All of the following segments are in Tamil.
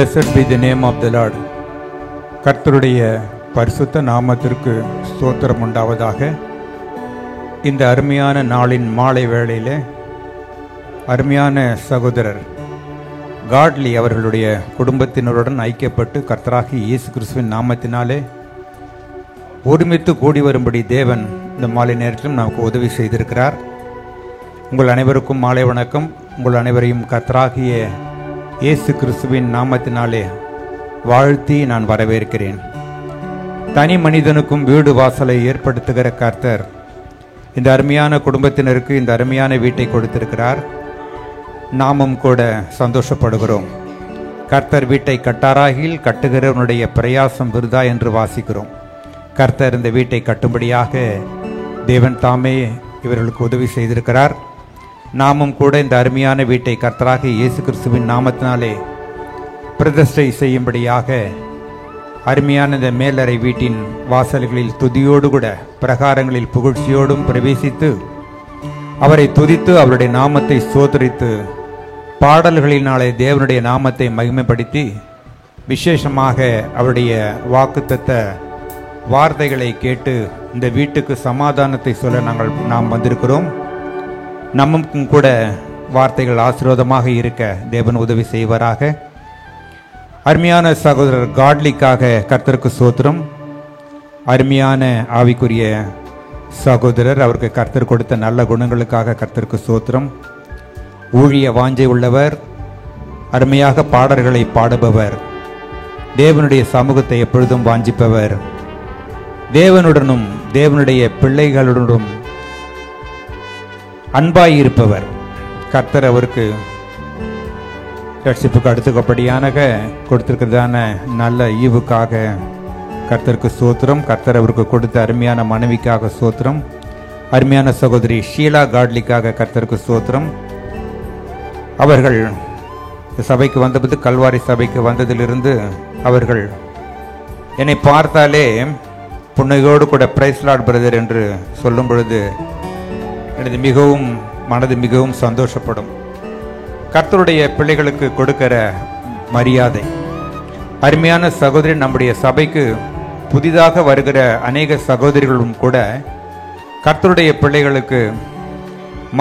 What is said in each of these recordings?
Blessed be the name of the Lord. கர்த்தருடைய பரிசுத்த நாமத்திற்கு ஸ்தோத்திரம் உண்டாவதாக. இந்த அருமையான நாளின் மாலை வேளையிலே அருமையான சகோதரர் காட்லி அவர்களுடைய குடும்பத்தினருடன் ஐக்கியப்பட்டு கர்த்தராகிய இயேசு கிறிஸ்துவின் நாமத்தினாலே ஒருமித்து கூடி வரும்படி தேவன் இந்த மாலை நேரத்திலும் நமக்கு உதவி செய்திருக்கிறார். உங்கள் அனைவருக்கும் மாலை வணக்கம். உங்கள் அனைவரையும் கர்த்தராகிய இயேசு கிறிஸ்துவின் நாமத்தினாலே வாழ்த்தி நான் வரவேற்கிறேன். தனி மனிதனுக்கும் வீடு வாசலை ஏற்படுத்துகிற கர்த்தர் இந்த அருமையான குடும்பத்தினருக்கு இந்த அருமையான வீட்டை கொடுத்திருக்கிறார். நாமும் கூட சந்தோஷப்படுகிறோம். கர்த்தர் வீட்டை கட்டாராகில் கட்டுகிறவனுடைய பிரயாசம் விருதா என்று வாசிக்கிறோம். கர்த்தர் இந்த வீட்டை கட்டும்படியாக தேவன் தாமே இவர்களுக்கு உதவி செய்திருக்கிறார். நாமும் கூட இந்த அருமையான வீட்டை கர்த்தராகிய இயேசு கிறிஸ்துவின் நாமத்தினாலே பிரதிஷ்டை செய்யும்படியாக அருமையான இந்த மேலறை வீட்டின் வாசல்களில் துதியோடு கூட பிரகாரங்களில் புகழ்ச்சியோடும் பிரவேசித்து அவரை துதித்து அவருடைய நாமத்தை ஸ்தோத்திரித்து பாடல்களினாலே தேவனுடைய நாமத்தை மகிமைப்படுத்தி விசேஷமாக அவருடைய வாக்குத்தத்த வார்த்தைகளை கேட்டு இந்த வீட்டுக்கு சமாதானத்தை சொல்ல நாம் வந்திருக்கிறோம். நமக்கும் கூட வார்த்தைகள் ஆசீர்வாதமாக இருக்க தேவன் உதவி செய்வாராக. அருமையான சகோதரர் காட்லிக்காக கர்த்தருக்கு ஸ்தோத்திரம். அருமையான ஆவிக்குரிய சகோதரர், அவருக்கு கர்த்தர் கொடுத்த நல்ல குணங்களுக்காக கர்த்தருக்கு ஸ்தோத்திரம். ஊழிய வாஞ்சை உள்ளவர், அருமையாக பாடல்களை பாடுபவர், தேவனுடைய சமூகத்தை எப்பொழுதும் வாஞ்சிப்பவர், தேவனுடனும் தேவனுடைய பிள்ளைகளுடனும் அன்பாயிருப்பவர். கர்த்தர் அவருக்கு ரட்சிப்புக்கு அடுத்துக்கப்படியாக கொடுத்திருக்கிறதான நல்ல ஈவுக்காக கர்த்தருக்கு ஸ்தோத்திரம். கர்த்தர் அவருக்கு கொடுத்த அருமையான மனைவிக்காக ஸ்தோத்திரம். அருமையான சகோதரி ஷீலா காட்லிக்காக கர்த்தருக்கு ஸ்தோத்திரம். அவர்கள் சபைக்கு வந்தபோது, கல்வாரி சபைக்கு வந்ததிலிருந்து அவர்கள் என்னை பார்த்தாலே புன்னகையோடு கூட பிரைஸ் லார்ட் பிரதர் என்று சொல்லும் பொழுது மனது மிகவும் சந்தோஷப்படும். கர்த்தருடைய பிள்ளைகளுக்கு கொடுக்கிற மரியாதை. அருமையான சகோதரி, நம்முடைய சபைக்கு புதிதாக வருகிற அநேக சகோதரிகளும் கூட கர்த்தருடைய பிள்ளைகளுக்கு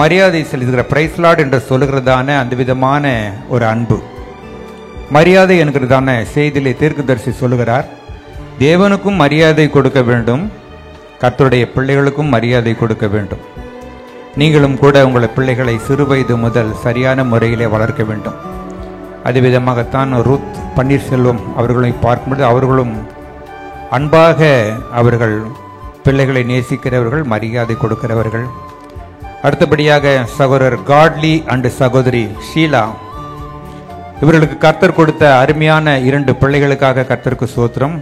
மரியாதை செலுத்துகிற பிரைஸ் லார்ட் என்று சொல்லுகிறதான அந்த விதமான ஒரு அன்பு, மரியாதை என்கிறதான செய்தியிலே தீர்க்கதரிசி சொல்லுகிறார். தேவனுக்கும் மரியாதை கொடுக்க வேண்டும், கர்த்தருடைய பிள்ளைகளுக்கும் மரியாதை கொடுக்க வேண்டும். நீங்களும் கூட உங்கள் பிள்ளைகளை சிறு வயது முதல் சரியான முறையிலே வளர்க்க வேண்டும். அதுவிதமாகத்தான் ரூத் பன்னீர்செல்வம் அவர்களை பார்க்கும்போது அவர்களும் அன்பாக அவர்கள் பிள்ளைகளை நேசிக்கிறவர்கள், மரியாதை கொடுக்கிறவர்கள். அடுத்தபடியாக சகோதரர் காட்லி அண்ட் சகோதரி ஷீலா, இவர்களுக்கு கர்த்தர் கொடுத்த அருமையான 2 பிள்ளைகளுக்காக கர்த்தருக்கு ஸ்தோத்திரம்.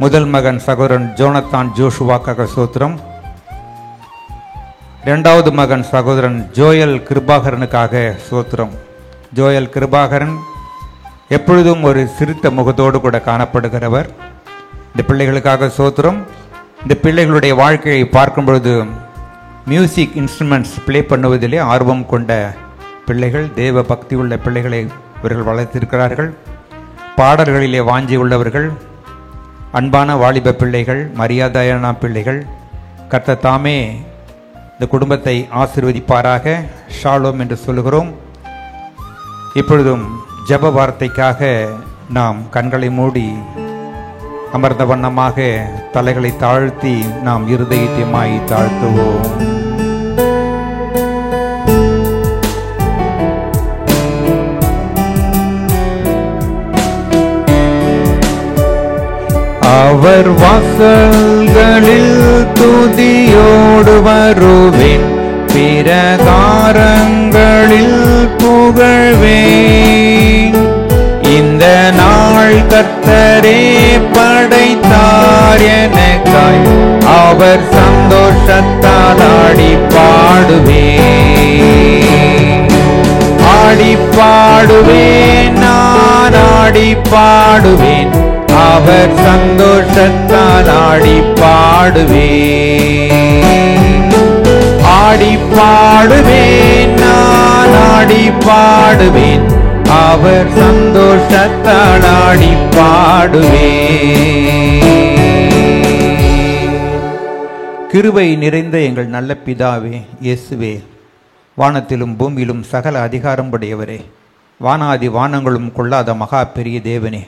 முதல் மகன் சகோதரன் ஜோனத்தான் ஜோஷுவாக்காக ஸ்தோத்திரம். 2வது மகன் சகோதரன் ஜோயல் கிருபாகரனுக்காக ஸ்தோத்திரம். ஜோயல் கிருபாகரன் எப்பொழுதும் ஒரு சிரித்த முகத்தோடு கூட காணப்படுகிறவர். இந்த பிள்ளைகளுக்காக ஸ்தோத்திரம். இந்த பிள்ளைகளுடைய வாழ்க்கையை பார்க்கும் பொழுது மியூசிக் இன்ஸ்ட்ருமெண்ட்ஸ் பிளே பண்ணுவதிலே ஆர்வம் கொண்ட பிள்ளைகள், தேவ பக்தி உள்ள பிள்ளைகளை இவர்கள் வளர்த்திருக்கிறார்கள். பாடல்களிலே வாஞ்சி உள்ளவர்கள், அன்பான வாலிப பிள்ளைகள், மரியாதையான பிள்ளைகள். கர்த்தர் தாமே இந்த குடும்பத்தை ஆசீர்வதிப்பாராக. ஷாலோம் என்று சொல்லுகிறோம். இப்பொழுதும் ஜெப வார்த்தைக்காக நாம் கண்களை மூடி அமர்ந்த வண்ணமாக தலைகளை தாழ்த்தி நாம் இருதயமாய் தாழ்த்துவோம். அவர் வாசல்களில் துதியோடு வருவேன், பிரகாரங்களில் புகழ்வேன். இந்த நாள் கர்த்தரே படைத்தார் எனக்காய், அவர் சந்தோஷத்தால் ஆடி பாடுவேன். ஆடி பாடுவேன், நான் ஆடி பாடுவேன், அவர் சந்தோஷத்தால் ஆடி பாடுவேன். ஆடி பாடுவேன், நான் ஆடி பாடுவேன், அவர் சந்தோஷத்தால் ஆடி பாடுவே. கிருபை நிறைந்த எங்கள் நல்ல பிதாவே இயேசுவே, வானத்திலும் பூமியிலும் சகல அதிகாரம் உடையவரே, வானாதி வானங்களும் கொள்ளாத மகா பெரிய தேவனே,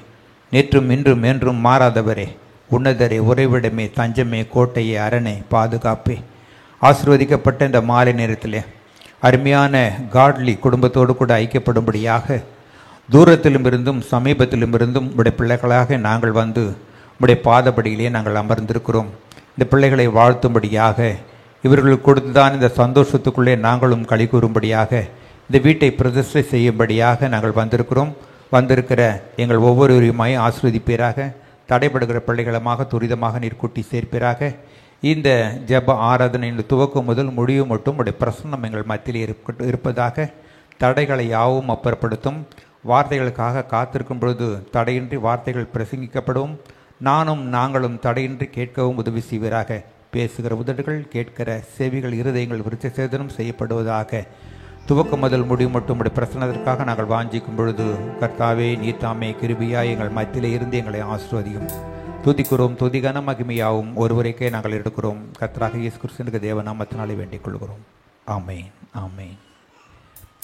நேற்றும் இன்றும் என்றும் மாறாதவரே, உன்னதரே, உறைவிடமே, தஞ்சமே, கோட்டையே, அரணே, பாதுகாப்பே, ஆசீர்வதிக்கப்பட்ட இந்த மாலை நேரத்திலே அருமையான காட்லி குடும்பத்தோடு கூட ஐக்கியப்படும்படியாக தூரத்திலும் இருந்தும் சமீபத்திலும் இருந்தும் உடைய பிள்ளைகளாக நாங்கள் வந்து உடைய பாதப்படியிலே நாங்கள் அமர்ந்திருக்கிறோம். இந்த பிள்ளைகளை வாழ்த்தும்படியாக, இவர்களுக்கு கொடுத்துதான் இந்த சந்தோஷத்துக்குள்ளே நாங்களும் களி கூறும்படியாக, இந்த வீட்டை பிரதிஷ்டை செய்யும்படியாக நாங்கள் வந்திருக்கிறோம். வந்திருக்கிற எங்கள் ஒவ்வொருவரையுமாய் ஆசீர்வதிப்பீராக. தடைபடுகிற பிள்ளைகளமாக துரிதமாக நீர் கூட்டி சேர்ப்பீராக. இந்த ஜெப ஆராதனையின் துவக்கம் முதல் முடிவு மட்டும் உடைய பிரசன்னம் எங்கள் மத்தியில் இருப்பதாக. தடைகளை யாவும் அப்புறப்படுத்தும். வார்த்தைகளுக்காக காத்திருக்கும் பொழுது தடையின்றி வார்த்தைகள் பிரசங்கிக்கப்படும். நாங்களும் தடையின்றி கேட்கவும் உதவி செய்வீராக. பேசுகிற உதடுகள், கேட்கிற செவிகள், இருதயங்கள் விருத்தி சேதனம் செய்யப்படுவதாக. துவக்கம் முதல் முடிவு மட்டும் உடைய பிரசன்னத்திற்காக நாங்கள் வாஞ்சிக்கும் பொழுது கர்த்தாவே, நீர் தாமே கிருபையாய் எங்கள் மத்தியிலே இருந்து எங்களை ஆசீர்வதியும். துதிக்கிறோம். துதிகன மகிமையாவும் ஒருவரைக்கே நாங்கள் எடுக்கிறோம். கர்த்தராகிய இயேசு கிறிஸ்துவின் தேவநாமத்தினாலே வேண்டிக் கொள்கிறோம். ஆமென், ஆமென்.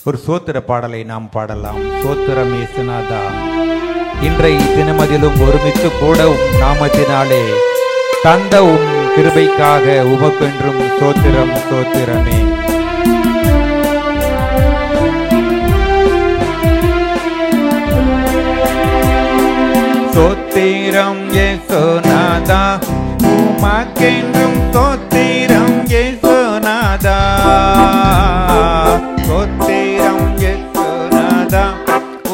ஒரு சோத்திர பாடலை நாம் பாடலாம். சோத்திரம் இயேசுநாதா, இன்றைய தினமதிலும் ஒருமித்து கூட நாமத்தினாலே தந்த கிருபைக்காக உமக்கென்றும் சோத்திரம் சோத்திரமே. சோத்திரம் இயேசுநாதா, உமக்கென்றும் சோத்திரம் இயேசுநாதா. சோத்திரம் இயேசுநாதா,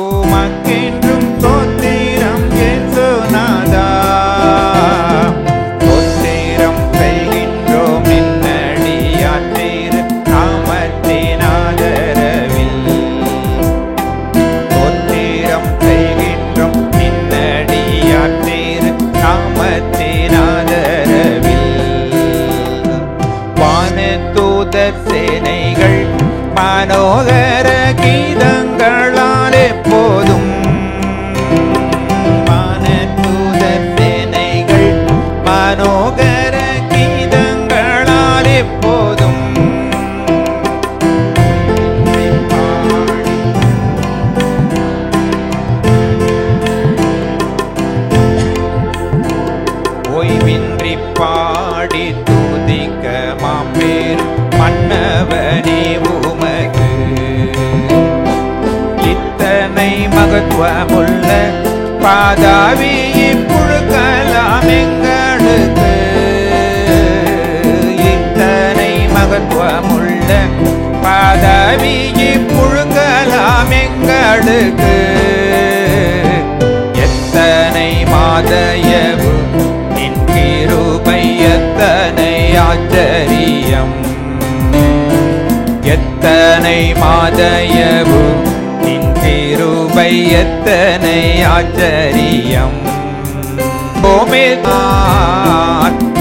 உமக்கென்றும் சோத்திரம் இயேசுநாதா. சோத்திரம் செய்கின்றோம் நின்னடியார் திரு நாமத்தின் ஆதரவில். சோத்திரம் செய்கின்றோம் நின்னடியார் திரு நாமத்தின் ஆதரவில். வானதூதர் சேனைகள் மனோகர கீதங்களால் எப்போதும், வானதூதர் சேனைகள் மனோகர கீதங்களால் எப்போதும் ஓய்வின்றி பாடி துதிக்க மாப்பேர் மன்னவனே உமக்கு. இத்தனை மகத்துவமுள்ள பாதாவி புழுக்கலாம் எங்களுக்கு. இத்தனை மகத்துவமுள்ள பாதாவி புழுங்கலாம் எங்களுக்கு. எத்தனை மாதயவு நின் கிருபை, எத்தனை ஆச்சரியம். எத்தனை மாதயவு நின் கிருபை, எத்தனை ஆச்சரியம்.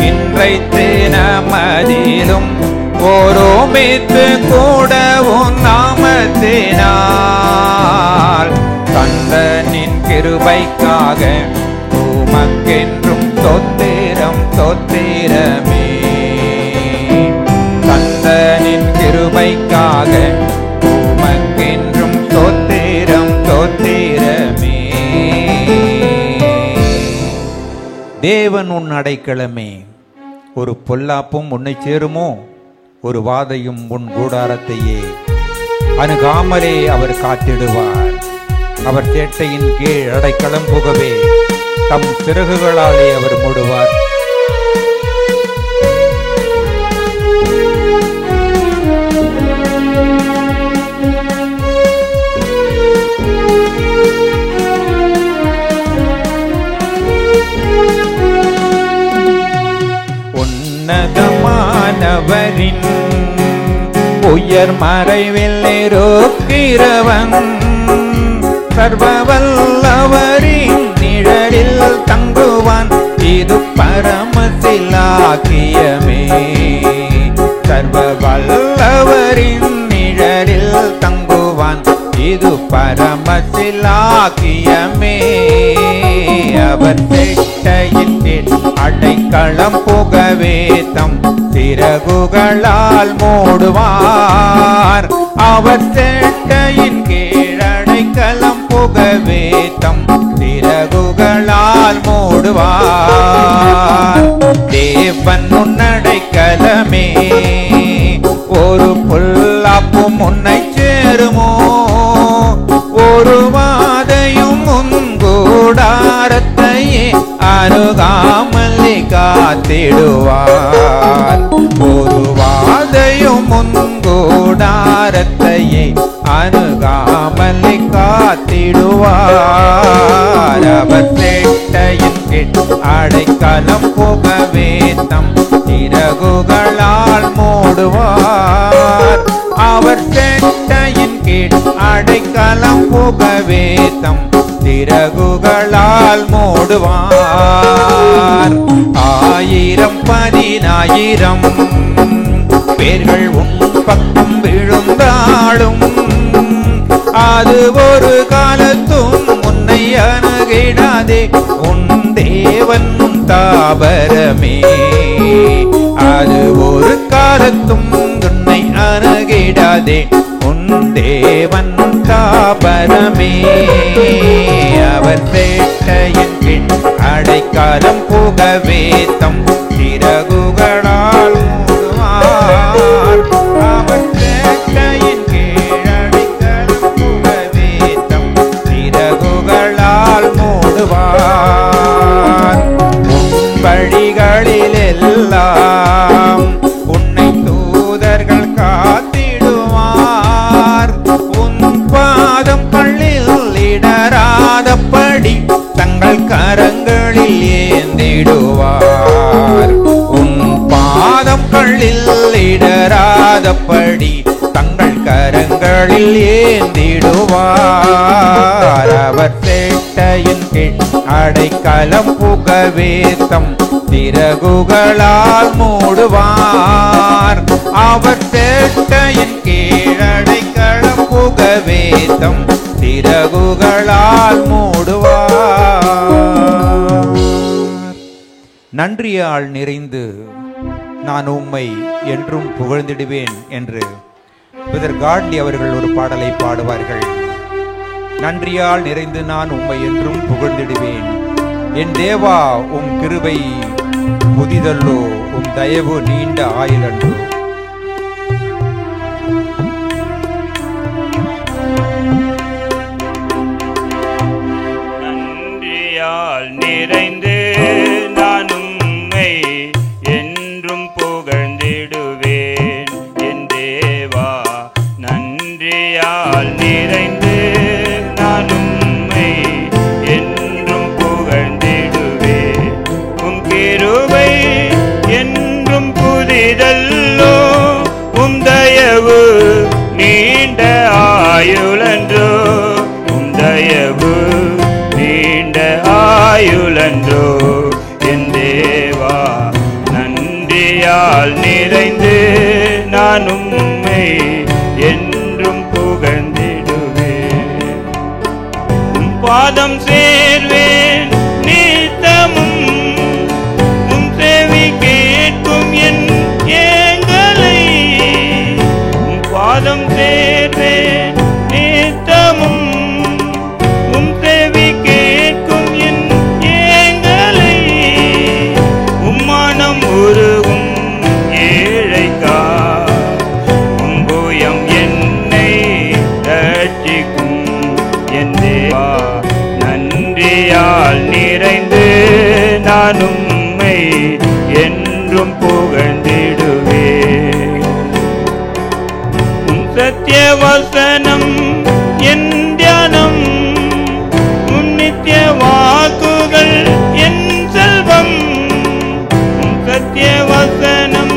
இன்றை தினமதிலும் ஓரோமித்து கூடவும் நாமத்தினால் தந்த நின் கிருபைக்காக உமக்கென்றும் தோத்திரம் தோத்திரமே. தந்தனின் கிருபைக்காக உமக்கென்றும் தோத்திரம் தோத்திரமே. தேவன் உன் அடைக்கலமே, ஒரு பொல்லாப்பும் உன்னை சேருமோ, ஒரு வாதையும் உன் கூடாரத்தையே அணுகாமலே அவர் காத்திடுவார். அவர் சேட்டையின் கீழ் அடைக்கலம் புகவே தம் சிறகுகளாலே அவர் மூடுவார். உன்னதமானவரின் உயர் மறைவில் இருக்கிறவன், சர்வவல்லவரின் நிழலில் தங்குவான். இது பரமசிலாக்கியமே. சர்வவல்லவரின் நிழலில் தங்குவான். இது பரமசிலாக்கியமே. அவர் செட்டையின் கீழ் அடைக்கலம் புகவே தம் சிறகுகளால் மூடுவார். அவர் செட்டையின் கீழ் அடைக்கலம் புகவே தம் சிறகுகளால் மூடுவார். தேவன் உன்னடைக்கலமே, ஒரு பொல்லாப்பும் உன்னை சேருமோ? ஒரு வாதையும் முன்கூடாரத்தையே அருகாமல் காத்திடுவார். ஒரு வாதையும் முன்கூடாரத்தையே அணுகாமல் காத்திடுவார். அவர் செட்டையின் கீழ் அடைக்கலம் புகவே தம் சிறகுகளால் மூடுவார். அவர் செட்டையின் கீழ் அடைக்கலம் புகவே தம் சிறகுகளால் மூடுவார். 1000 10,000 பேர்கள் உன் பக்கம் விழுந்தாலும் அது ஒரு காலத்தும் உன்னை அணுகிடாதே. உன் தேவன் தாபரமே, அது ஒரு காலத்தும் உன்னை அணுகிடாதே. உன் தேவன் தாபரமே. அவர் செட்டையின் கீழ் அடைக்கலம் புகவே தம் சிறகுகளால் மூடுவார். அவர் செட்டையின் கீழ் அடைக்கலம் புகவே தம் சிறகுகளால் மூடுவார். உன் வழிகளில் எல்லாம் உன்னை தூதர்கள் காத்திடுவார். உன் பாதம் கல்லில் இடராதபடி தங்கள் கரங்களில் ஏந்திடுவார். உன் பாதம் கல்லில் இடராதபடி தங்கள் கரங்களில் ஏந்திடுவார். அவர் செட்டையின் கீழ் அடைக்கலம் புகவே தம் சிறகுகளால் மூடுவார். அவர் செட்டையின் கீழ் அடைக்கலம் புகவே தம் சிறகுகளால் மூடுவார். நன்றியால் நிறைந்து நான் உம்மை என்றும் புகழ்ந்திடுவேன் என்று பிரதர் காட்லி அவர்கள் ஒரு பாடலை பாடுவார்கள். நன்றியால் நிறைந்து நான் உம்மை என்றும் புகழ்ந்திடுவேன். என் தேவா, உம் கிருபை புதிதல்லோ, உம் தயவு நீண்ட ஆயுளன்றோ. நன்றியால் நிறைந்து நான் உம்மை என்றும் புகழ்ந்திடுவேன். என் தேவா, நன்றியால் நிறைந்து நான் உம்மை என்றும் புகழ்ந்திடுவேன். உம் கிருபை என்றும் புதிதல்லோ, உம் தயவு நீண்ட ஆயுளன்றோ. உம் தயவு நீண்ட ஆயுளன்றோ. என் தேவா, நன்றியால் நிறைந்து நான் உம்மை என்றும் புகழ்ந்திடுவேன். உம் பாதம் சேர்வேன் நித்தமும், உம் செவி கேட்கும் என் ஏங்களை. உம் பாதம் சேர்வேன் நித்தமும், உம் செவி கேட்கும் என் ஏங்களை. உம் மனம் உருகும் ஏழைக்கா, உம் புயம் என்னை ரட்சிக்கும். என் தேவா, நன்றியால் நிறைந்து நான் உம்மை என்றும் புகழ்ந்திடுவேன். உம் சத்திய வசனம் என் தியானம், உம் நித்திய வாக்குகள் என் செல்வம். உம் சத்திய வசனம்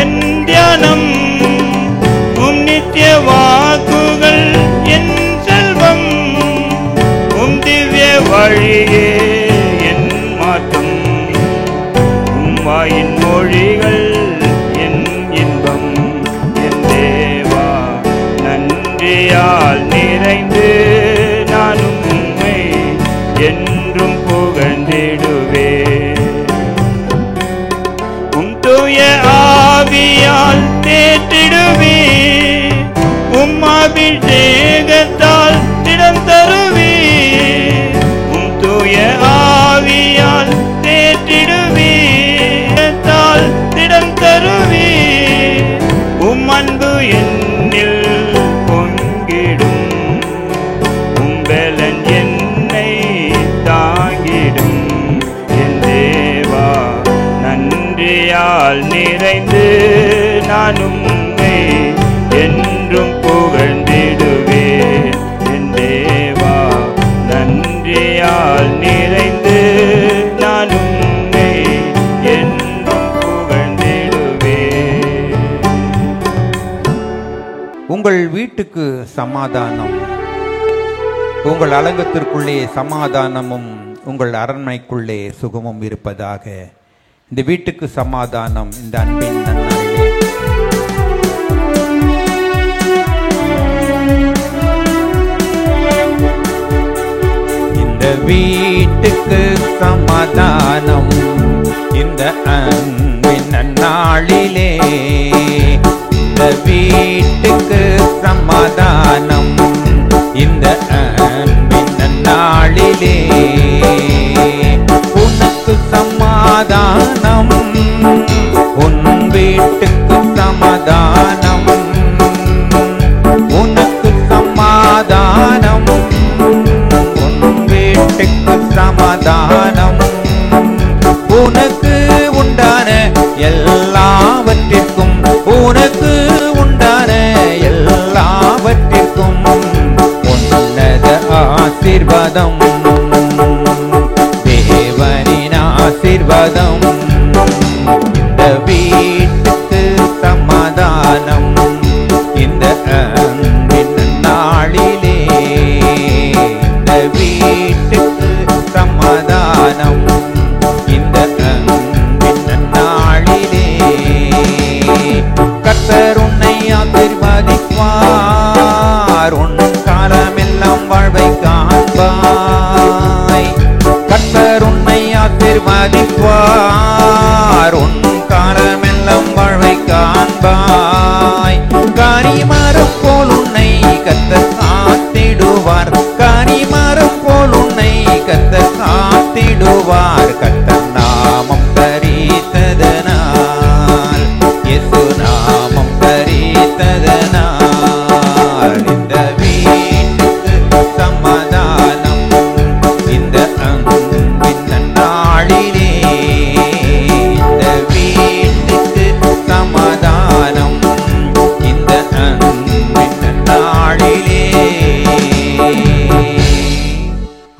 என் தியானம், உம் நித்திய வாக்குகள் என் செல்வம். உம் திவ்ய வழியே என் மாற்றம், உம் வாயின் மொழிகள் என் இன்பம். என் தேவா, நன்றியால் நிறை நன்றியால் நிறைந்து நான் உம்மை என்றும் புகழ்ந்திடுவேன் என் தேவா. நன்றியால் நிறைந்து நான் உம்மை என்றும் புகழ்ந்திடுவேன். உங்கள் வீட்டுக்கு சமாதானம், உங்கள் அலங்கத்திற்குள்ளே சமாதானமும் உங்கள் அரண்மனைக்குள்ளே சுகமும் இருப்பதாக. இந்த வீட்டுக்கு சமாதானம் இந்த அன்பின் நன்னாளிலே. இந்த வீட்டுக்கு சமாதானம் இந்த அன்பின் நன்னாளிலே. இந்த வீட்டுக்கு சமாதானம் இந்த அன்பின் நன்னாளிலே. உனக்கு சமாதானம், உன் வீட்டுக்கு சமாதானம். உனக்கு சமாதானம், உன் வீட்டுக்கு சமாதானம். உனக்கு உண்டான எல்லாவற்றிற்கும், உனக்கு உண்டான எல்லாவற்றிற்கும் உன்னத ஆசீர்வாதம், தேவனின் ஆசீர்வாதம். இந்த வீட்டுக்கு சமாதானம் இந்த அன்பின் நாளிலே. இந்த வீட்டுக்கு சமாதானம் இந்த அன்பின் நாளிலே. கர்த்தர் உன்னை ஆசீர்வதிப்பார், உன் காலமெல்லாம் வாழ்வை காண்பாய். கர்த்தர் உன்னை ஆசீர்வதிப்பார், உன் காலமெல்லாம் வாழ்வை காண்பாய். கனிமரம் போல் உன்னை கர்த்தர் காத்திடுவார், கனிமரம் போல் உன்னை கர்த்தர் காத்திடுவார். கர்த்தர் நாமம் தரித்ததனால், இயேசு நாமம் தரித்ததனால். இந்த வீட்டுக்கு சமாதானம் இந்த அன்பின் நன்னாளிலே. இந்த வீட்டுக்கு சமாதானம் இந்த அன்பின் நன்னாளிலே.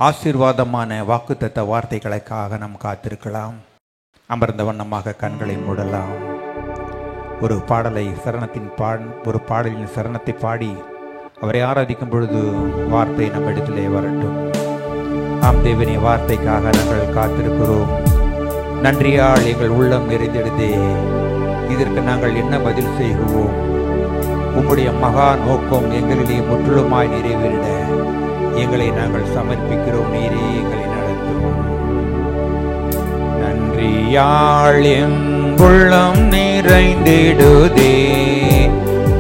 ஆசீர்வாதமான வாக்குத்தத்த வார்த்தைகளுக்காக நாம் காத்திருக்கலாம். அமர்ந்த வண்ணமாக கண்களை மூடலாம். ஒரு பாடலை ஒரு பாடலின் சரணத்தை பாடி அவரை ஆராதிக்கும் பொழுது வார்த்தை நம்ம இடத்திலே வரட்டும். ஆம் தேவனே, வார்த்தைக்காக நாங்கள் காத்திருக்கிறோம். நன்றியால் எங்கள் உள்ளம் நிறைந்திடுதே. இதற்கு நாங்கள் என்ன பதில் செய்கிறோம்? உம்முடைய மகா நோக்கம் எங்களிலே முற்றிலுமாய் நிறைவேறிட எங்களை நாங்கள் சமர்ப்பிக்கிறோம். நீரே எங்களை நடத்தும். நன்றியாள் என் உள்ளம் நிறைந்திடுதே.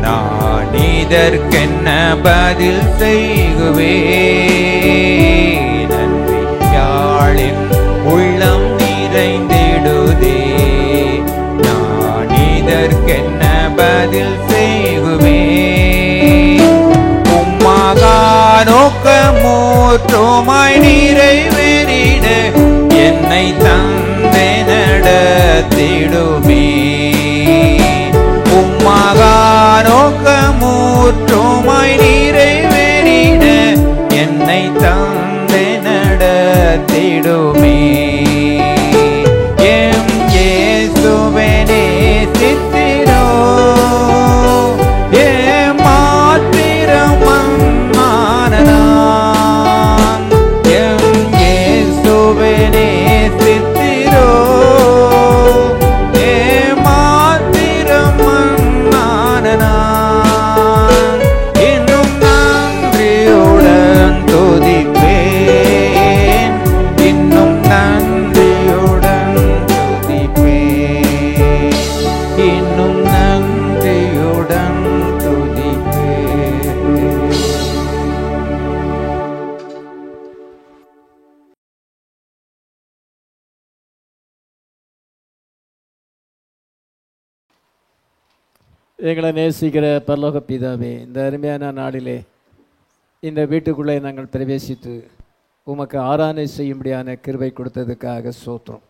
நான் இதற்கென்ன பதில் செய்குவேன்? நன்றியாள் என் உள்ளம் நிறைந்திடுதே. நான் இதற்கென்ன பதில் செய்குவேன்? உம்மாகா நோக்கமூற்றுமாய் நிறைவேறிட என்னை தந்தை நடத்திடுமே. உம்மாகா நோக்கமூற்றுமாய் நிறைவேறிட என்னை தந்தை நடத்திடுமே. எம் இயேசுவே நேசித்திரோ, ஏமாத்திரமான நான். எம் இயேசுவே நேசித்திரோ, ஏமாத்திரமான நான். இன்னும் நன்றியுடன் துதிப்பேன், இன்னும் நன்றியுடன் துதிப்பேன், இன்னும் நன்றியுடன் துதிப்பேன். எங்களை நேசிக்கிற பரலோக பிதாவே, இந்த அருமையான நாளிலே இந்த வீட்டுக்குள்ளே நாங்கள் பிரவேசித்து உமக்கு ஆராதனை செய்யும்படியான கிருபை கொடுத்ததுக்காக ஸ்தோத்திரம்.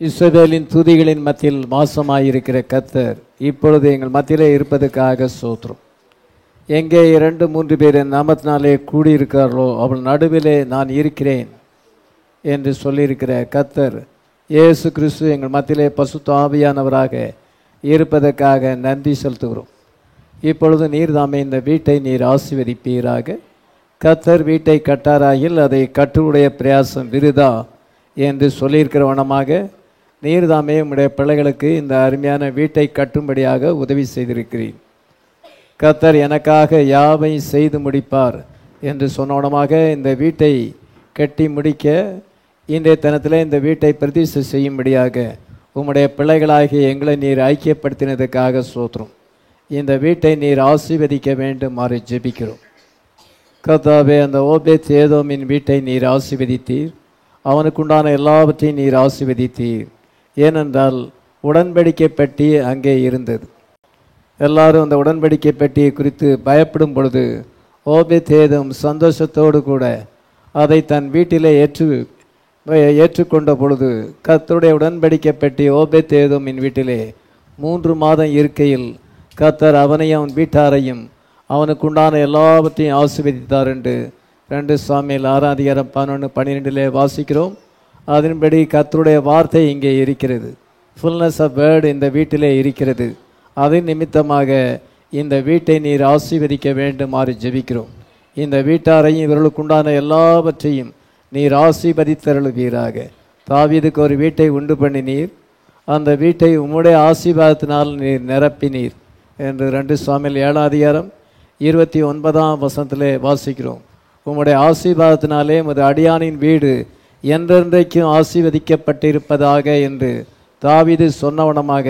இஸ்ரவேலின் துதிகளின் மத்தியில் வாசமாயிருக்கிற கர்த்தர் இப்பொழுது எங்கள் மத்தியிலே இருப்பதற்காக ஸ்தோத்திரம். எங்கே 2-3 பேர் என் நாமத்தினாலே கூடியிருக்கார்களோ அவள் நடுவிலே நான் இருக்கிறேன் என்று சொல்லியிருக்கிற கர்த்தர் இயேசு கிறிஸ்து எங்கள் மத்தியிலே பரிசுத்த ஆவியானவராக இருப்பதற்காக நன்றி செலுத்துகிறோம். இப்பொழுது நீர் தாமே இந்த வீட்டை நீர் ஆசீர்வதிப்பீராக. கர்த்தர் வீட்டை கட்டாராயில் அதை கட்டுடைய பிரயாசம் விருதா என்று சொல்லியிருக்கிற வண்ணமாக நீர் தாமே உம்முடைய பிள்ளைகளுக்கு இந்த அருமையான வீட்டை கட்டும்படியாக உதவி செய்திருக்கிறீர். கர்த்தர் எனக்காக யாவை செய்து முடிப்பார் என்று சொன்னவனமாக இந்த வீட்டை கட்டி முடிக்க இன்றைய தினத்தில் இந்த வீட்டை பிரதிஷ்டை செய்யும்படியாக உம்முடைய பிள்ளைகளாகிய எங்களை நீர் ஐக்கியப்படுத்தினதுக்காக ஸ்தோத்திரம். இந்த வீட்டை நீர் ஆசீர்வதிக்க வேண்டுமாறு ஜெபிக்கிறோம். கர்த்தாவே, அந்த ஓபேத் ஏதோமின் வீட்டை நீர் ஆசீர்வதித்தீர். அவனுக்குண்டான எல்லாவற்றையும் நீர் ஆசீர்வதித்தீர். ஏனென்றால் உடன்படிக்கை பெட்டி அங்கே இருந்தது. எல்லாரும் அந்த உடன்படிக்கை பெட்டியை குறித்து பயப்படும் பொழுது ஓபேத் ஏதோம் சந்தோஷத்தோடு கூட அதை தன் வீட்டிலே ஏற்றுக்கொண்ட பொழுது கர்த்தருடைய உடன்படிக்கை பெட்டி ஓபேத் ஏதோமின் வீட்டிலே 3 மாதம் இருக்கையில் கர்த்தர் அவனையும் அவன் வீட்டாரையும் அவனுக்குண்டான எல்லாவற்றையும் ஆசீர்வதித்தார் என்று 2 சாமுவேல் 6:11-12 வாசிக்கிறோம். அதன்படி கர்த்தருடைய வார்த்தை இங்கே இருக்கிறது. ஃபுல்னஸ் ஆஃப் வேர்டு இந்த வீட்டிலே இருக்கிறது. அதன் நிமித்தமாக இந்த வீட்டை நீர் ஆசீர்வதிக்க வேண்டுமாறு ஜெபிக்கிறோம். இந்த வீட்டாரையும் இவர்களுக்குண்டான எல்லாவற்றையும் நீர் ஆசீர்வதித்தருளுவீராக. தாவீதுக்கு ஒரு வீட்டை உண்டு பண்ணினீர், அந்த வீட்டை உம்முடைய ஆசீர்வாதத்தினால் நீர் நிரப்பினீர் என்று 2 சாமுவேல் 7:29 வாசிக்கிறோம். உம்முடைய ஆசீர்வாதத்தினாலே உமது அடியானின் வீடு என்றென்றைக்கும் ஆசீர்வதிக்கப்பட்டிருப்பதாக என்று தாவீது சொன்னவனமாக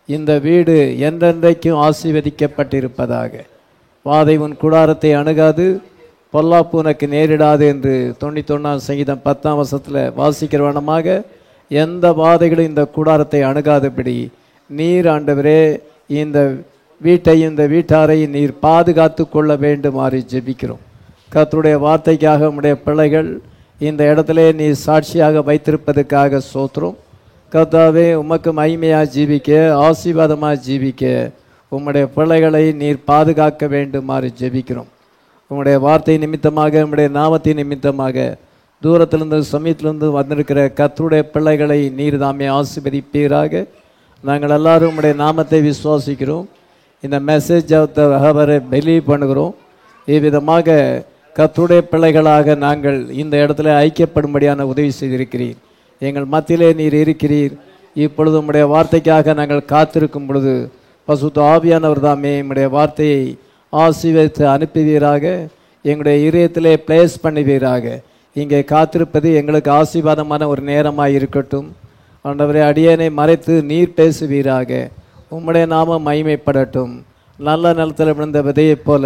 இந்த வீடு என்றென்றைக்கும் ஆசீர்வதிக்கப்பட்டிருப்பதாக. வாதை உன் கூடாரத்தை அணுகாது, பொல்லாப்பு உனக்கு நேரிடாது என்று 91 சங்கீதம் 10 வாசிக்கிறவனமாக எந்த வாதைகளும் இந்த கூடாரத்தை அணுகாதபடி நீர் ஆண்டவரே இந்த வீட்டையும் இந்த வீட்டாரை நீர் பாதுகாத்து கொள்ள வேண்டுமாறு ஜெபிக்கிறோம். கர்த்தருடைய வார்த்தைக்காக உம்முடைய பிள்ளைகள் இந்த இடத்திலே நீர் சாட்சியாக வைத்திருப்பதற்காக ஸ்தோத்திரம். கர்த்தாவே, உமக்கு மகிமையாக ஜீவிக்க, ஆசீர்வாதமாக ஜீவிக்க உம்முடைய பிள்ளைகளை நீர் பாதுகாக்க வேண்டுமாறு ஜெபிக்கிறோம். உம்முடைய வார்த்தை நிமித்தமாக, உம்முடைய நாமத்தின் நிமித்தமாக தூரத்திலிருந்து சமீபத்திலிருந்து வந்திருக்கிற கர்த்தருடைய பிள்ளைகளை நீர் தாமே ஆசீர்வதிப்பீராக. நாங்கள் எல்லாரும் உம்முடைய நாமத்தை விசுவாசிக்கிறோம். இந்த மெசேஜ் ஆஃப் த ஹவரை பிலீவ் பண்ணுகிறோம். இவ்விதமாக கர்த்தருடைய பிள்ளைகளாக நாங்கள் இந்த இடத்துல ஐக்கியப்படும்படியான உதவி செய்திருக்கிறீர். எங்கள் மத்தியிலே நீர் இருக்கிறீர். இப்பொழுது உம்முடைய வார்த்தைக்காக நாங்கள் காத்திருக்கும் பொழுது பசுத்த ஆவியானவர் தாமே உம்முடைய வார்த்தையை ஆசீர்வதித்து அனுப்புவீராக. எங்களுடைய இதயத்திலே பிளேஸ் பண்ணுவீராக. இங்கே காத்திருப்பது எங்களுக்கு ஆசீர்வாதமான ஒரு நேரமாக இருக்கட்டும். ஆண்டவரே, அடியேனை மறைத்து நீர் பேசுவீராக. உம்முடைய நாமம் மகிமைப்படட்டும். நல்ல நிலத்தில் விழுந்த விதையைப் போல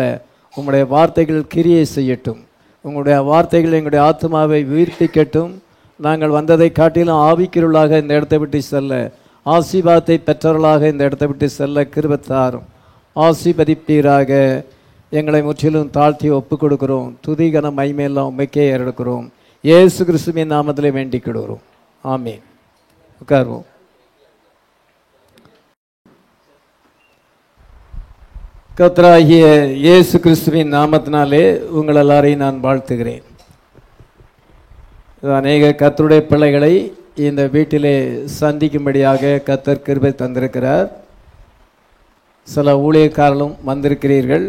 உம்முடைய வார்த்தைகள் கிரியை செய்யட்டும். உங்களுடைய வார்த்தைகள் எங்களுடைய ஆத்மாவை உயிர்ப்பிக்கட்டும். நாங்கள் வந்ததை காட்டிலும் ஆவிக்குள்ளாக இந்த இடத்தை விட்டு செல்ல, ஆசீர்வாதத்தை பெற்றவர்களாக இந்த இடத்தை விட்டு செல்ல கிருபைத்தாரும். ஆசீர்வதிப்பீராக. எங்களை முற்றிலும் தாழ்த்தி ஒப்புக் கொடுக்கிறோம். துதிகன மகிமையெல்லாம் உம்மைக்கே ஏறெடுக்கிறோம். இயேசு கிறிஸ்துவின் நாமத்திலே வேண்டிக் கொள்கிறோம். ஆமீன். உட்காருவோம். கர்த்தராகிய இயேசு கிறிஸ்துவின் நாமத்தினாலே உங்கள் எல்லாரையும் நான் வாழ்த்துகிறேன். அநேக கர்த்தருடைய பிள்ளைகளை இந்த வீட்டிலே சந்திக்கும்படியாக கர்த்தர் கிருபை தந்திருக்கிறார். சில ஊழியக்காரர்களும் வந்திருக்கிறீர்கள்.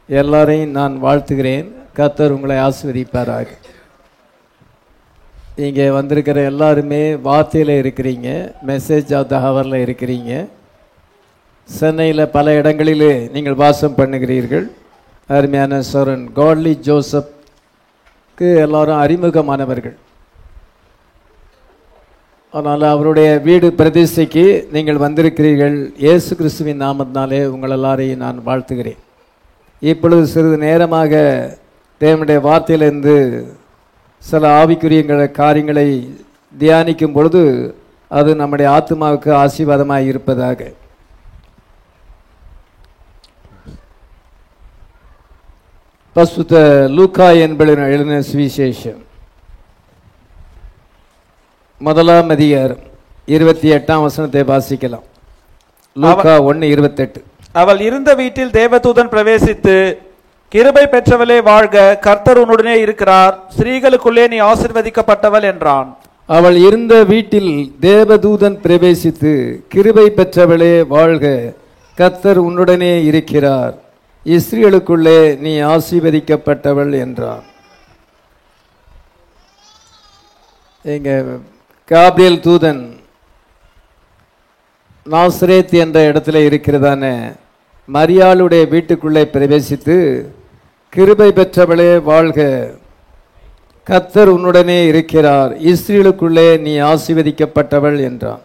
எல்லாரையும் நான் வாழ்த்துகிறேன். கர்த்தர் உங்களை ஆசீர்வதிப்பாராக. இங்கே வந்திருக்கிற எல்லாருமே வார்த்தையில் இருக்கிறீங்க, மெசேஜ் ஆஃப் த ஹவரில் இருக்கிறீங்க. சென்னையில் பல இடங்களிலே நீங்கள் வாசம் பண்ணுகிறீர்கள். அருமையான சோரன் காட்லி ஜோசப்க்கு எல்லாரும் அறிமுகமானவர்கள். அதனால் அவருடைய வீடு பிரதிஷ்டைக்கு நீங்கள் வந்திருக்கிறீர்கள். இயேசு கிறிஸ்துவின் நாமத்தினாலே உங்கள் எல்லாரையும் நான் வாழ்த்துகிறேன். இப்பொழுது சிறிது நேரமாக தேவனுடைய வார்த்தையிலிருந்து சில ஆவிக்குரிய காரியங்களை தியானிக்கும் பொழுது அது நம்முடைய ஆத்மாவுக்கு ஆசீர்வாதமாக இருப்பதாக. பரிசுத்த லூக்கா என்பவர் எழுதின சுவிசேஷம் 1 அதிகாரம் 28ஆம் வசனத்தை வாசிக்கலாம். லூக்கா 1:28. அவள் இருந்த வீட்டில் தேவதூதன் பிரவேசித்து, கிருபை பெற்றவளே வாழ்க, கர்த்தர் உன்னுடனே இருக்கிறார், ஸ்திரீகளுக்குள்ளே நீ ஆசீர்வதிக்கப்பட்டவள் என்றான். அவள் இருந்த வீட்டில் தேவதூதன் பிரவேசித்து, கிருபை பெற்றவளே வாழ்க, கர்த்தர் உன்னுடனே இருக்கிறார், இஸ்ரேலுக்குள்ளே நீ ஆசீர்வதிக்கப்பட்டவள் என்றான். இங்க காபிரியல் தூதன் நாசரேத் என்ற இடத்துல இருக்கிறதான மரியாளுடைய வீட்டுக்குள்ளே பிரவேசித்து, கிருபை பெற்றவளே வாழ்க, கர்த்தர் உன்னுடனே இருக்கிறார், இஸ்ரேலுக்குள்ளே நீ ஆசீர்வதிக்கப்பட்டவள் என்றான்.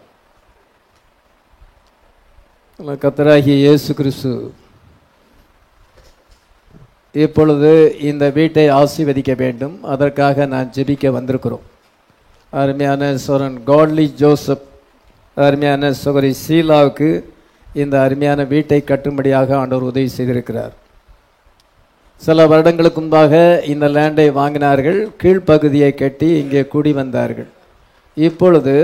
கர்த்தராகிய இயேசு கிறிஸ்து இப்பொழுது இந்த வீட்டை ஆசீர்வதிக்க வேண்டும். அதற்காக நான் ஜெபிக்க வந்திருக்கிறோம். அருமையான சோரன் காட்லி ஜோசப், அருமையான சகோதரி சீலாவுக்கு இந்த அருமையான வீட்டை கட்டும்படியாக ஆண்டவர் உதவி செய்திருக்கிறார். சில வருடங்களுக்கு முன்பாக இந்த லேண்டை வாங்கினார்கள், கீழ்ப்பகுதியை கட்டி இங்கே கூடி வந்தார்கள். இப்பொழுது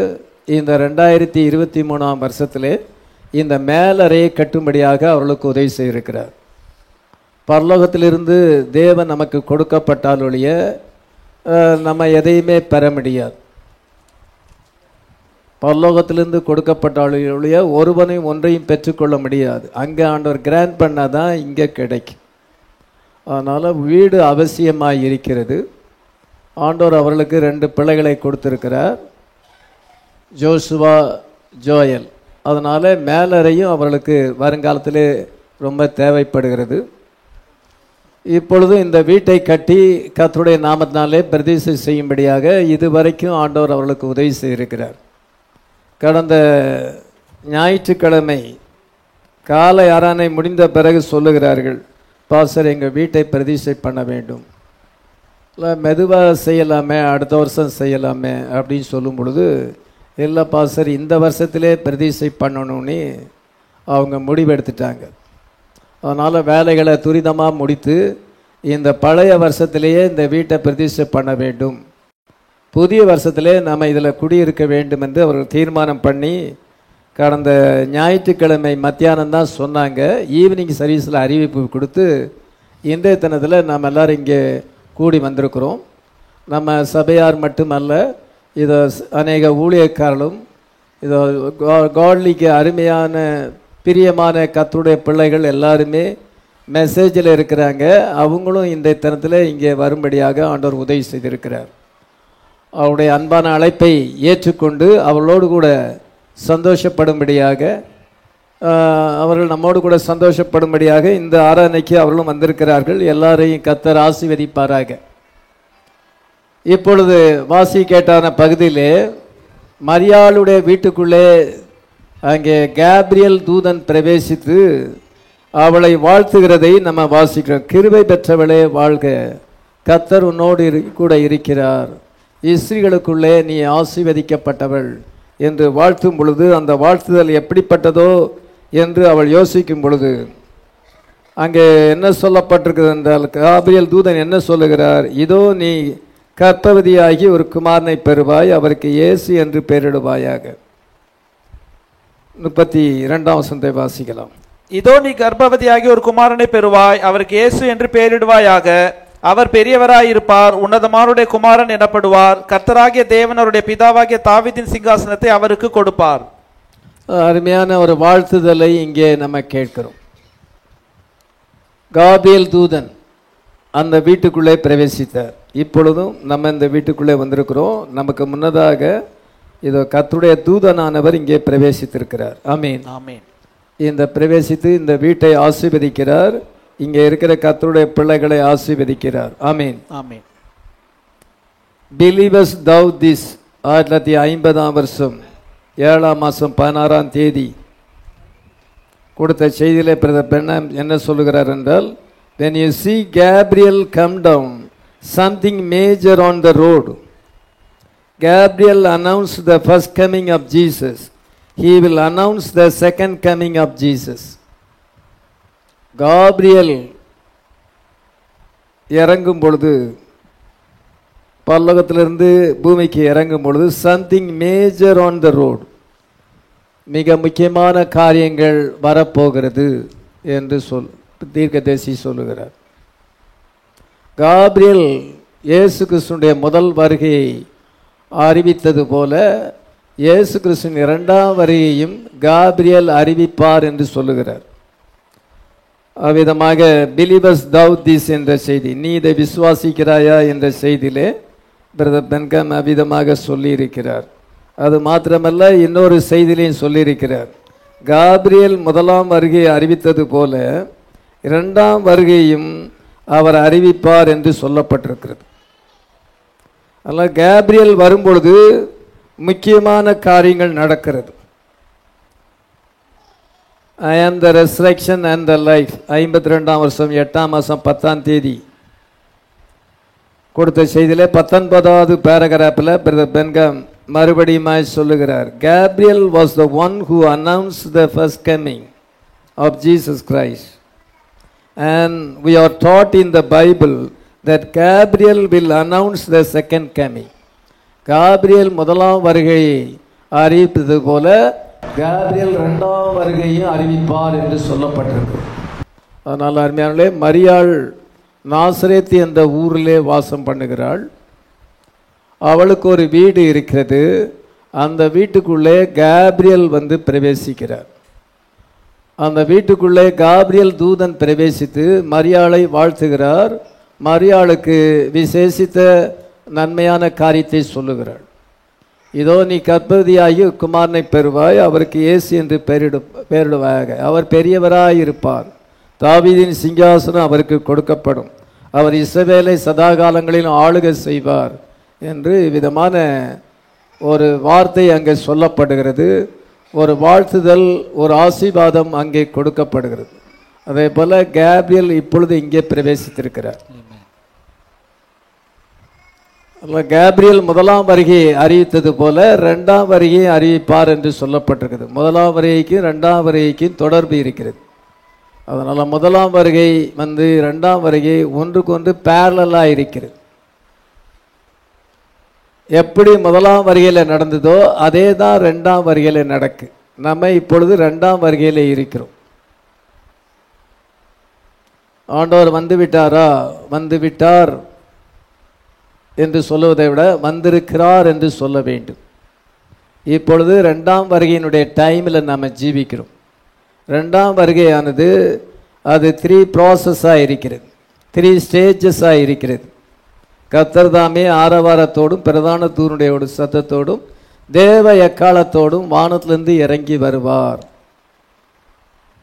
இந்த 2023ஆம் வருஷத்திலே இந்த மேலறையை கட்டும்படியாக அவர்களுக்கு உதவி செய்திருக்கிறார். பரலோகத்திலிருந்து தேவன் நமக்கு கொடுக்கப்பட்டால் ஒழிய நம்ம எதையுமே பெற முடியாது. பரலோகத்திலிருந்து கொடுக்கப்பட்டால் ஒழிய ஒருவனையும் ஒன்றையும் பெற்றுக்கொள்ள முடியாது. அங்கே ஆண்டவர் கிராண்ட் பண்ணால் தான் இங்கே கிடைக்கும். அதனால் வீடு அவசியமாக இருக்கிறது. ஆண்டவர் அவர்களுக்கு 2 பிள்ளைகளை கொடுத்திருக்கிறார், ஜோசுவா, ஜோயல். அதனால் மேலறையும் அவர்களுக்கு வருங்காலத்திலே ரொம்ப தேவைப்படுகிறது. இப்பொழுது இந்த வீட்டை கட்டி கர்த்தருடைய நாமத்தினாலே பிரதிஷ்டை செய்யும்படியாக இதுவரைக்கும் ஆண்டவர் அவர்களுக்கு உதவி செய்திருக்கிறார். கடந்த ஞாயிற்றுக்கிழமை காலை ஆராதனை முடிந்த பிறகு சொல்லுகிறார்கள், பாஸ்டர் எங்கள் வீட்டை பிரதிஷ்டை பண்ண வேண்டும், இல்லை மெதுவாக செய்யலாமே, அடுத்த வருஷம் செய்யலாமே அப்படின்னு சொல்லும் பொழுது, இல்லை பாஸ்டர் இந்த வருஷத்திலே பிரதிஷ்டை பண்ணணும்னு அவங்க முடிவெடுத்துட்டாங்க. அதனால் வேலைகளை துரிதமாக முடித்து இந்த பழைய வருஷத்திலேயே இந்த வீட்டை பிரதிஷ்டை பண்ண வேண்டும், புதிய வருஷத்திலே நம்ம இதில் குடியிருக்க வேண்டும் என்று அவர்கள் தீர்மானம் பண்ணி கடந்த ஞாயிற்றுக்கிழமை மத்தியானம் தான் சொன்னாங்க. ஈவினிங் சர்வீஸில் அறிவிப்பு கொடுத்து இன்றைய தினத்தில் நாம் எல்லோரும் இங்கே கூடி வந்திருக்கிறோம். நம்ம சபையார் மட்டுமல்ல, இதை அநேக ஊழியக்காரர்களும், இதோ காட்லிக்கு அருமையான பிரியமான கர்த்தருடைய பிள்ளைகள் எல்லாருமே மெசேஜில் இருக்கிறாங்க. அவங்களும் இந்த தினத்தில் இங்கே வரும்படியாக ஆண்டவர் உதவி செய்திருக்கிறார். அவருடைய அன்பான அழைப்பை ஏற்றுக்கொண்டு அவர்களோடு கூட சந்தோஷப்படும்படியாக, அவர்கள் நம்மோடு கூட சந்தோஷப்படும்படியாக இந்த ஆராதனைக்கு அவர்களும் வந்திருக்கிறார்கள். எல்லாரையும் கர்த்தர் ஆசீர்வதிப்பாராக. இப்பொழுது வாசி கேட்டான பகுதியிலே மரியாளுடைய வீட்டுக்குள்ளே அங்கே கேப்ரியல் தூதன் பிரவேசித்து அவளை வாழ்த்துகிறதை நம்ம வாசிக்கிறோம். கிருபை பெற்றவளே வாழ்க, கர்த்தர் உன்னோடு கூட இருக்கிறார், இஸ்ரீகளுக்குள்ளே நீ ஆசீர்வதிக்கப்பட்டவள் என்று வாழ்த்தும் பொழுது, அந்த வாழ்த்துதல் எப்படிப்பட்டதோ என்று அவள் யோசிக்கும் பொழுது, அங்கே என்ன சொல்லப்பட்டிருக்கிறது என்றால், காபிரியல் தூதன் என்ன சொல்லுகிறார், இதோ நீ கர்ப்பவதியாகி ஒரு குமாரனை பெறுவாய், அவருக்கு இயேசு என்று பெயரிடுவாயாக. 32ஆம் வசனத்தை வாசிக்கலாம். இதோ நீ கர்ப்பவதியாகி ஒரு குமாரனை பெறுவாய், அவருக்கு இயேசு என்று பெயரிடுவாயாக. அவர் பெரியவராயிருப்பார், உன்னதமானுடைய குமாரன் எனப்படுவார். கர்த்தராகிய தேவன் அவருடைய பிதாவாகிய தாவீதின் சிங்காசனத்தை அவருக்கு கொடுப்பார். அருமையான ஒரு வாழ்த்துதலை இங்கே நம்ம கேட்கிறோம். காபிரியல் தூதன் அந்த வீட்டுக்குள்ளே பிரவேசித்தார். இப்பொழுதும் நம்ம இந்த வீட்டுக்குள்ளே வந்திருக்கிறோம். நமக்கு முன்னதாக இதோ கர்த்தருடைய தூதனானவர் இங்கே பிரவேசித்திருக்கிறார். ஆமீன், ஆமீன். இந்த பிரவேசித்து இந்த வீட்டை ஆசீர்வதிக்கிறார். இங்கே இருக்கிற கர்த்தருடைய பிள்ளைகளை ஆசீர்வதிக்கிறார். ஆமீன், ஆமீன். பிலீவர்ஸ் தவ் திஸ் 1950ஆம் வருஷம் 7ஆம் மாதம் 16ஆம் தேதி கொடுத்த செய்தியிலே பிரதர் பெண்ணாம் என்ன சொல்லுகிறார் என்றால், when you see Gabriel come down, something major on the road. Gabriel announced the first coming of Jesus. He will announce the second coming of Jesus. Gabriel இறங்கும் பொழுது, பரலோகத்திலிருந்து பூமிக்கு இறங்கும் பொழுது, something major on the road, மிக முக்கியமான காரியங்கள் வரப்போகிறது என்று தீர்க்கதரிசி சொல்லுகிறார். காபிரியல் இயேசு கிறிஸ்துடைய முதல் வருகையை அறிவித்தது போல இயேசு கிறிஸ்துவின் இரண்டாம் வருகையையும் காபிரியல் அறிவிப்பார் என்று சொல்லுகிறார். அவ்விதமாக பிலிவர்ஸ் டவுட் திஸ் என்ற செய்தி, நீ இதை விசுவாசிக்கிறாயா என்ற செய்தியிலே பிரதர் பென்காம் அவ்விதமாக சொல்லியிருக்கிறார். அது மாத்திரமல்ல, இன்னொரு செய்தியிலையும் சொல்லியிருக்கிறார். காபிரியல் முதலாம் வருகையை அறிவித்தது போல இரண்டாம் வருகையும் அவர் அறிவிப்பார் என்று சொல்லப்பட்டிருக்கிறது. அதனால் காபிரியல் வரும்பொழுது முக்கியமான காரியங்கள் நடக்கிறது. I am the resurrection and the life, 52ஆம் வருஷம் 8ஆம் மாதம் 10ஆம் தேதி கொடுத்த செய்தியிலே 19வது பேராகிராஃபில் பிரதர் பென்காம் மறுபடியும் சொல்லுகிறார், Gabriel was the one who announced the first coming of Jesus Christ, and we are taught in the Bible that Gabriel will announce the second coming. Gabriel முதலாம் வருகையை அறிவிப்பது போல காபிரியல் இரண்டாம் வருகையும் அறிவிப்பார் என்று சொல்லப்பட்டிருக்கு. அதனால் அருமையானே, மரியாள் நாசரேத் என்ற ஊரிலே வாசம் பண்ணுகிறாள். அவளுக்கு ஒரு வீடு இருக்கிறது. அந்த வீட்டுக்குள்ளே காபிரியல் வந்து பிரவேசிக்கிறார். அந்த வீட்டுக்குள்ளே காபிரியல் தூதன் பிரவேசித்து மரியாளை வாழ்த்துகிறார். மரியாளுக்கு விசேஷித்த நன்மையான காரியத்தை சொல்லுகிறாள். இதோ நீ கர்ப்பவதியாகி குமாரனை பெறுவாய், அவருக்கு இயேசு என்று பெயரிடுவாயாக. அவர் பெரியவராயிருப்பார், தாவீதின் சிங்காசனம் அவருக்கு கொடுக்கப்படும், அவர் இஸ்ரவேலை சதாகாலங்களில் ஆளுகை செய்வார் என்று விதமான ஒரு வார்த்தை அங்கே சொல்லப்படுகிறது. ஒரு வாழ்த்துதல், ஒரு ஆசீர்வாதம் அங்கே கொடுக்கப்படுகிறது. அதே போல காபிரியல் இப்பொழுது இங்கே பிரவேசித்திருக்கிறார். காபிரியல் முதலாம் வருகையை அறிவித்தது போல இரண்டாம் வருகையை அறிவிப்பார் என்று சொல்லப்பட்டிருக்கிறது. முதலாம் வருகைக்கும் இரண்டாம் வருகைக்கும் தொடர்பு இருக்கிறது. அதனால் முதலாம் வருகை வந்து இரண்டாம் வருகை ஒன்றுக்கொன்று பேரலாக இருக்கிறது. எப்படி முதலாம் வருகையில் நடந்ததோ அதே தான் ரெண்டாம் வருகையில் நடக்கு. நம்ம இப்பொழுது ரெண்டாம் வருகையில் இருக்கிறோம். ஆண்டவர் வந்து விட்டாரா, வந்து விட்டார் என்று சொல்லுவதை விட வந்திருக்கிறார் என்று சொல்ல வேண்டும். இப்பொழுது ரெண்டாம் வருகையினுடைய டைமில் நாம் ஜீவிக்கிறோம். ரெண்டாம் வருகையானது அது 3 ப்ராசஸாக இருக்கிறது, 3 ஸ்டேஜஸாக இருக்கிறது. கர்த்தர் தாமே ஆரவாரத்தோடும் பிரதான தூதனுடைய சத்தத்தோடும் தேவ எக்காலத்தோடும் வானத்திலிருந்து இறங்கி வருவார்.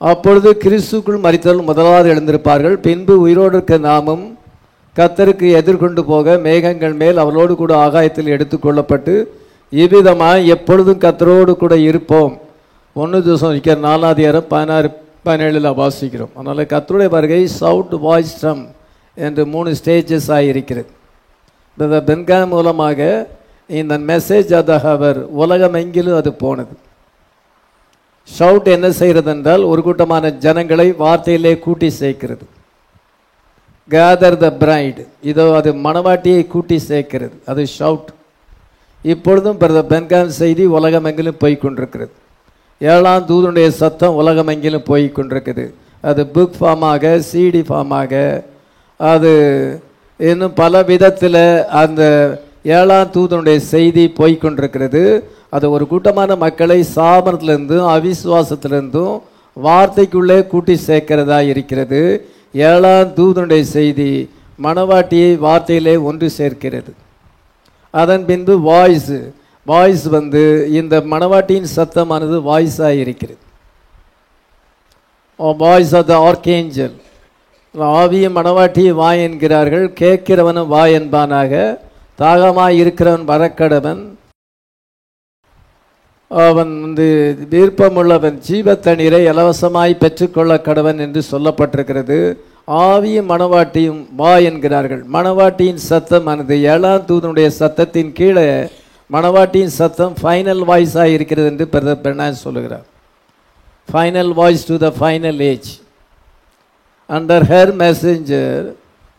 அப்பொழுது கிறிஸ்துக்குள் மரித்தவர்கள் முதலாவது எழுந்திருப்பார்கள். பின்பு உயிரோடு இருக்க நாமும் கர்த்தருக்கு எதிர்கொண்டு போக மேகங்கள் மேல் அவளோடு கூட ஆகாயத்தில் எடுத்துக்கொள்ளப்பட்டு இவ்விதமாக எப்பொழுதும் கர்த்தரோடு கூட இருப்போம். 1 4 அதிகாரம் 16-17 வாசிக்கிறோம். அதனால் கர்த்தருடைய வருகை சவுட் வாய்ஸ் ட்ரம் என்று 3 ஸ்டேஜஸ் ஆகியிருக்கிறது. பென்காம் மூலமாக இந்த மெசேஜ் ஆஃப் த ஹவர் உலகமெங்கிலும் அது போனது. ஷவுட் என்ன செய்கிறது என்றால் ஒரு கூட்டமான ஜனங்களை வார்த்தையிலே கூட்டி சேர்க்கிறது. கேதர் த பிரைட், இதோ அது மணவாட்டியை கூட்டி சேர்க்கிறது, அது ஷவுட். இப்பொழுதும் பிரதர் பென்காம் செய்தி உலகமெங்கிலும் போய்கொண்டிருக்கிறது. 7ஆம் தூதனுடைய சத்தம் உலகமெங்கிலும் போய்கொண்டிருக்குது. அது புக் ஃபார்மாக, சிடி ஃபார்மாக, அது இன்னும் பல விதத்தில் அந்த 7ஆம் தூதனுடைய செய்தி போய்கொண்டிருக்கிறது. அது ஒரு கூட்டமான மக்களை சாபனத்திலிருந்தும் அவிசுவாசத்திலிருந்தும் வார்த்தைக்குள்ளே கூட்டி சேர்க்கிறதா இருக்கிறது. 7ஆம் தூதனுடைய செய்தி மணவாட்டியை வார்த்தையிலே ஒன்று சேர்க்கிறது. அதன் பின்பு வாய்ஸ் வந்து இந்த மணவாட்டியின் சத்தமானது வாய்ஸாக இருக்கிறது. வாய்ஸ் ஆஃப் த ஆர்கேஞ்சல், ஆவியும் மணவாட்டியை வாய் என்கிறார்கள், கேட்கிறவனும் வாய் என்பானாக, தாகமாய் இருக்கிறவன் வரக்கடவன், அவன் வந்து விருப்பமுள்ளவன் ஜீவ தண்ணீரை இலவசமாய் பெற்றுக்கொள்ள கடவன் என்று சொல்லப்பட்டிருக்கிறது. ஆவியும் மணவாட்டியும் வா என்கிறார்கள். மணவாட்டியின் சத்தம் ஆனது 7ஆம் தூதனுடைய சத்தத்தின் கீழே மணவாட்டியின் சத்தம் ஃபைனல் வாய்ஸாக இருக்கிறது என்று பிரதர் பெர்னான் சொல்லுகிறார். Final voice to the final age. Under her messenger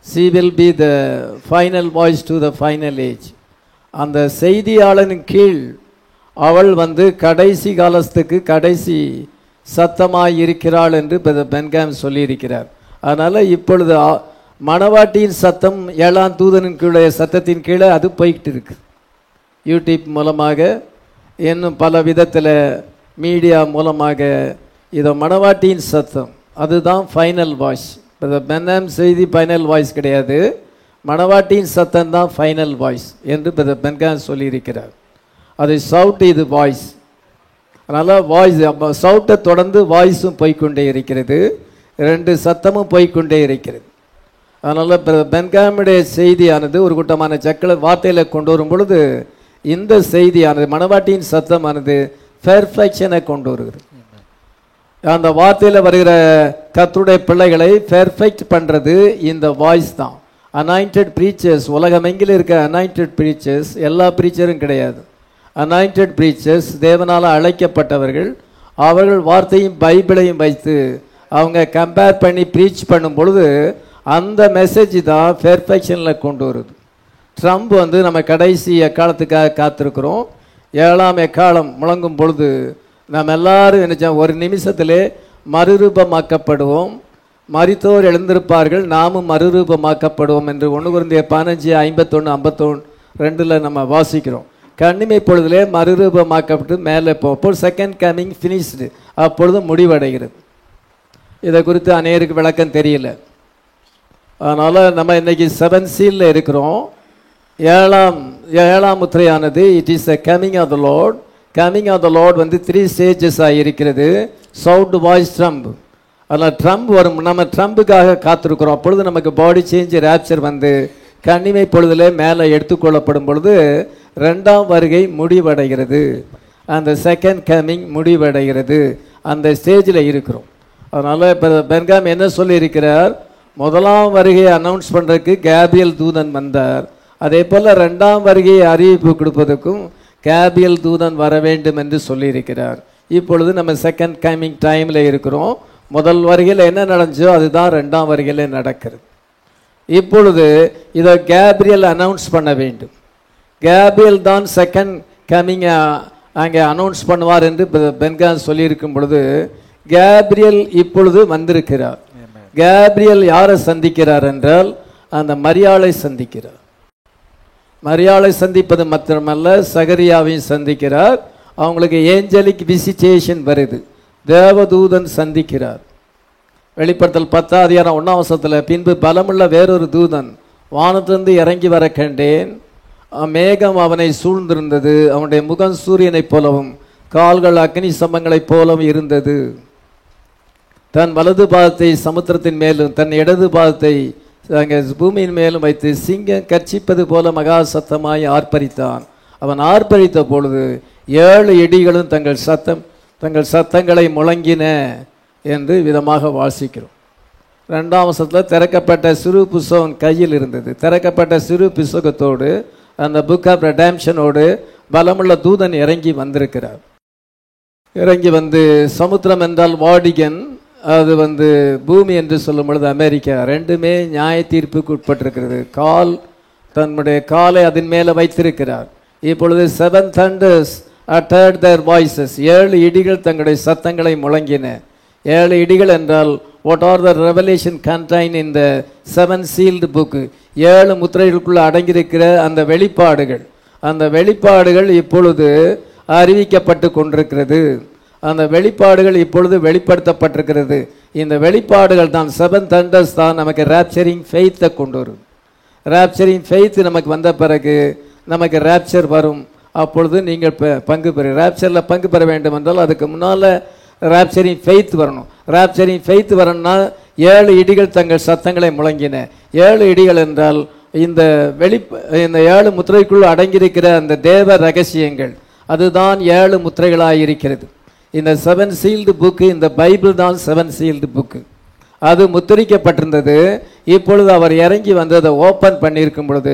she will be the final voice to the final age. அந்த செய்தியாளனின் கீழ் அவள் கடைசி காலத்துக்கு கடைசி சத்தமாய் இருக்கிறாள் என்று பென்காம் சொல்லியிருக்கிறார். அதனால் இப்பொழுது மணவாட்டியின் சத்தம் 7ஆம் தூதனின் கீழே சத்தத்தின் கீழே அது போய்கிட்டு இருக்கு. யூடியூப் மூலமாக இன்னும் பல விதத்தில் மீடியா மூலமாக இதை மணவாட்டியின் சத்தம் அதுதான் ஃபைனல் வாய்ஸ். பென்காம் செய்தி ஃபைனல் வாய்ஸ் கிடையாது, மணவாட்டியின் சத்தம் தான் ஃபைனல் வாய்ஸ் என்று பென்காம் சொல்லியிருக்கிறார். அது சவுட் இது வாய்ஸ். அதனால் வாய்ஸ் சவுட்டை தொடர்ந்து வாய்ஸும் போய்கொண்டே இருக்கிறது, 2 சத்தமும் போய்கொண்டே இருக்கிறது. அதனால் பென்காமுடைய செய்தியானது ஒரு கூட்டமான சக்களை வார்த்தையில் கொண்டு வரும் பொழுது இந்த செய்தியானது மணவாட்டியின் சத்தமானது பெர்ஃபெக்ஷனை கொண்டு வருகிறது. அந்த வார்த்தையில் வருகிற கர்த்தருடைய பிள்ளைகளை பெர்ஃபெக்ட் பண்ணுறது இந்த வாய்ஸ் தான். அனாயிண்டட் ப்ரீச்சர்ஸ், உலகமெங்கில் இருக்க அனாயிண்டட் ப்ரீச்சர்ஸ், எல்லா ப்ரீச்சரும் கிடையாது. அனாயிண்டட் ப்ரீச்சர்ஸ் தேவனால் அழைக்கப்பட்டவர்கள், அவர்கள் வார்த்தையும் பைபிளையும் வைத்து அவங்க கம்பேர் பண்ணி ப்ரீச் பண்ணும் பொழுது அந்த மெசேஜ் தான் பெர்ஃபெக்ஷனில் கொண்டு வருது. ட்ரம்ப் நம்ம கடைசி எக்காலத்துக்காக காத்திருக்கிறோம். 7ஆம் எக்காலம் முழங்கும் பொழுது நாம் எல்லாரும் நினைச்சோம் ஒரு நிமிஷத்திலே மறுரூபமாக்கப்படுவோம், மரித்தோர் எழுந்திருப்பார்கள், நாமும் மறுரூபமாக்கப்படுவோம் என்று 1 கொரிந்தியர் 15:51-52 நம்ம வாசிக்கிறோம். கண்ணிமை பொழுதிலே மறுரூபமாக்கப்பட்டு மேலே போப்போல் செகண்ட் கமிங் ஃபினிஷ்டு, அப்பொழுது முடிவடைகிறது. இதை குறித்து அநேருக்கு விளக்கம் தெரியல. அதனால் நம்ம இன்னைக்கு 7 சீலில் இருக்கிறோம். 7ஆம் முத்திரையானது it is a coming of the Lord. Coming of the Lord 3 ஸ்டேஜஸாக இருக்கிறது. Sound voice trump. அதனால் ட்ரம்ப் வரும், நம்ம ட்ரம்புக்காக காத்திருக்கிறோம். அப்பொழுது நமக்கு பாடி சேஞ்ச் ரேப்சர் கண்ணிமை பொழுதிலே மேலே எடுத்துக்கொள்ளப்படும் பொழுது 2ஆம் வருகை முடிவடைகிறது. அந்த செகண்ட் கமிங் முடிவடைகிறது. அந்த ஸ்டேஜில் இருக்கிறோம். அதனால் இப்போ பென்காம் என்ன சொல்லியிருக்கிறார், 1ஆம் வருகையை அனௌன்ஸ் பண்ணுறதுக்கு கேப்ரியல் தூதன் வந்தார், அதே போல் 2ஆம் வருகையை அறிவிப்பு கொடுப்பதற்கும் கேப்ரியல் தூதன் வர வேண்டும் என்று சொல்லியிருக்கிறார். இப்பொழுது நம்ம செகண்ட் கமிங் டைமில் இருக்கிறோம். முதல் வருகையில் என்ன நடந்துச்சோ அதுதான் 2ஆம் வருகையில் நடக்கிறது. இப்பொழுது இதை கேப்ரியல் அனௌன்ஸ் பண்ண வேண்டும். கேப்ரியல் தான் செகண்ட் கமிங் அங்கே அனௌன்ஸ் பண்ணுவார் என்று பென்காம் சொல்லியிருக்கும் பொழுது கேப்ரியல் இப்பொழுது வந்திருக்கிறார். கேப்ரியல் யாரை சந்திக்கிறார் என்றால் அந்த மரியாளை சந்திக்கிறார். மரியாளை சந்திப்பது மாத்திரமல்ல, சகரியாவையும் சந்திக்கிறார். அவங்களுக்கு ஏஞ்சலிக் விசிட்டேஷன் வருது, தேவதூதன் சந்திக்கிறார். வெளிப்படுத்தல் 10:1 பின்பு பலமுள்ள வேறொரு தூதன் வானத்திலிருந்து இறங்கி வர கண்டேன். மேகம் அவனை சூழ்ந்திருந்தது, அவனுடைய முகம் சூரியனைப் போலவும் கால்கள் அக்னி சம்பங்களைப் போலவும் இருந்தது. தன் வலது பாதத்தை சமுத்திரத்தின் மேலும் தன் இடது பாதத்தை அங்கே பூமியின் மேலும் வைத்து சிங்கம் கர்ச்சிப்பது போல மகா சத்தமாய் ஆர்ப்பரித்தான். அவன் ஆர்ப்பரித்த பொழுது 7 இடிகளும் தங்கள் சத்தங்களை முழங்கின என்று விதமாக வாசிக்கிறோம். 2ஆம் வசனத்தில் திறக்கப்பட்ட சிறு புஸ்தகம் கையில் இருந்தது. திறக்கப்பட்ட சிறு புஸ்தகத்தோடு அந்த புக் ஆஃப் ரெடம்ஷனோடு பலமுள்ள தூதன் இறங்கி வந்திருக்கிறார். இறங்கி சமுத்திரம் என்றால் வாடிகன், அது பூமி என்று சொல்லும் பொழுது அமெரிக்கா, ரெண்டுமே நியாய தீர்ப்புக்கு உட்பட்டிருக்கிறது. தன்னுடைய காலை அதன் மேலே வைத்திருக்கிறார். இப்பொழுது 7 thunders uttered their voices, 7 இடிகள் தங்களுடைய சத்தங்களை முழங்கின. 7 இடிகள் என்றால் what are the revelation contained in the 7 sealed book, 7 முத்திரைகளுக்குள்ள அடங்கியிருக்கிற அந்த வெளிப்பாடுகள், அந்த வெளிப்பாடுகள் இப்பொழுது அறிவிக்கப்பட்டு கொண்டிருக்கிறது. அந்த வெளிப்பாடுகள் இப்பொழுது வெளிப்படுத்தப்பட்டிருக்கிறது. இந்த வெளிப்பாடுகள் தான் 7 thunders தான் நமக்கு ராப்சரிங் ஃபெய்த்தை கொண்டு வரும். ராப்சரிங் ஃபெய்த் நமக்கு வந்த பிறகு நமக்கு ராப்சர் வரும். அப்பொழுது நீங்கள் பங்கு பெற ராப்சரில் பங்கு பெற வேண்டும் என்றால் அதுக்கு முன்னால் ராப்சரிங் ஃபெய்த் வரணும். ராப்சரிங் ஃபெய்த் வரணும்னா 7 இடிகள் தங்கள் சத்தங்களை முழங்கின. 7 இடிகள் என்றால் இந்த 7 முத்திரைக்குள் அடங்கியிருக்கிற அந்த தேவ ரகசியங்கள், அதுதான் 7 முத்திரைகளாக இருக்கிறது. இந்த 7 சீல்டு புக்கு, இந்த பைபிள் தான் 7 சீல்டு புக்கு. அது முத்திரிக்கப்பட்டிருந்தது. இப்பொழுது அவர் இறங்கி அதை ஓப்பன் பண்ணியிருக்கும் பொழுது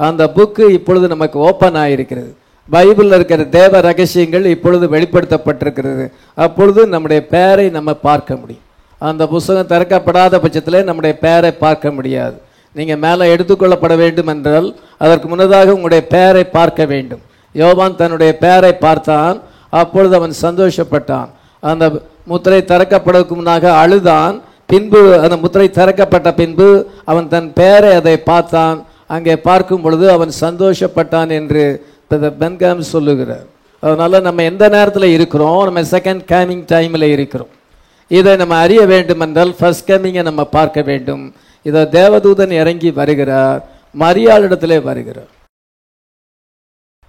அந்த புக்கு இப்பொழுது நமக்கு ஓப்பன் ஆகியிருக்கிறது. பைபிளில் இருக்கிற தேவ ரகசியங்கள் இப்பொழுது வெளிப்படுத்தப்பட்டிருக்கிறது. அப்பொழுது நம்முடைய பெயரை நம்ம பார்க்க முடியும். அந்த புஸ்தகம் திறக்கப்படாத பட்சத்தில் நம்முடைய பெயரை பார்க்க முடியாது. நீங்கள் மேலே எடுத்துக்கொள்ளப்பட வேண்டும் என்றால் அதற்கு முன்னதாக உங்களுடைய பெயரை பார்க்க வேண்டும். யோவான் தன்னுடைய பெயரை பார்த்தான், அப்பொழுது அவன் சந்தோஷப்பட்டான். அந்த முத்திரை திறக்கப்படுவதற்கு முன்னாக அழுதான். பின்பு அந்த முத்திரை திறக்கப்பட்ட பின்பு அவன் தன் பெயரை அதை பார்த்தான். அங்கே பார்க்கும் பொழுது அவன் சந்தோஷப்பட்டான் என்று பென்காம் சொல்லுகிறார். அதனால நம்ம எந்த நேரத்தில் இருக்கிறோம்? நம்ம செகண்ட் கமிங் டைமில் இருக்கிறோம். இதை நம்ம அறிய வேண்டும் என்றால் ஃபர்ஸ்ட் கமிங்கை நம்ம பார்க்க வேண்டும். இதை தேவதூதன் இறங்கி வருகிறார், மரியாளிடத்திலே வருகிறார்.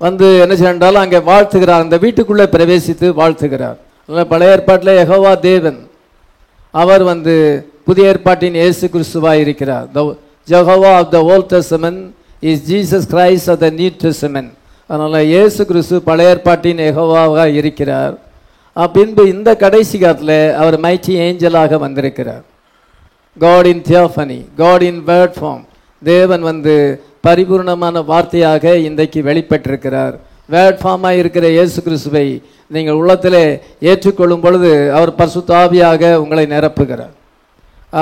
வந்து என்ன செய்யறால் அங்கே வாழ்த்துகிறார், அந்த வீட்டுக்குள்ளே பிரவேசித்து வாழ்த்துகிறார். பழைய ஏற்பாட்டில் யெகோவா தேவன், அவர் வந்து புதிய ஏற்பாட்டின் இயேசு கிறிஸ்துவாய் இருக்கிறார். Jehovah of the old testament is Jesus Christ of the new testament. அதனால் இயேசு கிறிஸ்து பழைய ஏற்பாட்டின் யெகோவாவாக இருக்கிறார். பின்பு இந்த கடைசி காலத்தில் அவர் மைட்டி ஏஞ்சலாக வந்திருக்கிறார். God in theophany, God in word form. தேவன் வந்து பரிபூர்ணமான வார்த்தையாக இன்றைக்கு வெளிப்பட்டிருக்கிறார். வேர்ட் ஃபார்மாக இருக்கிற இயேசு கிறிஸ்துவை நீங்கள் உள்ளத்திலே ஏற்றுக்கொள்ளும் பொழுது அவர் பரிசுத்த ஆவியாக உங்களை நிரப்புகிறார்.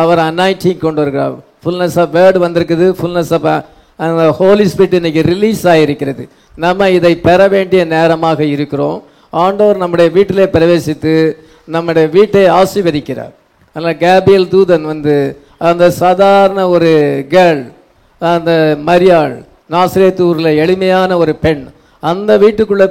அவர் அனாயிட்டிங் கொண்டு வருகிறார். ஃபுல்னஸ் ஆஃப் வேர்டு வந்திருக்குது, ஃபுல்னஸ் ஆஃப் அந்த ஹோலி ஸ்பிரிட் இன்னைக்கு ரிலீஸ் ஆகிருக்கிறது. நம்ம இதை பெற வேண்டிய நேரமாக இருக்கிறோம். ஆண்டவர் நம்முடைய வீட்டிலே பிரவேசித்து நம்முடைய வீட்டை ஆசீர்வதிக்கிறார். அதனால் கேபிரியல் தூதன் வந்து அந்த சாதாரண ஒரு கேர்ள், அந்த மரியாள், நாசரேத் ஊரில் எளிமையான ஒரு பெண், அந்த வீட்டுக்குள்ளே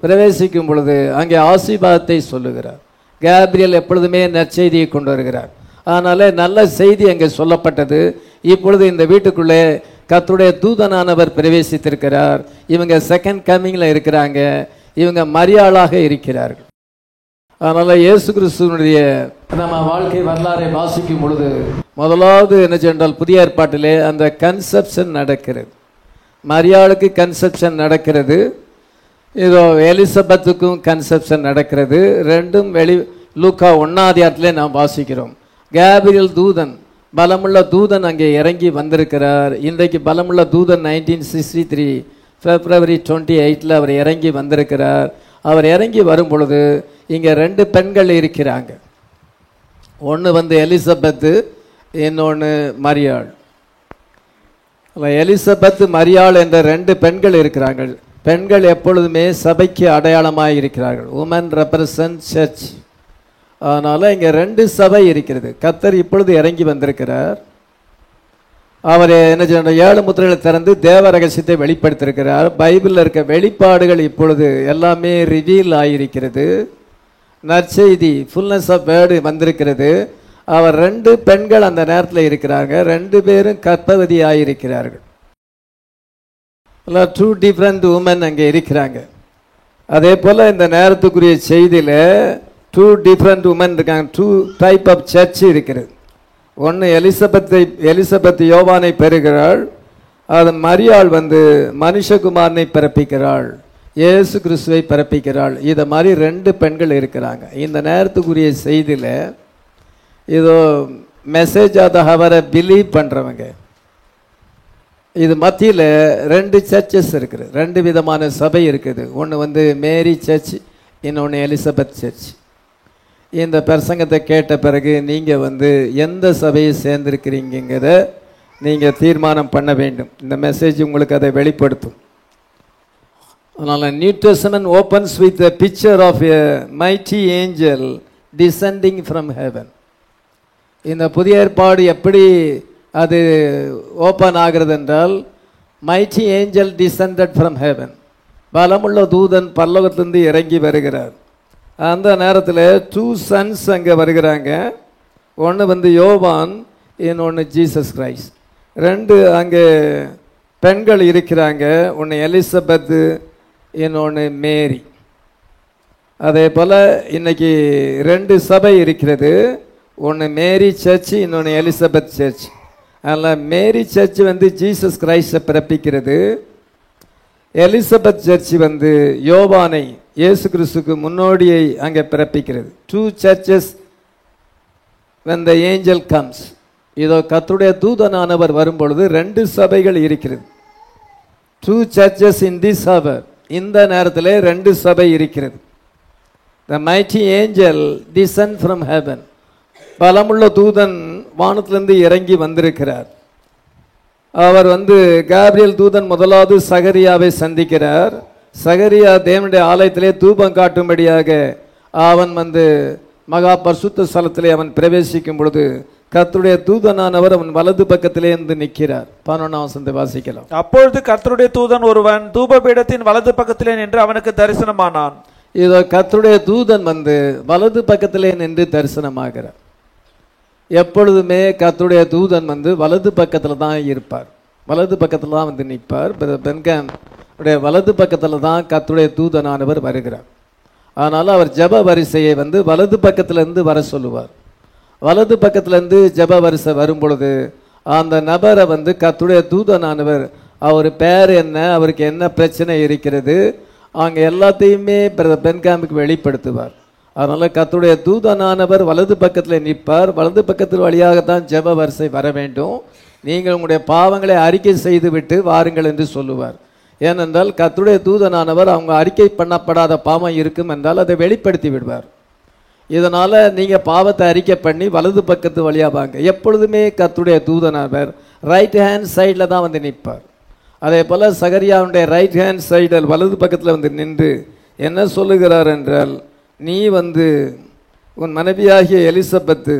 பிரவேசிக்கும் பொழுது அங்கே ஆசீர்வாதத்தை சொல்லுகிறார். கேபிரியல் எப்பொழுதுமே நற்செய்தியை கொண்டு வருகிறார். அதனால நல்ல செய்தி அங்கே சொல்லப்பட்டது. இப்பொழுது இந்த வீட்டுக்குள்ளே கர்த்தருடைய தூதனானவர் பிரவேசித்திருக்கிறார். இவங்க செகண்ட் கமிங்கில் இருக்கிறாங்க, இவங்க மரியாளாக இருக்கிறார்கள். அதனால இயேசு கிறிஸ்துவனுடைய நம்ம வாழ்க்கை வரலாறை வாசிக்கும் பொழுது முதலாவது என்ன சென்றால் புதிய ஏற்பாட்டிலே அந்த கன்செப்ஷன் நடக்கிறது. மரியாளுக்கு கன்செப்ஷன் நடக்கிறது, இதோ எலிசபெத்துக்கும் கன்செப்ஷன் நடக்கிறது. ரெண்டும் லூக்கா 1ஆம் அதிகாரத்திலே நாம் வாசிக்கிறோம். கேபிரியல் தூதன், பலமுள்ள தூதன் அங்கே இறங்கி வந்திருக்கிறார். இன்றைக்கு பலமுள்ள தூதன் 1963 February 28 அவர் இறங்கி வந்திருக்கிறார். அவர் இறங்கி வரும் பொழுது இங்கே 2 பெண்கள் இருக்கிறாங்க. ஒன்று வந்து எலிசபெத்து, இன்னொன்று மரியாள். எலிசபெத் மரியாள் என்ற 2 பெண்கள் இருக்கிறார்கள். பெண்கள் எப்பொழுதுமே சபைக்கு அடையாளமாக இருக்கிறார்கள். Woman represent church. அதனால் இங்கே 2 சபை இருக்கிறது. கர்த்தர் இப்பொழுது இறங்கி வந்திருக்கிறார். அவர் என்ன செய்ய 7 முத்திரைகளை திறந்து தேவ ரகசியத்தை வெளிப்படுத்தியிருக்கிறார். பைபிளில் இருக்க வெளிப்பாடுகள் இப்பொழுது எல்லாமே ரிவீல் ஆகியிருக்கிறது. நற்செய்தி ஃபுல்னஸ் ஆஃப் வேர்டு வந்திருக்கிறது. அவர் 2 பெண்கள் அந்த நேரத்தில் இருக்கிறாங்க. 2 பேரும் கர்ப்பவதி ஆகியிருக்கிறார்கள். 2 டிஃப்ரெண்ட் உமன் அங்கே இருக்கிறாங்க. அதே போல் இந்த நேரத்துக்குரிய செய்தியில் 2 டிஃப்ரெண்ட் உமன் இருக்காங்க. 2 டைப் ஆஃப் சர்ச் இருக்கிறது. ஒன்று எலிசபெத் யோவானை பெறுகிறாள். அது மரியாள் வந்து மனுஷகுமாரனை பிறப்பிக்கிறாள், இயேசு கிறிஸ்துவை பிறப்பிக்கிறாள். இதை மாதிரி 2 பெண்கள் இருக்கிறாங்க. இந்த நேரத்துக்குரிய செய்தியில் இதோ மெசேஜ் ஆஃப் ஹவரை பிலீவ் பண்ணுறவங்க, இது மத்தியில் 2 சர்ச்சஸ் இருக்குது, 2 விதமான சபை இருக்குது. ஒன்று வந்து மேரி சர்ச், இன்னொன்று எலிசபெத் சர்ச். இந்த பிரசங்கத்தை கேட்ட பிறகு நீங்கள் வந்து எந்த சபையை சேர்ந்திருக்கிறீங்கிறத நீங்கள் தீர்மானம் பண்ண வேண்டும். இந்த மெசேஜ் உங்களுக்கு அதை வெளிப்படுத்தும். அதனால் new testament opens with a picture of a mighty angel descending from heaven. இந்த புதிய ஏற்பாடு எப்படி அது ஓப்பன் ஆகிறது என்றால், mighty angel descended from heaven, பலமுள்ள தூதன் பரலோகத்திலிருந்து இறங்கி வருகிறார். அந்த நேரத்தில் 2 சன்ஸ் அங்கே வருகிறாங்க. ஒன்று வந்து யோவான், இன்னொன்று ஜீசஸ் கிரைஸ்ட். 2 அங்கே பெண்கள் இருக்கிறாங்க. ஒன்று எலிசபெத்து, இன்னொன்று மேரி. அதே போல் இன்னைக்கு 2 சபை இருக்கிறது. ஒன்று மேரி சர்ச், இன்னொன்று எலிசபெத் சர்ச். அதில் மேரி சர்ச் வந்து ஜீசஸ் கிரைஸ்டை பிறப்பிக்கிறது. எலிசபெத் சர்ச் வந்து யோவானை, இயேசு கிறிஸ்துக்கு முன்னோடியை அங்கே பிறப்பிக்கிறது. 2 churches when the angel comes. இதோ கர்த்தருடைய தூதனானவர் வரும்பொழுது 2 சபைகள் இருக்கிறது. 2 churches in this hour. இந்த நேரத்தில் 2 சபை இருக்கிறது. The mighty angel descend from heaven. பலமுள்ள தூதன் வானத்திலிருந்து இறங்கி வந்திருக்கிறார். அவர் வந்து கேப்ரியல் தூதன் முதலாவது சகரியாவை சந்திக்கிறார். சகரியா தேவனுடைய ஆலயத்திலே தூபம் காட்டும்படியாக அவன் மகா பரிசுத்த ஸ்தலத்திலே அவன் பிரவேசிக்கும் பொழுது கர்த்தருடைய தூதனானவர் அவன் வலது பக்கத்திலே இருந்து நிற்கிறார். 11ஆம் வசனத்தை வாசிக்கலாம். அப்பொழுது கர்த்தருடைய தூதன் ஒருவன் தூபபீடத்தின் வலது பக்கத்திலே நின்று அவனுக்கு தரிசனமானான். இதோ கர்த்தருடைய தூதன் வலது பக்கத்திலே நின்று தரிசனமாகிறார். எப்பொழுதுமே கர்த்தருடைய தூதன் வலது பக்கத்தில் தான் இருப்பார், வலது பக்கத்தில் தான் நிற்பார். பென்காம் வலது பக்கத்தில் தான் கர்த்தருடைய தூதனானவர் வருகிறார். அதனால் அவர் ஜெப வரிசையை வலது பக்கத்திலிருந்து வர சொல்லுவார். வலது பக்கத்திலேருந்து ஜெப வரிசை வரும் பொழுது அந்த நபரை கர்த்தருடைய தூதனானவர் அவர் பேர் என்ன, அவருக்கு என்ன பிரச்சனை இருக்கிறது, அங்கே எல்லாத்தையுமே பென்காமுக்கு வெளிப்படுத்துவார். அதனால் கர்த்தருடைய தூதனானவர் வலது பக்கத்தில் நிற்பார். வலது பக்கத்தில் வழியாகத்தான் ஜெப வரிசை வர வேண்டும். நீங்கள் உங்களுடைய பாவங்களை அறிக்கை செய்துவிட்டு வாருங்கள் என்று சொல்லுவார். ஏனென்றால் கர்த்தருடைய தூதனானவர் அவங்க அறிக்கை பண்ணப்படாத பாவம் இருக்கும் என்றால் அதை வெளிப்படுத்தி விடுவார். இதனால் நீங்கள் பாவத்தை அறிக்கை பண்ணி வலது பக்கத்து வழியாக வாங்க. எப்பொழுதுமே கர்த்தருடைய தூதனானவர் ரைட் ஹேண்ட் சைடில் தான் நிற்பார். அதே போல் சகரியாவுடைய ரைட் ஹேண்ட் சைடில் வலது பக்கத்தில் நின்று என்ன சொல்லுகிறார் என்றால், நீ உன் மனைவியாகிய எலிசபெத்து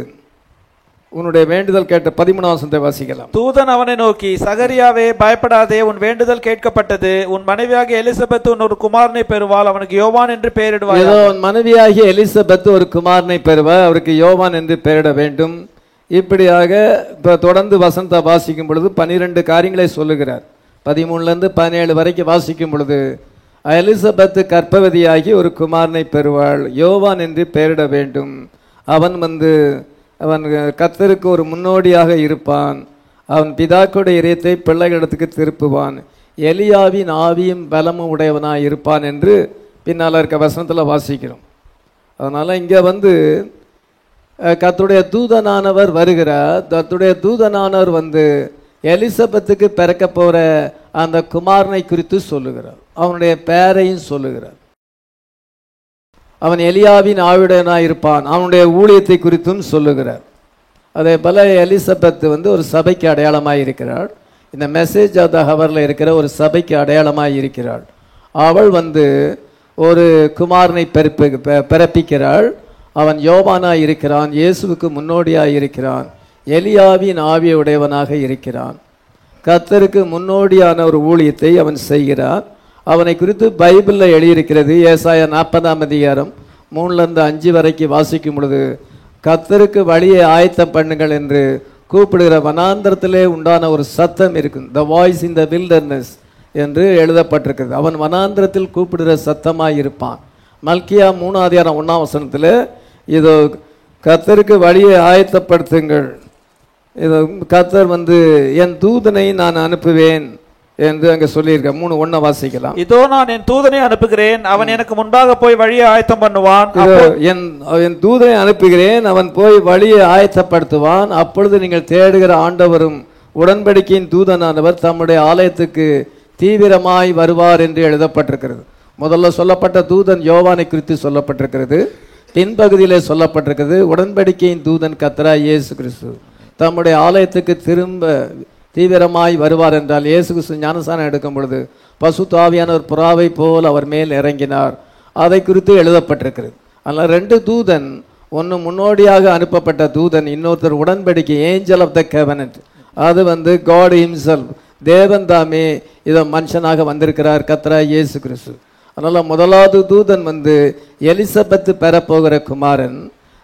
உன்னுடைய வேண்டுதல் கேட்ட 13ஆம் வசனத்தை வாசிக்கலாம். தூதன் அவனை நோக்கி, சகரியாவே பயப்படாதே, உன் வேண்டுதல் கேட்கப்பட்டது. உன் மனைவியாகிய எலிசபெத் ஒரு குமாரனை பெறுவாள், அவனுக்கு யோவான் என்று பெயரிடுவாள். ஏதோ உன் மனைவியாகிய எலிசபெத் ஒரு குமாரனை பெறுவார், அவருக்கு யோவான் என்று பெயரிட வேண்டும். இப்படியாக தொடர்ந்து வசனத்தை வாசிக்கும் பொழுது 12 காரியங்களை சொல்லுகிறார். 13லேருந்து 17 வரைக்கும் வாசிக்கும் பொழுது எலிசபெத் கர்ப்பவதியாகி ஒரு குமாரனை பெறுவாள், யோவான் என்று பெயரிட வேண்டும். அவன் கர்த்தருக்கு ஒரு முன்னோடியாக இருப்பான். அவன் பிதாக்களுடைய இதயத்தை பிள்ளைகளிடத்துக்கு திருப்புவான். எலியாவின் ஆவியும் பலமும் உடையவனாக இருப்பான் என்று பின்னால் இருக்க வசனத்தில் வாசிக்கிறோம். அதனால் இங்கே கர்த்தருடைய தூதனானவர் வருகிறார். கர்த்தருடைய தூதனானவர் எலிசபெத்துக்கு பிறக்க போகிற அந்த குமாரனை குறித்து சொல்லுகிறார். அவனுடைய பெயரையும் சொல்லுகிறார். அவன் எலியாவின் ஆவியுடனாக இருப்பான். அவனுடைய ஊழியத்தை குறித்தும் சொல்லுகிறார். அதே போல் எலிசபெத் ஒரு சபைக்கு அடையாளமாக இருக்கிறாள். இந்த மெசேஜ் ஆஃப் த ஹவரில் இருக்கிற ஒரு சபைக்கு அடையாளமாக இருக்கிறாள். அவள் ஒரு குமாரனை பிறப்பிக்கிறாள். அவன் யோவானாக இருக்கிறான், இயேசுவுக்கு முன்னோடியாக இருக்கிறான், எலியாவின் ஆவியுடையவனாக இருக்கிறான். கர்த்தருக்கு முன்னோடியான ஒரு ஊழியத்தை அவன் செய்கிறான். அவனை குறித்து பைபிளில் எழுதியிருக்கிறது. ஏசாயா 40ஆம் அதிகாரம் 3லேருந்து 5 வரைக்கும் வாசிக்கும் பொழுது, கர்த்தருக்கு வழியை ஆயத்தம் பண்ணுங்கள் என்று கூப்பிடுகிற வனாந்தரத்திலே உண்டான ஒரு சத்தம் இருக்கும். The voice in the wilderness என்று எழுதப்பட்டிருக்கிறது. அவன் வனாந்தரத்தில் கூப்பிடுகிற சத்தமாக இருப்பான். மல்கியா 3ஆம் அதிகாரம் 1ஆம் வசனத்தில் இதோ கர்த்தருக்கு வழியை ஆயத்தப்படுத்துங்கள், இதோ கர்த்தர் என் தூதனை நான் அனுப்புவேன் என்று அங்கே சொல்லியிருக்க. 3:1 வாசிக்கலாம். இதோ நான் என் தூதனை அனுப்புகிறேன், அவன் எனக்கு முன்பாக போய் வழியை ஆயத்தம் பண்ணுவான். என் தூதனை அனுப்புகிறேன், அவன் போய் வழியை ஆயத்தப்படுத்துவான். அப்பொழுது நீங்கள் தேடுகிற ஆண்டவரும் உடன்படிக்கையின் தூதனானவர் தம்முடைய ஆலயத்துக்கு தீவிரமாய் வருவார் என்று எழுதப்பட்டிருக்கிறது. முதல்ல சொல்லப்பட்ட தூதன் யோவானை குறித்து சொல்லப்பட்டிருக்கிறது. பின்பகுதியிலே சொல்லப்பட்டிருக்கிறது உடன்படிக்கையின் தூதன் கர்த்தராகிய இயேசு கிறிஸ்து தம்முடைய ஆலயத்துக்கு திரும்ப தீவிரமாய் வருவார் என்றால், இயேசு கிறிஸ்து ஞானஸ்நானம் எடுக்கும் பொழுது பசுத்த ஆவியானவர் புறாவை போல் அவர் மேல் இறங்கினார். அதை குறித்து எழுதப்பட்டிருக்கிறது. அதனால் 2 தூதன், ஒன்று முன்னோடியாக அனுப்பப்பட்ட தூதன், இன்னொருத்தர் உடன்படிக்கை ஏஞ்சல் ஆஃப் த கவனன்ட். அது காட் ஹிம்செல்ஃப், தேவன் தாமே இதை மனுஷனாக வந்திருக்கிறார், கர்த்தராகிய இயேசு கிறிஸ்து. அதனால் முதலாவது தூதன் எலிசபெத்து பெறப்போகிற குமாரன்.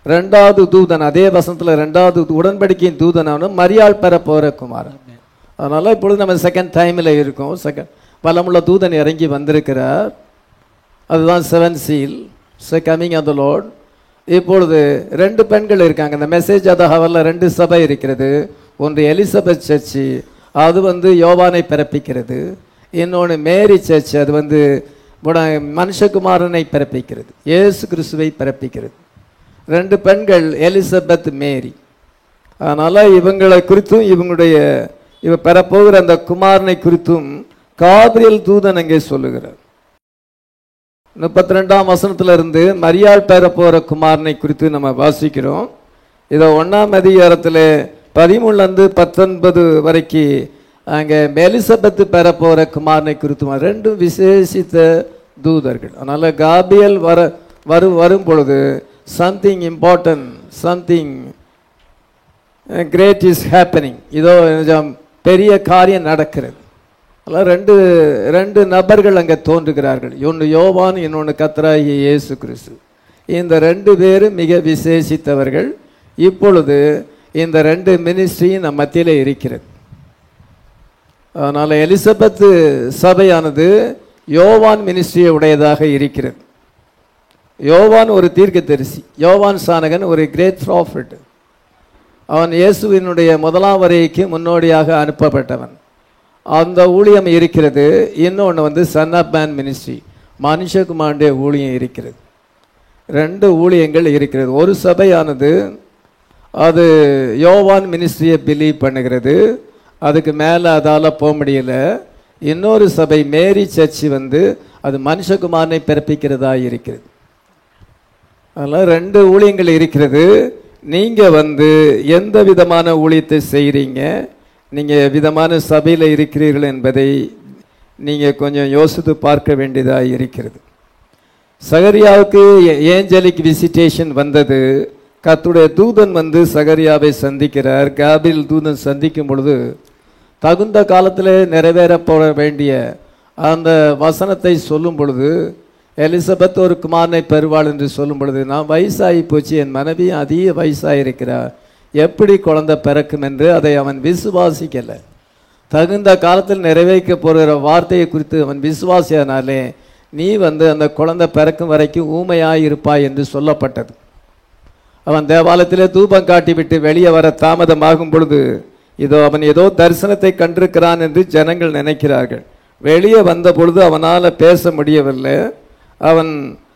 2வது தூதன் அதே வசனத்தில் 2வது உடன்படிக்கையின் தூதனான மரியாள் பெறப்போகிற குமாரன். அதனால் இப்பொழுது நம்ம செகண்ட் டைமில் இருக்கோம். பலமுள்ள தூதன் இறங்கி வந்திருக்கிறார். அதுதான் 7 seal, coming of the lord. இப்பொழுது 2 பெண்கள் இருக்காங்க. இந்த மெசேஜ் ஆஃப் த ஹவரில் 2 சபை இருக்கிறது. ஒன்று எலிசபெத் சர்ச்சு, அது யோவானை பிறப்பிக்கிறது. இன்னொன்று மேரி சர்ச், அது மனுஷகுமாரனை பிறப்பிக்கிறது, இயேசு கிறிஸ்துவை பிறப்பிக்கிறது. 2 பெண்கள் எலிசபெத், மேரி. அதனால் இவங்களை குறித்தும் இவ பெறப்போகிற அந்த குமாரனை குறித்தும் காபிரியல் தூதன் அங்கே சொல்லுகிறார். 32ஆம் வசனத்திலிருந்து மரியாள் பெறப்போகிற குமாரனை குறித்து நம்ம வாசிக்கிறோம். இதை 1ஆம் அதிகாரத்தில் 13லேருந்து 19 வரைக்கும் அங்கே எலிசபெத்து பெறப்போகிற குமாரனை குறித்தும் 2 விசேஷித்த தூதர்கள். அதனால காபியல் வரும் பொழுது something important, something great is happening, இதோ பெரிய காரியம் நடக்கிறது. அதெல்லாம் ரெண்டு நபர்கள் அங்கே தோன்றுகிறார்கள். ஒன்று யோவான், இன்னொன்று கர்த்தராகிய இயேசு கிறிஸ்து. இந்த ரெண்டு பேரும் மிக விசேஷித்தவர்கள். இப்பொழுது இந்த ரெண்டு மினிஸ்ட்ரியும் நம் மத்தியில் இருக்கிறது. அதனால் எலிசபெத்து சபையானது யோவான் மினிஸ்ட்ரியை உடையதாக இருக்கிறது. யோவான் ஒரு தீர்க்கதரிசி. யோவான் சானகன் ஒரு கிரேட் ப்ராஃபிட். அவன் இயேசுவினுடைய முதலாம் வரைக்கு முன்னோடியாக அனுப்பப்பட்டவன். அந்த ஊழியம் இருக்கிறது. இன்னொன்று சன் ஆஃப் மேன் மினிஸ்ட்ரி, மனுஷகுமாருடைய ஊழியம் இருக்கிறது. ரெண்டு ஊழியங்கள் இருக்கிறது. ஒரு சபையானது அது யோவான் மினிஸ்ட்ரியை பிலீவ் பண்ணுகிறது, அதுக்கு மேலே அதால் போக முடியல. இன்னொரு சபை மேரி சர்ச்சு அது மனுஷகுமாரனை பிறப்பிக்கிறதா இருக்கிறது. அதெல்லாம் ரெண்டு ஊழியங்கள் இருக்கிறது. நீங்கள் எந்த விதமான ஊழியத்தை செய்கிறீங்க, நீங்கள் விதமான சபையில் இருக்கிறீர்கள் என்பதை நீங்கள் கொஞ்சம் யோசித்து பார்க்க வேண்டியதாக இருக்கிறது. சகரியாவுக்கு ஏஞ்சலிக் விசிட்டேஷன் வந்தது. கர்த்தருடைய தூதன் சகரியாவை சந்திக்கிறார். காபிரியல் தூதன் சந்திக்கும் பொழுது தகுந்த காலத்தில் நிறைவேறப்பட வேண்டிய அந்த வசனத்தை சொல்லும் பொழுது, எலிசபெத் ஒரு குமாரனை பெறுவாள் என்று சொல்லும் பொழுது, நான் வயசாகி போச்சு, என் மனைவி அதிக வயசாயிருக்கிறார், எப்படி குழந்தை பிறக்கும் என்று அதை அவன் விசுவாசிக்கலை. தகுந்த காலத்தில் நிறைவேற்க போகிற வார்த்தையை குறித்து அவன் விசுவாசியானாலே நீ அந்த குழந்தை பிறக்கும் வரைக்கும் ஊமையாய் இருப்பாய் என்று சொல்லப்பட்டது. அவன் தேவாலயத்திலே தூபம் காட்டிவிட்டு வெளியே வர தாமதமாகும் பொழுது, இதோ அவன் ஏதோ தரிசனத்தை கண்டிருக்கிறான் என்று ஜனங்கள் நினைக்கிறார்கள். வெளியே வந்த பொழுது அவனால் பேச முடியவில்லை. அவன்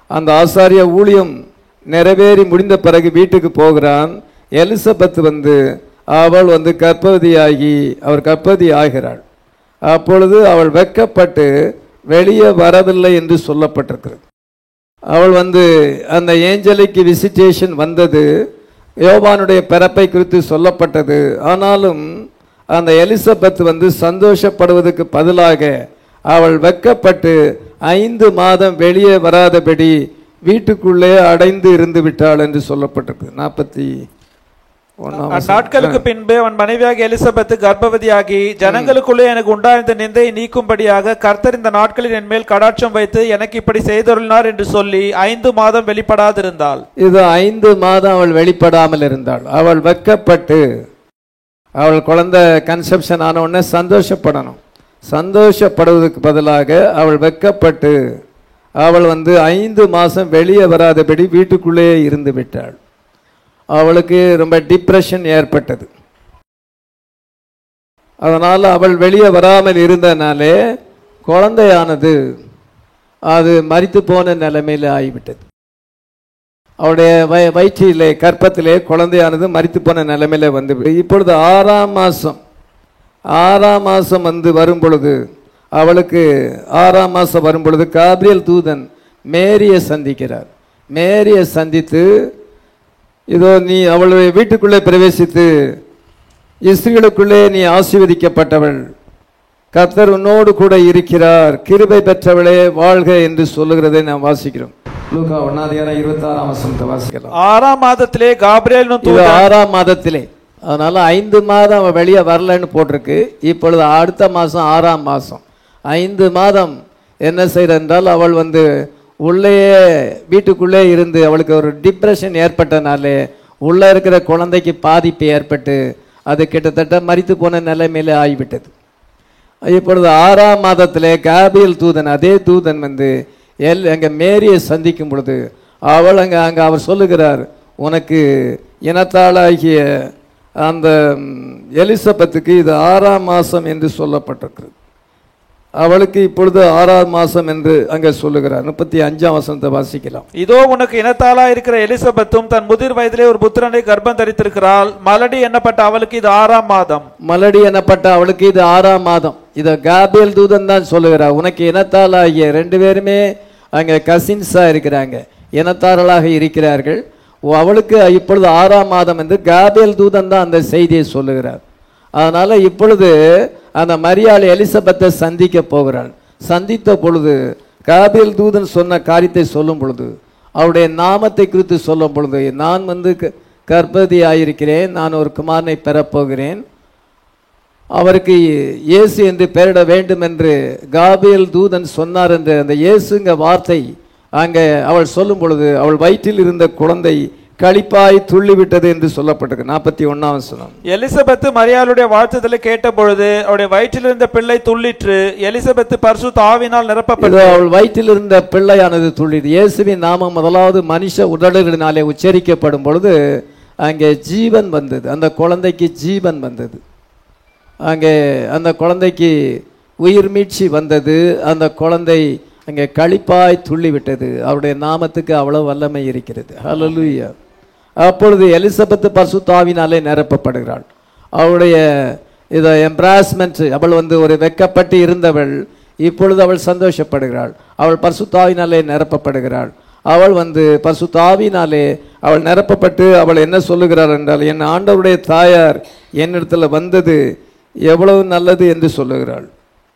அந்த ஆசாரிய ஊழியம் நிறைவேறி முடிந்த பிறகு வீட்டுக்கு போகிறான். எலிசபெத் அவள் கர்ப்பவதியாகி அவர் கர்ப்பவதி ஆகிறாள். அப்பொழுது அவள் வெட்கப்பட்டு வெளியே வரவில்லை என்று சொல்லப்பட்டிருக்கிறது. அவள் அந்த ஏஞ்சலிக்கு விசிட்டேஷன் வந்தது, யோவானுடைய பிறப்பை குறித்து சொல்லப்பட்டது. ஆனாலும் அந்த எலிசபெத் சந்தோஷப்படுவதற்கு பதிலாக அவள் வெட்கப்பட்டு 5 மாதம் வெளியே வராதபடி வீட்டுக்குள்ளே அடைந்து இருந்து விட்டாள் என்று சொல்லப்பட்டிருக்கு. 41 நாட்களுக்கு பின்பு அவன் மனைவியாக எலிசபெத் கர்ப்பவதியாகி, ஜனங்களுக்குள்ளே எனக்கு உண்டாயிருந்த நிந்தையை நீக்கும்படியாக கர்த்தர் இந்த நாட்களில் என் மேல் கடாட்சம் வைத்து எனக்கு இப்படி செய்தருளினார் என்று சொல்லி 5 மாதம் வெளிப்படாதிருந்தாள். இது 5 மாதம் அவள் வெளிப்படாமல் இருந்தாள். அவள் வெட்கப்பட்டு, அவள் குழந்தை கன்செப்ஷன் ஆன உடனே சந்தோஷப்படணும். சந்தோஷப்படுவதற்கு பதிலாக அவள் வெட்கப்பட்டு அவள் 5 மாதம் வெளியே வராதபடி வீட்டுக்குள்ளே இருந்து விட்டாள். அவளுக்கு ரொம்ப டிப்ரெஷன் ஏற்பட்டது. அதனால் அவள் வெளியே வராமல் இருந்தனாலே குழந்தையானது அது மரித்து போன நிலைமையில் ஆகிவிட்டது. அவளுடைய வயிற்றிலே கர்ப்பத்திலே குழந்தையானது மரித்து போன நிலைமையில் இப்பொழுது 6ஆம் மாதம் வரும் பொழுது, அவளுக்கு 6ஆம் மாதம் வரும் பொழுது காபிரியல் தூதன் மேரியை சந்திக்கிறார். மேரியை சந்தித்து, இதோ நீ அவளுடைய வீட்டுக்குள்ளே பிரவேசித்து, இஸ்ரவேலுக்குள்ளே நீ ஆசீர்வதிக்கப்பட்டவள், கர்த்தர் உன்னோடு கூட இருக்கிறார், கிருபை பெற்றவளே வாழ்க என்று சொல்லுகிறதை நாம் வாசிக்கிறோம். லூக்கா 1:26 வாசிக்கலாம். 6ஆம் மாதத்திலே காபிரியல் 6ஆம் மாதத்திலே, அதனால 5 மாதம் அவள் வெளியே வரலன்னு போட்டிருக்கு. இப்பொழுது அடுத்த மாதம் 6ஆம் மாதம் 5 மாதம் என்ன செய்யற என்றால், அவள் உள்ளேயே வீட்டுக்குள்ளே இருந்து அவளுக்கு ஒரு டிப்ரெஷன் ஏற்பட்டனாலே உள்ளே இருக்கிற குழந்தைக்கு பாதிப்பு ஏற்பட்டு அது கிட்டத்தட்ட மரித்து போன நிலைமையில ஆகிவிட்டது. இப்பொழுது 6ஆம் மாதத்திலே காபிரியல் தூதன், அதே தூதன் அங்கே மேரியை சந்திக்கும் பொழுது அவள் அங்கே அவர் சொல்லுகிறார், உனக்கு இனத்தாளாகிய அந்த எலிசபெத்துக்கு இது 6ஆம் மாதம் என்று சொல்லப்பட்டிருக்கிறது. அவளுக்கு இப்பொழுது 6ஆம் மாதம் என்று அங்கே சொல்லுகிறார். 35ஆம் வசனத்தை வாசிக்கலாம். இதோ உனக்கு இனத்தாளா இருக்கிற எலிசபெத்தும் தன் முதிர் வயதிலே ஒரு புத்திரனை கர்ப்பம் தரித்திருக்கிறாள். மலடி எண்ணப்பட்ட அவளுக்கு இது 6ஆம் மாதம். மலடி எண்ணப்பட்ட அவளுக்கு இது 6ஆம் மாதம். இதை காபிரியல் தூதன் தான் சொல்லுகிறார். உனக்கு இனத்தாளாகிய 2 பேருமே அங்கே கசின்ஸா இருக்கிறாங்க, இனத்தாரர்களாக இருக்கிறார்கள். அவளுக்கு இப்பொழுது 6ஆம் மாதம் என்று காபிரியல் தூதன் தான் அந்த செய்தியை சொல்லுகிறார். அதனால இப்பொழுது அந்த மரியாள் எலிசபெத்தை சந்திக்க போகிறாள். சந்தித்த பொழுது காபியல் தூதன் சொன்ன காரியத்தை சொல்லும் பொழுது, அவருடைய நாமத்தை குறித்து சொல்லும் பொழுது, நான் கர்ப்பவதி ஆயிருக்கிறேன், நான் ஒரு குமாரனை பெறப்போகிறேன், அவருக்கு இயேசு என்று பெயரிட வேண்டும் என்று காபியல் தூதன் சொன்னார் என்று அந்த இயேசுங்க வார்த்தை அங்கே அவள் சொல்லும் பொழுது அவள் வயிற்றில் இருந்த குழந்தை களிப்பாய் துள்ளிவிட்டது என்று சொல்லப்பட்டிருக்கு. 41ஆம் வசனம். எலிசபெத்து மரியாளுடைய வாழ்த்துதலை கேட்ட பொழுது அவருடைய வயிற்றில் இருந்த பிள்ளை துள்ளிற்று. எலிசபெத்து பரிசுத்த ஆவியினால் நிரப்பப்பட்டு அவள் வயிற்றில் இருந்த பிள்ளையானது துள்ளிது. இயேசுவின் நாமம் முதலாவது மனுஷ உதடுகளினாலே உச்சரிக்கப்படும் பொழுது அங்கே ஜீவன் வந்தது, அந்த குழந்தைக்கு ஜீவன் வந்தது, அங்கே அந்த குழந்தைக்கு உயிர் மீட்சி வந்தது, அந்த குழந்தை அங்கே களிப்பாய் துள்ளிவிட்டது. அவருடைய நாமத்துக்கு அவ்வளவு வல்லமை இருக்கிறது. ஹல்லேலூயா. அப்பொழுது எலிசபெத்து பரிசுத்த ஆவியினாலே நிரப்பப்படுகிறாள். அவளுடைய இதை எம்ப்ராஸ்மெண்ட், அவள் ஒரு வெக்கப்பட்டு இருந்தவள், இப்பொழுது அவள் சந்தோஷப்படுகிறாள். அவள் பரிசுத்த ஆவியினாலே நிரப்பப்படுகிறாள். அவள் பரிசுத்த ஆவியினாலே அவள் நிரப்பப்பட்டு அவள் என்ன சொல்லுகிறாள் என்றால், என் ஆண்டவருடைய தாயார் என்னிடத்தில் வந்தது எவ்வளவு நல்லது என்று சொல்லுகிறாள்.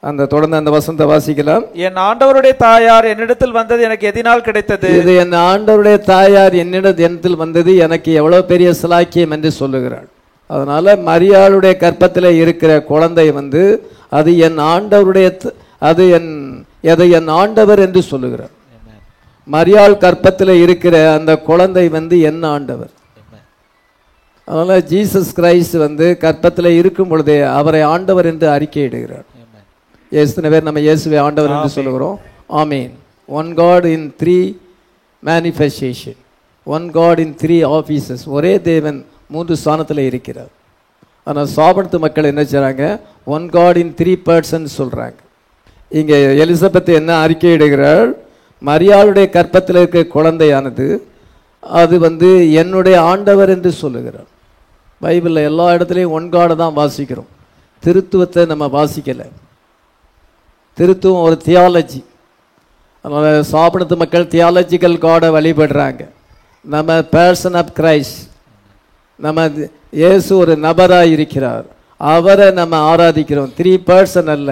அந்த தொடர்ந்து அந்த வசனத்தை வாசிக்கலாம். என் ஆண்டவருடைய தாயார் என்னிடத்தில் வந்தது எனக்கு எதினால் கிடைத்தது. இது என் ஆண்டவருடைய தாயார் என்னிடத்தில் வந்தது எனக்கு எவ்வளவு பெரிய சிலாக்கியம் என்று சொல்லுகிறாள். அதனால மரியாளுடைய கற்பத்தில் இருக்கிற குழந்தை அது என் ஆண்டவருடைய, அது என் ஆண்டவர் என்று சொல்லுகிறார். மரியாள் கற்பத்தில் இருக்கிற அந்த குழந்தை என் ஆண்டவர். அதனால ஜீசஸ் கிரைஸ்ட் கற்பத்தில் இருக்கும் பொழுதே அவரை ஆண்டவர் என்று அறிக்கையிடுகிறார். எத்தனை பேர் நம்ம இயேசுவை ஆண்டவர் என்று சொல்லுகிறோம்? ஆமீன். ஒன் காட் இன் 3 மேனிஃபெஸ்டேஷன், ஒன் காட் இன் 3 ஆஃபீஸஸ். ஒரே தேவன் 3 ஸ்தானத்தில் இருக்கிறார். ஆனால் சாபனத்து மக்கள் என்ன செய்கிறாங்க? ஒன் காட் இன் 3 பர்சன் சொல்கிறாங்க. இங்கே எலிசபெத் என்ன அறிக்கையிடுகிறாள்? மரியாளுடைய கற்பத்தில் இருக்கிற குழந்தையானது அது என்னுடைய ஆண்டவர் என்று சொல்லுகிறார். பைபிளில் எல்லா இடத்துலையும் ஒன் காடை தான் வாசிக்கிறோம், திருத்துவத்தை நம்ம வாசிக்கலை. திருத்துவம் ஒரு தியாலஜி. அதனால் சாப்பிடுறது மக்கள் தியாலஜிக்கல் காடை வழிபடுறாங்க. நம்ம பர்சன் ஆஃப் கிரைஸ்ட், நம்ம இயேசு ஒரு நபராக இருக்கிறார், அவரை நம்ம ஆராதிக்கிறோம். 3 பர்சன் அல்ல,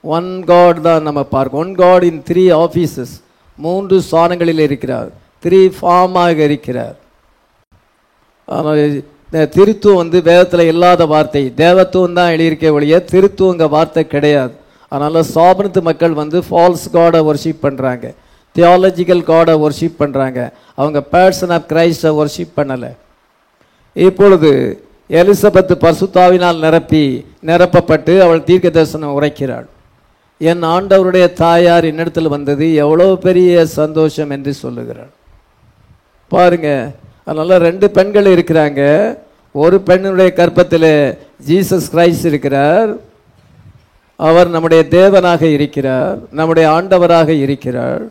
ஒன் காட் தான் நம்ம பார்க்கணும். ஒன் காட் இன் 3 ஆஃபீஸஸ், 3 ஸ்தானங்களில் இருக்கிறார், 3 ஃபார்மாக இருக்கிறார். ஆனால் திருத்துவம் வேதத்தில் இல்லாத வார்த்தை, தேவத்துவம் தான் எழுதியிருக்க ஒழிய திருத்துவங்க வார்த்தை கிடையாது. அதனால் சாபனத்து மக்கள் ஃபால்ஸ் காடை ஒர்ஷிப் பண்ணுறாங்க, தியாலஜிக்கல் காடை ஒர்ஷிப் பண்ணுறாங்க. அவங்க பர்சன் ஆஃப் கிரைஸ்டை ஒர்ஷிப் பண்ணலை. இப்பொழுது எலிசபெத் பரிசுத்தாவினால் நிரப்பப்பட்டு அவள் தீர்க்க தரிசனம் உரைக்கிறாள். என் ஆண்டவருடைய தாயார் என்னிடத்தில் வந்தது எவ்வளோ பெரிய சந்தோஷம் என்று சொல்லுகிறாள். பாருங்க, அதனால 2 பெண்கள் இருக்கிறாங்க. ஒரு பெண்ணுடைய கற்பத்தில் ஜீசஸ் கிரைஸ்ட் இருக்கிறார், அவர் நம்முடைய தேவனாக இருக்கிறார், நம்முடைய ஆண்டவராக இருக்கிறார்.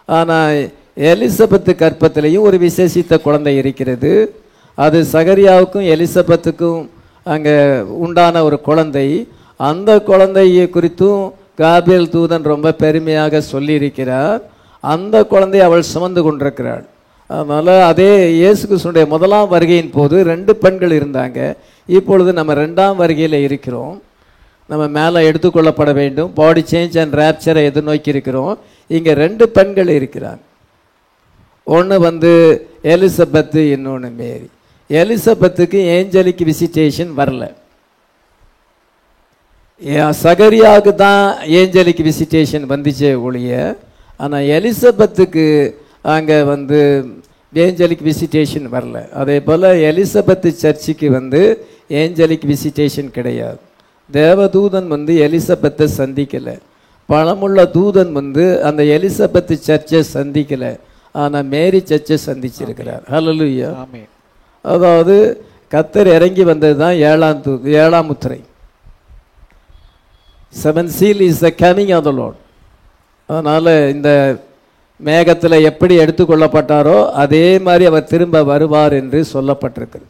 ஆனால் எலிசபெத்து கற்பத்திலையும் ஒரு விசேஷித்த குழந்தை இருக்கிறது. அது சகரியாவுக்கும் எலிசபெத்துக்கும் அங்கே உண்டான ஒரு குழந்தை. அந்த குழந்தையை குறித்தும் காபியல் தூதன் ரொம்ப பெருமையாக சொல்லியிருக்கிறார். அந்த குழந்தையை அவள் சுமந்து கொண்டிருக்கிறாள். அதனால் அதே இயேசு கிறிஸ்துவினுடைய முதலாம் வருகையின் போது 2 பெண்கள் இருந்தாங்க. இப்பொழுது நம்ம 2ஆம் வருகையில் இருக்கிறோம். நம்ம மேலே எடுத்துக்கொள்ளப்பட வேண்டும், பாடி சேஞ்ச் அண்ட் ரேப்சரை எதிர்நோக்கி இருக்கிறோம். இங்கே 2 பெண்கள் இருக்கிறாங்க. ஒன்று எலிசபெத்து, இன்னொன்று மேரி. எலிசபெத்துக்கு ஏஞ்சலிக் விசிட்டேஷன் வரல, சகரியாவுக்கு தான் ஏஞ்சலிக் விசிட்டேஷன் வந்துச்சே ஒழிய. ஆனால் எலிசபெத்துக்கு அங்கே ஏஞ்சலிக் விசிட்டேஷன் வரல. அதே போல் எலிசபெத்து சர்ச்சுக்கு ஏஞ்சலிக் விசிட்டேஷன் கிடையாது. தேவதூதன் எலிசபெத்தை சந்திக்கலை, பணமுள்ள தூதன் அந்த எலிசபெத்து சர்ச்சை சந்திக்கலை. ஆனால் மேரி சர்ச்சை சந்திச்சிருக்கிறார். ஹல்லேலூயா. அதாவது கர்த்தர் இறங்கி வந்தது தான் 7ஆம் முத்திரை. 7 seal is the coming of the Lord. அதனால் இந்த மேகத்தில் எப்படி எடுத்துக்கொள்ளப்பட்டாரோ அதே மாதிரி அவர் திரும்ப வருவார் என்று சொல்லப்பட்டிருக்கிறது.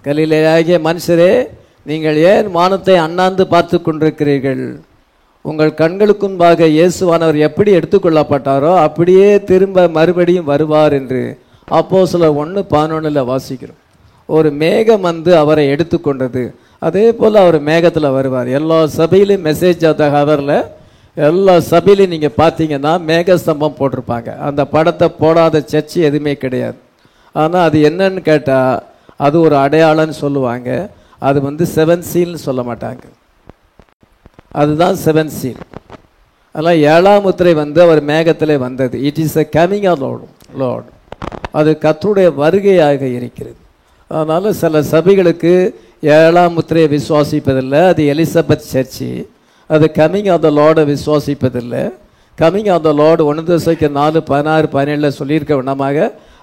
கலிலேயாகிய மனுஷரே, நீங்கள் ஏன் வானத்தை அண்ணாந்து பார்த்து கொண்டிருக்கிறீர்கள்? உங்கள் கண்களுக்கு முன்பாக இயேசுவானவர் எப்படி எடுத்துக்கொள்ளப்பட்டாரோ அப்படியே திரும்ப மறுபடியும் வருவார் என்று அப்போஸ்தலர் 1:11 வாசிக்கிறோம். ஒரு மேகம் அவரை எடுத்துக்கொண்டது, அதே போல் அவர் மேகத்தில் வருவார். எல்லா சபையிலும் மெசேஜ் ஆஃப் த ஹவரில் எல்லா சபையிலையும் நீங்கள் பார்த்தீங்கன்னா மேகஸ்தம்பம் போட்டிருப்பாங்க. அந்த படத்தை போடாத சர்ச்சு எதுவுமே கிடையாது. ஆனால் அது என்னன்னு கேட்டால் அது ஒரு அடையாளம்னு சொல்லுவாங்க. அது வந்து 7 சீல்னு சொல்ல மாட்டாங்க. அதுதான் 7 சீல். அதெல்லாம் 7ஆம் முத்திரை வந்து அவர் மேகத்திலே வந்தது. It is a coming of lord. அது கர்த்தருடைய வருகையாக இருக்கிறது. அதனால் சில சபைகளுக்கு 7ஆம் முத்திரையை விசுவாசிப்பதில்லை. அது எலிசபெத் சர்ச்சு. அது கமிங் ஆஃப் த லார்டை விசுவாசிப்பதில்லை. Coming of the Lord 1 Thessalonians 4:16-17 சொல்லியிருக்க வண்ணமாக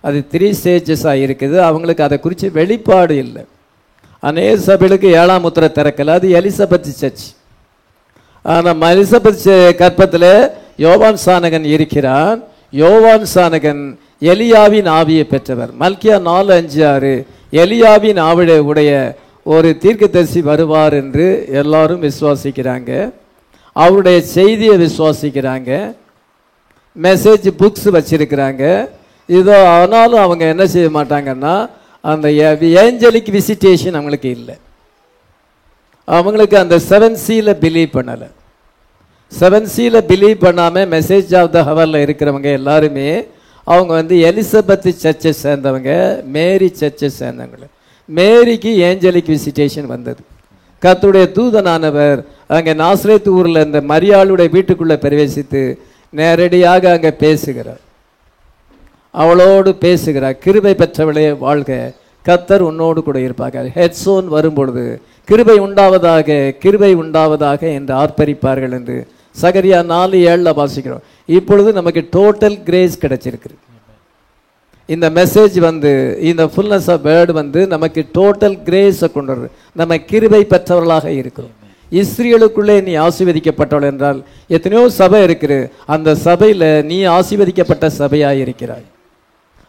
அது 3 ஸ்டேஜஸாக இருக்குது. அவங்களுக்கு அதை குறித்து வெளிப்பாடு இல்லை. அநேக சபைகளுக்கு 7ஆம் முத்திரை திறக்கலை. அது எலிசபெத் சர்ச். ஆனால் எலிசபெத் கற்பத்தில் யோவான் சானகன் இருக்கிறான். யோவான் சானகன் எலியாவின் ஆவியை பெற்றவர். மல்கியா 4:5-6 எலியாவின் ஆவியை உடைய ஒரு தீர்க்கதரிசி வருவார் என்று எல்லாரும் விசுவாசிக்கிறாங்க. அவருடைய செய்தியை விசுவாசிக்கிறாங்க. மெசேஜ் புக்ஸ் வச்சிருக்கிறாங்க. இதோ ஆனாலும் அவங்க என்ன செய்ய மாட்டாங்கன்னா அந்த ஏஞ்சலிக் விசிட்டேஷன் அவங்களுக்கு இல்லை. அவங்களுக்கு அந்த 7 சீல பிலீவ் பண்ணலை. 7 சீல பிலீவ் பண்ணாமல் மெசேஜ் ஆஃப் த ஹவரில் இருக்கிறவங்க எல்லாருமே அவங்க வந்து எலிசபெத் சர்ச்சை சேர்ந்தவங்க, மேரி சர்ச்சை சேர்ந்தவங்க. மேரிக்கு ஏஞ்சலிக் விசிட்டேஷன் வந்தது. கர்த்தருடைய தூதனானவர் அங்கே நாசரேத் ஊரில் இந்த மரியாளுடைய வீட்டுக்குள்ளே பிரவேசித்து நேரடியாக அங்கே பேசுகிறார். அவளோடு பேசுகிறார். கிருபை பெற்றவளே வாழ்க, கர்த்தர் உன்னோடு கூட இருப்பாங்க. ஹெட்சோன் வரும்பொழுது கிருபை உண்டாவதாக, கிருபை உண்டாவதாக என்று ஆர்ப்பரிப்பார்கள் என்று சகரியா 4:7 வாசிக்கிறோம். இப்பொழுது நமக்கு டோட்டல் கிரேஸ் கிடைச்சிருக்கு. இந்த மெசேஜ் வந்து இந்த ஃபுல்னஸ் ஆஃப் வேர்டு வந்து நமக்கு டோட்டல் கிரேஸை கொண்டு வருது. நம்ம கிருபை பெற்றவர்களாக இருக்கிறோம். இஸ்ரேலுக்குள்ளே நீ ஆசீர்வதிக்கப்பட்டவள் என்றால் எத்தனையோ சபை இருக்குது. அந்த சபையில் நீ ஆசீர்வதிக்கப்பட்ட சபையாக இருக்கிறாய்.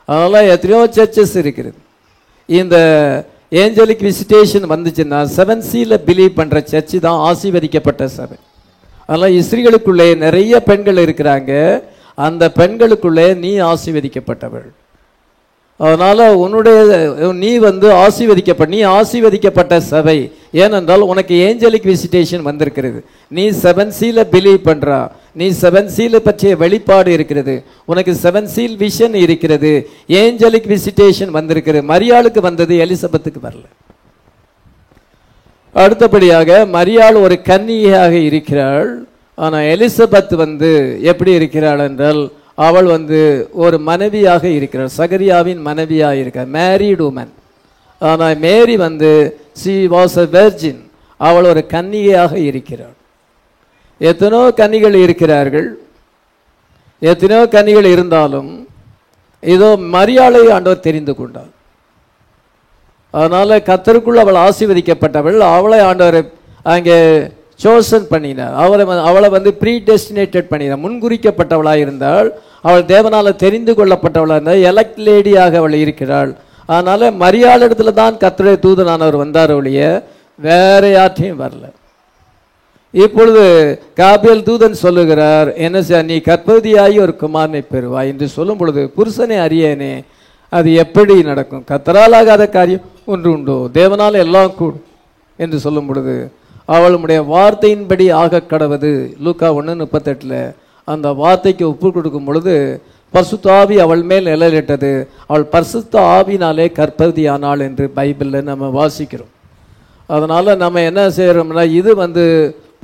அதனால் எத்தனையோ சர்ச்சஸ் இருக்குது. இந்த ஏஞ்சலிக் விசிட்டேஷன் வந்துச்சுன்னா 7 சீல பிலீவ் பண்ணுற சர்ச்சு தான் ஆசீர்வதிக்கப்பட்ட சபை. அதனால் இஸ்ரேலுக்குள்ளே நிறைய பெண்கள் இருக்கிறாங்க. அந்த பெண்களுக்குள்ளே நீ ஆசீர்வதிக்கப்பட்டவள். அதனால் நீ வந்து நீ ஆசீர்வதிக்கப்பட்ட சபை. ஏனென்றால் உனக்கு ஏஞ்சலிக் விசிட்டேஷன் வந்திருக்கிறது. நீ 7 சீல பிலீவ் பண்ணுறா. நீ 7 சீல பற்றிய வெளிப்பாடு இருக்கிறது. உனக்கு 7 சீல் விஷன் இருக்கிறது. ஏஞ்சலிக் விசிட்டேஷன் வந்திருக்கிறது. மரியாளுக்கு வந்தது, எலிசபெத்துக்கு வரல. அடுத்தபடியாக மரியாள் ஒரு கன்னிகையாக இருக்கிறாள். ஆனால் எலிசபெத் வந்து எப்படி இருக்கிறாள் என்றால் அவள் வந்து ஒரு மனைவியாக இருக்கிறாள். சகரியாவின் மனைவியாக இருக்கிறார், மேரீட் உமன். ஆனால் மேரி வந்து she was a virgin. அவள் ஒரு கன்னிகையாக இருக்கிறாள். எத்தனோ கன்னிகள் இருக்கிறார்கள். எத்தனையோ கன்னிகள் இருந்தாலும் இதோ மரியாளை ஆண்டவர் தெரிந்து கொண்டார். அதனால கர்த்தருக்குள் அவள் ஆசீர்வதிக்கப்பட்டவள். அவளை ஆண்டவர் அங்கே சோசன் பண்ணினார். அவளை வந்து ப்ரீடெஸ்டினேட்டட் பண்ணினார். முன்குறிக்கப்பட்டவளாக இருந்தால் அவள் தேவனால் தெரிந்து கொள்ளப்பட்டவளாக இருந்தால் எலக்ட் லேடியாக அவள் இருக்கிறாள். அதனால மரியாள் இடத்துல தான் கர்த்தருடைய தூதனானவர் வந்தார் ஒழிய வேற யார்ட்டையும் வரல. இப்பொழுது காபியல் தூதன் சொல்லுகிறார், என்ன நீ கர்ப்பவதியாகி ஒரு குமாரனை பெறுவாய் என்று சொல்லும் பொழுது, புருஷனை அறியேனே அது எப்படி நடக்கும்? கர்த்தரால் ஆகாத காரியம் ஒன்று உண்டோ? தேவனால் எல்லாம் கூடும் என்று சொல்லும் பொழுது அவளுடைய வார்த்தையின்படி ஆக கடவது. லூக்கா 1:38 அந்த வார்த்தைக்கு ஒப்பு கொடுக்கும் பொழுது பரிசுத்த ஆவி அவள் மேல் நிழலிட்டது. அவள் பரிசுத்த ஆவினாலே கர்ப்பவதியானாள் என்று பைபிளில் நம்ம வாசிக்கிறோம். அதனால் நம்ம என்ன செய்கிறோம்னா, இது வந்து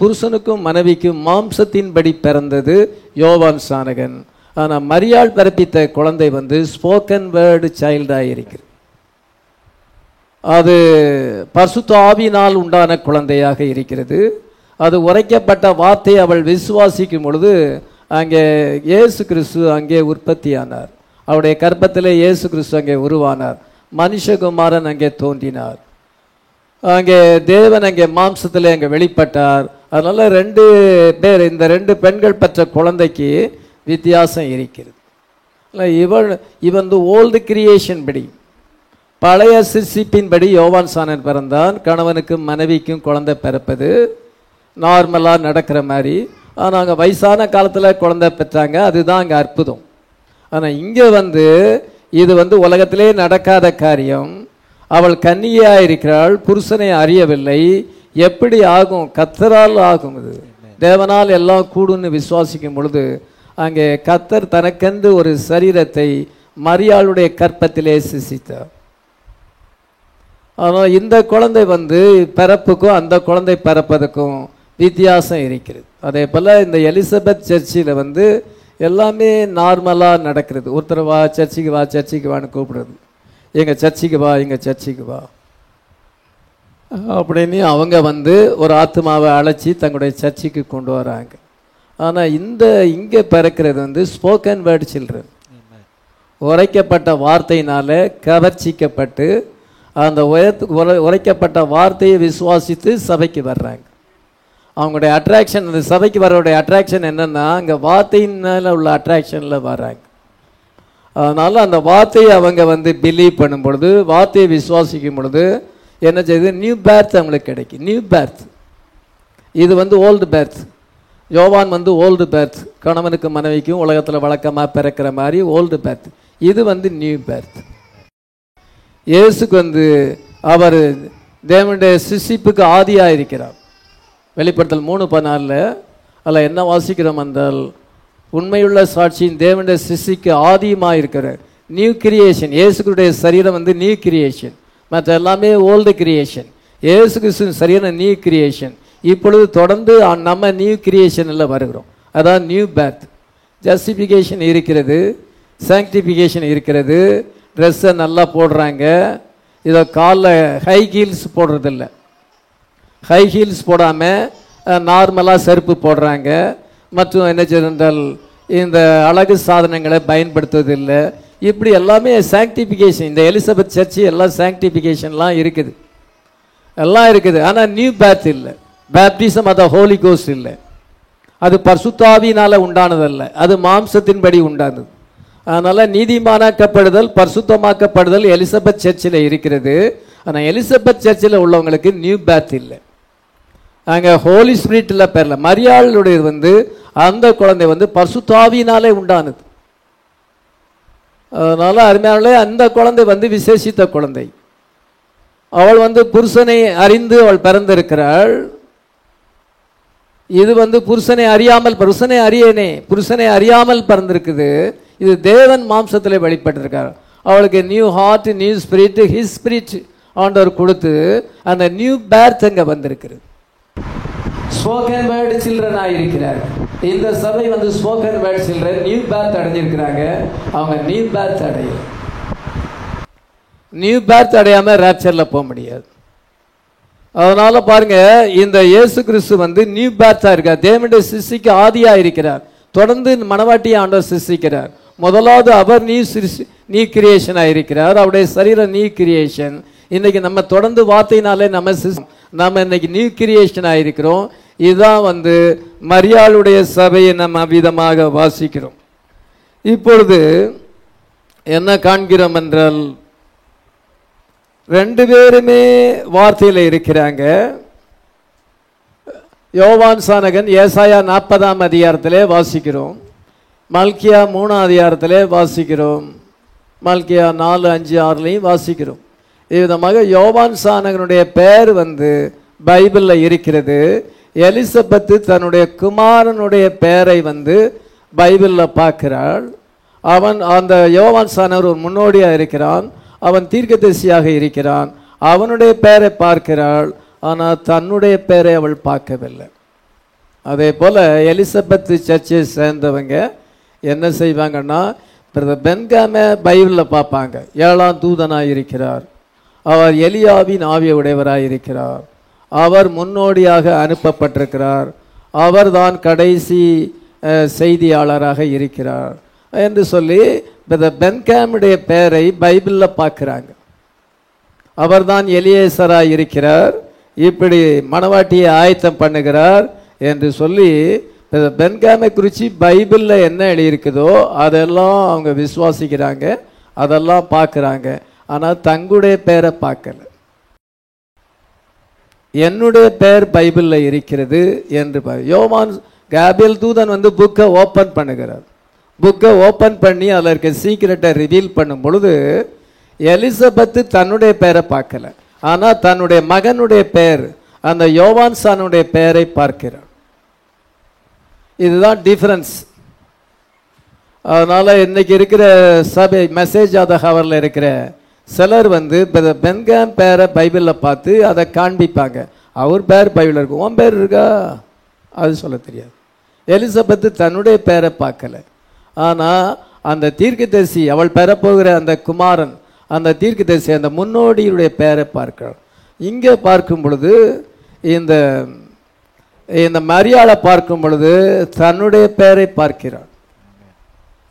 புருஷனுக்கும் மனைவிக்கும் மாம்சத்தின்படி பிறந்தது யோவான் சானகன். ஆனால் மரியாள் பிறப்பித்த குழந்தை வந்து ஸ்போக்கன் வேர்டு சைல்டாக இருக்கிறது. அது பரிசுத்த ஆவியினால் உண்டான குழந்தையாக இருக்கிறது. அது உரைக்கப்பட்ட வார்த்தை அவள் விசுவாசிக்கும் பொழுது அங்கே இயேசு கிறிஸ்து அங்கே உற்பத்தியானார். அவருடைய கர்ப்பத்திலே இயேசு கிறிஸ்து அங்கே உருவானார். மனுஷகுமாரன் அங்கே தோன்றினார். அங்கே தேவன் அங்கே மாம்சத்திலே அங்கே வெளிப்பட்டார். அதனால 2 பேர், இந்த 2 பெண்கள் பெற்ற குழந்தைக்கு வித்தியாசம் இருக்கிறது. இவன் ஓல்டு கிரியேஷன் படி, பழைய சிற்சிப்பின்படி யோவான் சானன் பிறந்தான். கணவனுக்கும் மனைவிக்கும் குழந்தை பிறப்பது நார்மலாக நடக்கிற மாதிரி. ஆனால் அங்கே வயசான காலத்தில் குழந்தை பெற்றாங்க. அதுதான் அங்கே அற்புதம். ஆனால் இங்கே வந்து இது வந்து உலகத்திலே நடக்காத காரியம். அவள் கன்னியாக இருக்கிறாள், புருஷனை அறியவில்லை. எப்படி ஆகும்? கர்த்தரால் ஆகும். இது தேவனால் எல்லாம் கூடுன்னு விசுவாசிக்கும் பொழுது அங்கே கர்த்தர் தனக்கென்று ஒரு சரீரத்தை மரியாளுடைய கற்பத்திலே சிசித்தார். ஆனால் இந்த குழந்தை பிறப்புக்கும் அந்த குழந்தை பிறப்பதற்கும் வித்தியாசம் இருக்கிறது. அதே போல் இந்த எலிசபெத் சர்ச்சில் எல்லாமே நார்மலாக நடக்கிறது. ஒருத்தர் வா சர்ச்சுக்கு வான்னு கூப்பிடுறது, எங்கள் சர்ச்சுக்கு வா எங்கள் சர்ச்சுக்கு வா அப்படின்னு அவங்க ஒரு ஆத்மாவை அழைச்சி தங்களுடைய சர்ச்சுக்கு கொண்டு வராங்க. ஆனால் இங்கே பிறக்கிறது ஸ்போக்கன் வேர்டு சில்ட்ரன், உரைக்கப்பட்ட வார்த்தையினால கவர்ச்சிக்கப்பட்டு அந்த உரைக்கப்பட்ட வார்த்தையை விசுவாசித்து சபைக்கு வர்றாங்க. அவங்களுடைய அட்ராக்ஷன், அந்த சபைக்கு வரவுடைய அட்ராக்ஷன் என்னென்னா அங்கே வார்த்தையின் மேலே உள்ள அட்ராக்ஷனில் வர்றாங்க. அதனால் அந்த வார்த்தையை அவங்க பிலீவ் பண்ணும் பொழுது, வார்த்தையை விசுவாசிக்கும் பொழுது என்ன செய்யுது, நியூ பேர்த் அவங்களுக்கு கிடைக்கும். நியூ பேர்த் இது ஓல்டு பேர்த். யோவான் ஓல்டு பேர்த், கணவனுக்கு மனைவிக்கும் உலகத்தில் வழக்கமாக பிறக்கிற மாதிரி ஓல்டு பேர்த். இது நியூ பேர்த். இயேசுக்கு அவர் தேவனுடைய சிசிப்புக்கு ஆதியாக இருக்கிறார். வெளிப்படுத்தல் 3:14 அதில் என்ன வாசிக்கிறோம் என்றால், உண்மையுள்ள சாட்சியின் தேவனுடைய சிசிக்கு ஆதியமாக இருக்கிறார். New creation. இயேசுடைய சரீரம் நியூ கிரியேஷன், மற்ற எல்லாமே ஓல்டு கிரியேஷன். இயேசு கிறிஸ்துவின் சரீரம் நியூ கிரியேஷன். இப்பொழுது தொடர்ந்து நம்ம நியூ கிரியேஷனில் வருகிறோம். அதான் நியூ பேர்த். ஜஸ்டிஃபிகேஷன் இருக்கிறது, சாங்க்டிஃபிகேஷன் இருக்கிறது. ட்ரெஸ்ஸை நல்லா போடுறாங்க. இதை காலில் ஹை ஹீல்ஸ் போடுறதில்ல, ஹை ஹீல்ஸ் போடாமல் நார்மலாக செருப்பு போடுறாங்க. மற்றும் என்ன செய்தால் இந்த அழகு சாதனங்களை பயன்படுத்துவதில்லை. இப்படி எல்லாமே சாங்க்டிஃபிகேஷன். இந்த எலிசபெத் சர்ச்சு எல்லாம் சாங்க்டிஃபிகேஷன்லாம் இருக்குது, எல்லாம் இருக்குது. ஆனால் நியூ பேர்த் இல்லை. பேப்டிசம் அது ஹோலி கோஸ்ட் இல்லை, அது பரிசுத்தாவியினால் உண்டானதல்ல, அது மாம்சத்தின்படி உண்டானது. அதனால் நீதிமானாக்கப்படுதல், பரிசுத்தமாக்கப்படுதல் எலிசபெத் சர்ச்சில் இருக்கிறது. ஆனால் எலிசபெத் சர்ச்சில் உள்ளவங்களுக்கு நியூ பேர்த் இல்லை. அங்கே ஹோலி ஸ்பிரிட்டில் பேரில் மரியாளுடையது அந்த குழந்தை பரிசுத்தாவியினாலே உண்டானது. அதனால் அருமையானே அந்த குழந்தை விசேஷித்த குழந்தை. அவள் புருஷனை அறிந்து அவள் பிறந்திருக்கிறாள். இது புருஷனை அறியாமல், புருஷனை அறியாமல் பிறந்திருக்குது. இது தேவன் மாம்சத்தில் வெளிப்பட்டிருக்கார். அவளுக்கு new heart, new spirit, his spirit ஆண்டவர் கொடுத்து அந்த நியூ பேர்த் அங்கே வந்திருக்கிறது. ஸ்போக்கன் வேர்டு சில்ட்ரனாக இருக்கிறார். இந்த சபை spoken word children new birth அடைஞ்சிருக்கிறாங்க. அவங்க நியூ பேர்த் அடையும். நியூ பேர்த் அடையாமல் ரேப்சரில் போக முடியாது. அதனால பாருங்க, இந்த இயேசு கிறிஸ்து நியூ பேர்த்தா இருக்கார். தேவனுடைய சிருஷ்டிக்கு ஆதியாக இருக்கிறார். தொடர்ந்து மணவாட்டியை ஆண்டவர் சிருஷ்டிக்கிறார். முதலாவது அவர் நியூ கிரியேஷனாக இருக்கிறார். அவருடைய சரீரம் நியூ கிரியேஷன். இன்னைக்கு நம்ம தொடர்ந்து வார்த்தையினாலே நம்ம இன்னைக்கு நியூ கிரியேஷனாக இருக்கிறோம். இதுதான் மரியாளுடைய சபையை நம்ம விதமாக வாசிக்கிறோம். இப்பொழுது என்ன காண்கிறோம் என்றால், ரெண்டு பேருமே வார்த்தையில் இருக்கிறாங்க. யோவான் சானகன் ஏசாயா 40ஆம் அதிகாரத்திலே வாசிக்கிறோம். மல்கியா 3ஆம் அதிகாரத்திலே வாசிக்கிறோம். மல்கியா 4, 5, 6லையும் வாசிக்கிறோம். இவ்விதமாக யோவான் சானகனுடைய பெயர் பைபிளில் இருக்கிறது. எலிசபெத்து தன்னுடைய குமாரனுடைய பெயரை பைபிளில் பார்க்கிறாள். அவன் அந்த யோவான் சானகர் ஒரு முன்னோடியாக இருக்கிறான். அவன் தீர்க்கதரிசியாக இருக்கிறான். அவனுடைய பெயரை பார்க்கிறாள், ஆனால் தன்னுடைய பெயரை அவள் பார்க்கவில்லை. அதே போல் எலிசபெத் சர்ச்சை சேர்ந்தவங்க என்ன செய்வாங்கன்னா, பென்காமை பைபிளில் பார்ப்பாங்க. 7ஆம் தூதனாக இருக்கிறார். அவர் எலியாவின் ஆவிய உடையவராக இருக்கிறார். அவர் முன்னோடியாக அனுப்பப்பட்டிருக்கிறார். அவர் தான் கடைசி செய்தியாளராக இருக்கிறார் என்று சொல்லி பென்காமுடைய பெயரை பைபிளில் பார்க்குறாங்க. அவர் தான் எலியேசராக இருக்கிறார், இப்படி மணவாட்டியை ஆயத்தம் பண்ணுகிறார் என்று சொல்லி பென்காமை குறித்து பைபிளில் என்ன எழுதியிருக்குதோ அதெல்லாம் அவங்க விசுவாசிக்கிறாங்க, அதெல்லாம் பார்க்குறாங்க. ஆனால் தங்களுடைய பெயரை பார்க்கல. என்னுடைய பெயர் பைபிளில் இருக்கிறது என்று யோவான் கேபியல் தூதன் புக்கை ஓப்பன் பண்ணுகிறார். புக்கை ஓப்பன் பண்ணி அதில் இருக்க சீக்கிரட்டை ரிவீல் பண்ணும் பொழுது எலிசபெத்து தன்னுடைய பெயரை பார்க்கல, ஆனால் தன்னுடைய மகனுடைய பெயர் அந்த யோவான் சானுடைய பெயரை பார்க்கிறார். இதுதான் டிஃபரன்ஸ். அதனால் இன்னைக்கு இருக்கிற சபை மெசேஜ் ஆஃப் த ஹவரில் இருக்கிற சிலர் வந்து பென்காம் பேரை பைபிளில் பார்த்து அதை காண்பிப்பாங்க. அவர் பேர் பைபிளில் இருக்கும், உன் பேர் இருக்கா அது சொல்ல தெரியாது. எலிசபெத்து தன்னுடைய பேரை பார்க்கல, ஆனால் அந்த தீர்க்கதரிசி அவள் பெறப்போகிற அந்த குமாரன், அந்த தீர்க்கதரிசி அந்த முன்னோடியுடைய பேரை பார்க்கிறாள். இங்கே பார்க்கும் பொழுது இந்த மரியாளை பார்க்கும் பொழுது தன்னுடைய பேரை பார்க்கிறாள்.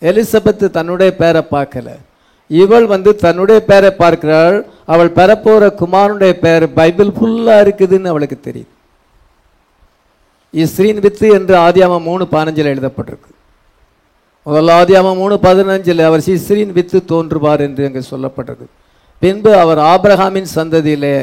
எலிசபெத்து தன்னுடைய பேரை பார்க்கல, இவள் வந்து தன்னுடைய பேரை பார்க்கிறாள். அவள் பெறப்போகிற குமாரனுடைய பேர் பைபிள் ஃபுல்லாக இருக்குதுன்னு அவளுக்கு தெரியும். இஸ்ரீன் வித்து என்று ஆதியாகமம் 3:15 எழுதப்பட்டிருக்கு. முதல்ல ஆதியாகமம் 3:15 அவர் இஸ்ரீன் வித்து தோன்றுவார் என்று அங்கே சொல்லப்பட்டிருக்கு. பின்பு அவர் ஆபிரகாமின் சந்ததியிலே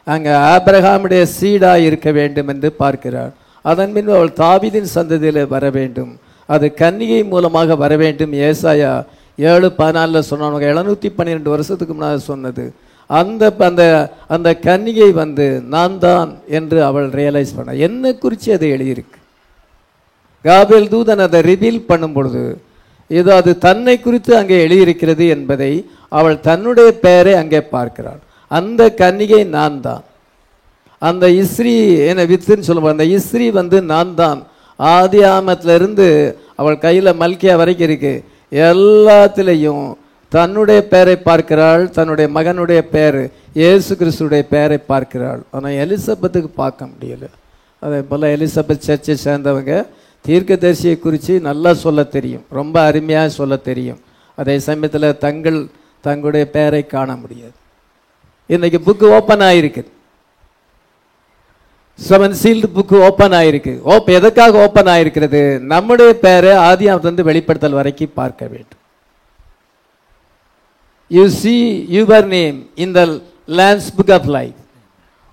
அங்கே ஆபிரகாமுடைய சீடாக இருக்க வேண்டும் என்று பார்க்கிறார். அதன் பின்பு அவள் தாவீதின் சந்ததியிலே வர வேண்டும், அது கன்னிகை மூலமாக வர வேண்டும். ஏசாயா 7:14 சொன்னாங்க, 712 வருஷத்துக்கு முன்னாடி சொன்னது. அந்த அந்த அந்த கன்னிகை வந்து நான் தான் என்று அவள் ரியலைஸ் பண்ண என்ன குறித்து அதை எழுதியிருக்கு. காபிரியேல் தூதன் அதை ரிவீல் பண்ணும் பொழுது இது அது தன்னை குறித்து அங்கே எழுதியிருக்கிறது என்பதை அவள் தன்னுடைய பெயரை அங்கே பார்க்கிறாள். அந்த கன்னிகை நான் தான். அந்த இஸ்ரீ என்ன வித்துன்னு சொல்லுவாங்க, அந்த இஸ்ரீ வந்து நான் தான். ஆதி ஆமத்திலிருந்து அவள் கையில் மல்கியா வரைக்கும் இருக்கு, எல்லாத்திலையும் தன்னுடைய பெயரை பார்க்கிறாள். தன்னுடைய மகனுடைய பெயர் இயேசு கிறிஸ்துடைய பெயரை பார்க்கிறாள். ஆனால் எலிசபெத்துக்கு பார்க்க முடியல. அதே போல் எலிசபெத் சர்ச்சை சேர்ந்தவங்க தீர்க்கதரிசியை குறித்து நல்லா சொல்ல தெரியும், ரொம்ப அருமையாக சொல்ல தெரியும். அதே சமயத்தில் தங்களுடைய பெயரை காண முடியாது. இன்னைக்கு புக்கு ஓப்பன் ஆகிருக்குது, 7 சீல்டு புக்கு ஓப்பன் ஆகிருக்கு. எதுக்காக ஓப்பன் ஆகிருக்கிறது? நம்முடைய பெயரை ஆதியாகமத்திலிருந்து வெளிப்படுத்தல் வரைக்கும் பார்க்க வேண்டும். You see your name in the Lamb's book of life.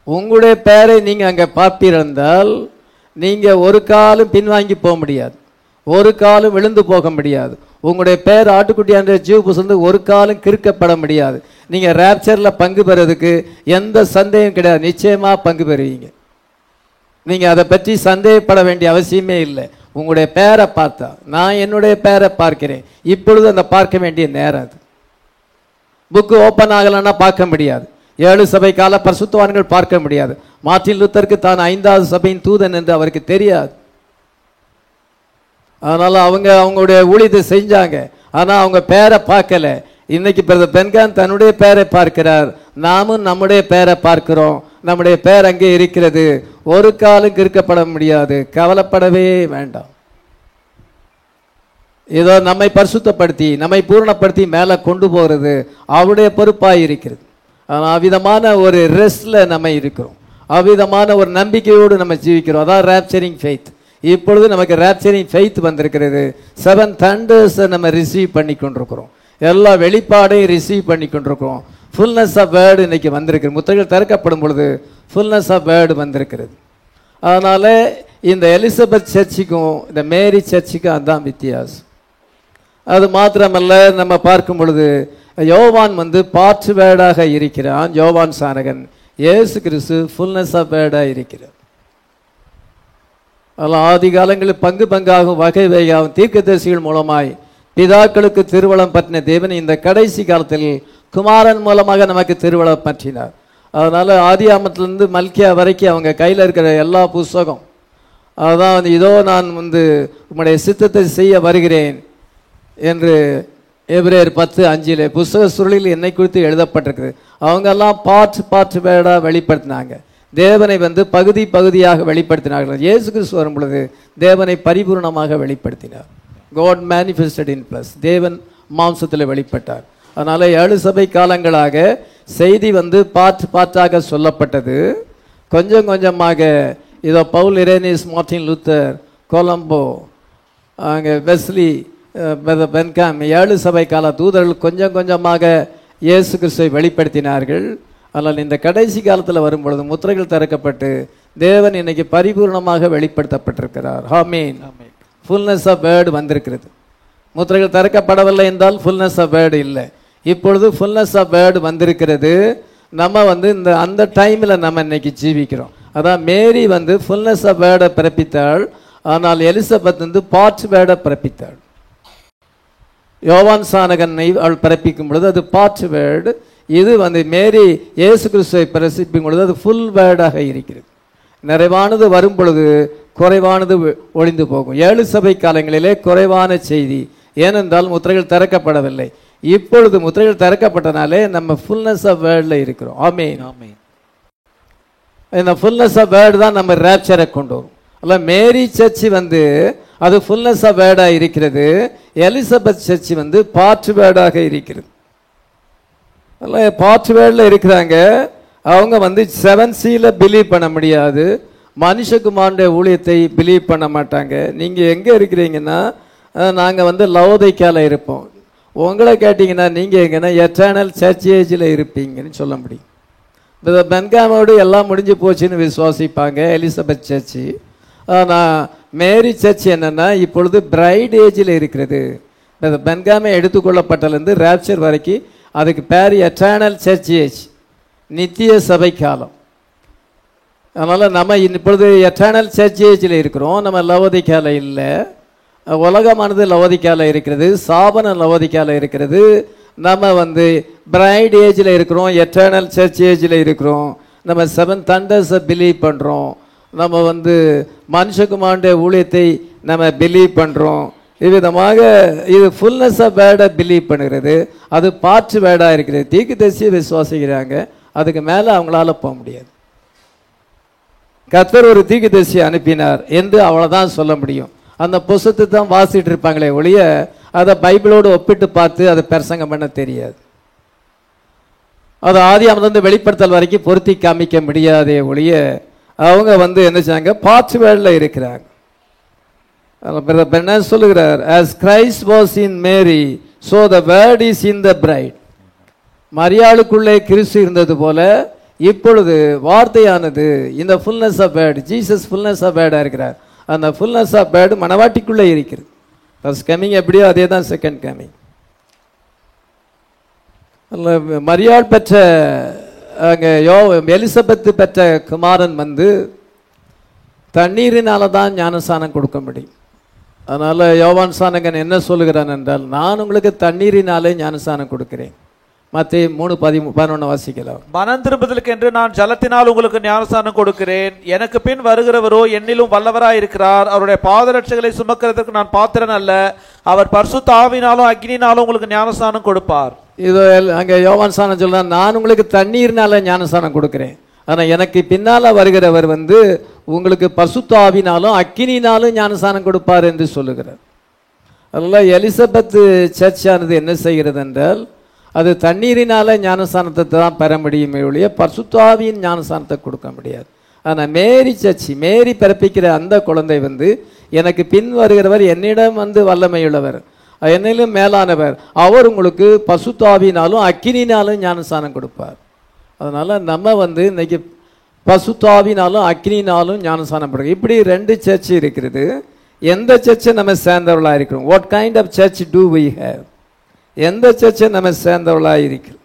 உங்களுடைய பெயரை நீங்கள் அங்கே பார்ப்பிருந்தால் நீங்கள் ஒரு காலம் பின்வாங்கி போக முடியாது, ஒரு காலம் விழுந்து போக முடியாது. உங்களுடைய பெயர் ஆட்டுக்குட்டியான்ற ஜீவ புஸ்தகத்தில் ஒரு காலம் கிறுக்கப்பட முடியாது. நீங்கள் ரேப்சரில் பங்கு பெறதுக்கு எந்த சந்தேகம் கிடையாது, நிச்சயமாக பங்கு பெறுவீங்க. நீங்கள் அதை பற்றி சந்தேகப்பட வேண்டிய அவசியமே இல்லை. உங்களுடைய பெயரை பார்த்தா, நான் என்னுடைய பெயரை பார்க்கிறேன், இப்பொழுது அந்த பார்க்க வேண்டிய நேரம் அது. புக்கு ஓப்பன் ஆகலைன்னா பார்க்க முடியாது. 7 சபை கால பரிசுத்தவான்கள் பார்க்க முடியாது. மார்ட்டின் லூத்தருக்கு தான் 5வது சபையின் தூதன் என்று அவருக்கு தெரியாது. அதனால அவங்களுடைய ஊழியத்தை செஞ்சாங்க, ஆனால் அவங்க பேரை பார்க்கல. இன்னைக்கு பிரதர் பென்காம் தன்னுடைய பெயரை பார்க்கிறார், நாமும் நம்முடைய பெயரை பார்க்கிறோம். நம்முடைய பெயர் அங்கே இருக்கிறது, ஒரு காலம் கிறுக்கப்பட முடியாது. கவலைப்படவே வேண்டாம். ஏதோ நம்மை பரிசுத்தப்படுத்தி நம்மை பூரணப்படுத்தி மேலே கொண்டு போகிறது அவருடைய பொறுப்பாக இருக்கிறது. ஆனால் அவ்விதமான ஒரு ரெஸ்ட்ல நம்ம இருக்கிறோம், அவ்விதமான ஒரு நம்பிக்கையோடு நம்ம ஜீவிக்கிறோம். அதான் ரேப்சரிங் ஃபெய்த். இப்பொழுது நமக்கு ரேப்சரிங் ஃபெய்த் வந்திருக்கிறது. 7 தண்டர்ஸை நம்ம ரிசீவ் பண்ணி கொண்டிருக்கிறோம், எல்லா வெளிப்பாடையும் ரிசீவ் பண்ணி கொண்டிருக்கிறோம். ஃபுல்னஸ் ஆஃப் வேர்டு இன்னைக்கு வந்திருக்கிறது. முத்திரைகள் திறக்கப்படும் பொழுது ஃபுல்னஸ் ஆஃப் வேர்டு வந்திருக்கிறது. அதனால இந்த எலிசபெத் சர்ச்சுக்கும் இந்த மேரி சர்ச்சுக்கும் அதுதான் வித்தியாசம். அது மாத்திரமல்ல, நம்ம பார்க்கும் பொழுது யோவான் வந்து பார்ட் வேர்டாக இருக்கிறான். யோவான் சானகன், இயேசு கிறிஸ்து ஃபுல்னஸ் ஆஃப் வேர்டாக இருக்கிறார். அதெல்லாம் ஆதி காலங்களில் பங்கு பங்காகும் வகை வகையாகும் தீர்க்கதரிசிகள் மூலமாய் பிதாக்களுக்கு திருவளம் பற்றின தேவன் இந்த கடைசி காலத்தில் குமாரன் மூலமாக நமக்கு திருவளம் பற்றினார். அதனால ஆதியாகமத்திலிருந்து மல்கியா வரைக்கும் அவங்க கையில் இருக்கிற எல்லா புஸ்தகம், அதான் இதோ நான் வந்து உம்முடைய சித்தத்தை செய்ய வருகிறேன் என்று எபிரேயர் 10:5 புஸ்தக சுருளில் என்னை குறித்து எழுதப்பட்டிருக்குது. அவங்கெல்லாம் பார்ட் வேர்டாக வெளிப்படுத்தினாங்க. தேவனை வந்து பகுதி பகுதியாக வெளிப்படுத்தினார்கள். இயேசு கிறிஸ்து வரும் பொழுது தேவனை பரிபூர்ணமாக வெளிப்படுத்தினார். காட் மேனிஃபெஸ்டட் இன் பிளஸ், தேவன் மாம்சத்தில் வெளிப்பட்டார். அதனால 7 சபை காலங்களாக செய்தி வந்து பார்ட்டாக சொல்லப்பட்டது. கொஞ்சம் கொஞ்சமாக இதோ பவுல், இரேனியஸ், மார்ட்டின் லூத்தர், கொலம்போ, அங்கே வெஸ்லி, பென்காம் 7 சபை கால தூதர்கள் கொஞ்சம் கொஞ்சமாக இயேசு கிறிஸ்துவை வெளிப்படுத்தினார்கள். ஆனால் இந்த கடைசி காலத்தில் வரும்பொழுது முத்திரைகள் திறக்கப்பட்டு தேவன் இன்னைக்கு பரிபூர்ணமாக வெளிப்படுத்தப்பட்டிருக்கிறார். ஆமென். ஃபுல்னஸ் ஆஃப் வேர்டு வந்திருக்கிறது. முத்திரைகள் திறக்கப்படவில்லை என்றால் ஃபுல்னஸ் ஆஃப் வேர்டு இல்லை. இப்பொழுது ஃபுல்னஸ் ஆஃப் வேர்டு வந்திருக்கிறது. நம்ம வந்து அந்த டைமில் நம்ம இன்னைக்கு ஜீவிக்கிறோம். அதான் மேரி வந்து ஃபுல்னஸ் ஆஃப் வேர்டை பிறப்பித்தாள். ஆனால் எலிசபெத் வந்து பார்ட் வேர்டை பிறப்பித்தாள். யோவான் சானகனை அவள் பிறப்பிக்கும் பொழுது அது பார்ட் வேர்டு. இது வந்து மேரி இயேசு கிறிஸ்துவை பிரசிப்பிக்கும் பொழுது அது ஃபுல் வேர்டாக இருக்கிறது. நிறைவானது வரும் பொழுது குறைவானது ஒளிந்து போகும். 7 சபை காலங்களிலே குறைவான செய்தி, ஏனென்றால் முத்திரைகள் திறக்கப்படவில்லை. இப்பொழுது முத்திரைகள் திறக்கப்பட்டனாலே நம்ம ஃபுல்னஸ் ஆஃப் வேர்டில் இருக்கிறோம். ஆமென். ஆமென். இந்த ஃபுல்னஸ் ஆஃப் வேர்டு தான் நம்ம ரேப்சரை கொண்டு வரும். அல்ல மேரி சர்ச்சு வந்து அது ஃபுல்னஸ் ஆஃப் வேர்டாக இருக்கிறது. எலிசபெத் சர்ச்சு வந்து பார்ட் வேர்டாக இருக்கிறது. அல்ல பார்ட் வேர்டில் இருக்கிறாங்க. அவங்க வந்து 7Cல பிலீவ் பண்ண முடியாது. மனுஷகுமாரனுடைய ஊழியத்தை பிலீவ் பண்ண மாட்டாங்க. நீங்கள் எங்கே இருக்கிறீங்கன்னா நாங்கள் வந்து லவோதைக்கால இருப்போம். உங்களை கேட்டிங்கன்னா நீங்கள் எங்கன்னா எட்டர்னல் சர்ச் ஏஜில் இருப்பீங்கன்னு சொல்ல முடியும். இந்த பென்காமோடு எல்லாம் முடிஞ்சு போச்சுன்னு விசுவாசிப்பாங்க எலிசபெத் சர்ச்சு. ஆனால் மேரி சர்ச் என்னென்னா இப்பொழுது பிரைட் ஏஜில் இருக்கிறது. இந்த பென்காமை எடுத்துக்கொள்ளப்பட்டலேருந்து ரேப்சர் வரைக்கும் அதுக்கு பேர் எட்டர்னல் சர்ச் ஏஜ், நித்திய சபை காலம். அதனால் நம்ம இப்பொழுது எட்டர்னல் சர்ச் ஏஜில் இருக்கிறோம். நம்ம லவோதிக்கால இல்லை. உலகமானது லவோதிக்கால இருக்கிறது, சாபன லவோதிக்கால இருக்கிறது. நம்ம வந்து பிரைட் ஏஜில் இருக்கிறோம், எட்டர்னல் சர்ச் ஏஜில் இருக்கிறோம். நம்ம 7 தண்டர்ஸை பிலீவ் பண்ணுறோம். நம்ம வந்து மனுஷகுமாரனுடைய ஊழியத்தை நம்ம பிலீவ் பண்ணுறோம். இவ்விதமாக இது ஃபுல்னஸ் ஆஃப் வேர்டை பிலீவ் பண்ணுகிறது. அது பார்ட் வேர்டாக இருக்கிறது. தீர்க்கதரிசியை விசுவாசிக்கிறாங்க, அதுக்கு மேலே அவங்களால போக முடியாது. கர்த்தர் ஒரு தீர்க்கதரிசியை அனுப்பினார் என்று அவ்வளோதான் சொல்ல முடியும். அந்த புஸ்தத்தை தான் வாசிட்டு இருப்பாங்களே ஒழிய அதை பைபிளோடு ஒப்பிட்டு பார்த்து அதை பிரசங்கம் பண்ண தெரியாது. அது ஆதியாமத்திலிருந்து வெளிப்படுத்தல் வரைக்கும் பொருத்தி காமிக்க முடியாதே ஒழிய அவங்க வந்து என்ன செய்றாங்க, பார்ட் வேர்டில் இருக்கிறாங்க. என்ன சொல்லுகிறார், as Christ was in Mary so the word is in the bride. மரியாளுக்குள்ளே கிறிஸ்து இருந்தது போல இப்பொழுது வார்த்தையானது இந்த fullness of word, Jesus fullness of வேர்டாக இருக்கிறார். அந்த ஃபுல்னஸ் ஆஃப் வேர்டு மனவாட்டிக்குள்ளே இருக்கிறது. ஃபர்ஸ்ட் கமிங் எப்படியோ அதே தான் செகண்ட் கமிங். மரியாள் பெற்ற அங்கே எலிசபெத்து பெற்ற குமாரன் வந்து தண்ணீரினால தான் ஞானஸ்தானம் கொடுக்க முடியும். அதனால் யோவான் சானகன் என்ன சொல்லுகிறான் என்றால், நான் உங்களுக்கு தண்ணீரினாலே ஞானஸ்தானம் கொடுக்கிறேன். மத்தேயு 3:11 வாசிக்கலாம். மனம் திரும்புதலுக்கு என்று நான் ஜலத்தினால் உங்களுக்கு ஞானஸ்தானம் கொடுக்கிறேன். எனக்கு பின் வருகிறவரோ என்னிலும் வல்லவராய் இருக்கிறார். அவருடைய பாதரட்சைகளை சுமக்கிறதுக்கு நான் பாத்திரன் அல்ல. அவர் பரிசுத்த ஆவியினாலும் அக்னியினாலும் உங்களுக்கு ஞானஸ்தானம் கொடுப்பார். இது அங்கே யோவான் சானகன் சொல்றான், நான் உங்களுக்கு தண்ணீர்னால ஞானஸ்தானம் கொடுக்கிறேன். ஆனால் எனக்கு பின்னால் வருகிறவர் வந்து உங்களுக்கு பரிசுத்த ஆவியினாலும் அக்கினினாலும் ஞானஸ்தானம் கொடுப்பார் என்று சொல்லுகிறார். அதனால் எலிசபெத் சர்ச்சானது என்ன செய்கிறது என்றால், அது தண்ணீரினால ஞானஸ்தானத்தை தான் பெற முடியுமே ஒழிய பரிசுத்த ஆவியின் ஞானஸ்தானத்தை கொடுக்க முடியாது. ஆனால் மேரி சர்ச்சி, மேரி பிறப்பிக்கிற அந்த குழந்தை வந்து எனக்கு பின் வருகிறவர் என்னிடம் வந்து வல்லமையுள்ளவர், என்னிலும் மேலானவர், அவர் உங்களுக்கு பரிசுத்த ஆவியினாலும் அக்கினினாலும் ஞானஸ்தானம் கொடுப்பார். அதனால் நம்ம வந்து இன்னைக்கு பரிசுத்த ஆவியினாலும் அக்கினினாலும் ஞானஸ்தானம் கொடுக்கும். இப்படி 2 சர்ச் இருக்கிறது. எந்த சர்ச்சை நம்ம சேர்ந்தவர்களாக இருக்கிறோம்? What kind of church do we have? எந்த சர்ச்சை நம்ம சேர்ந்தவர்களாக இருக்கிறோம்?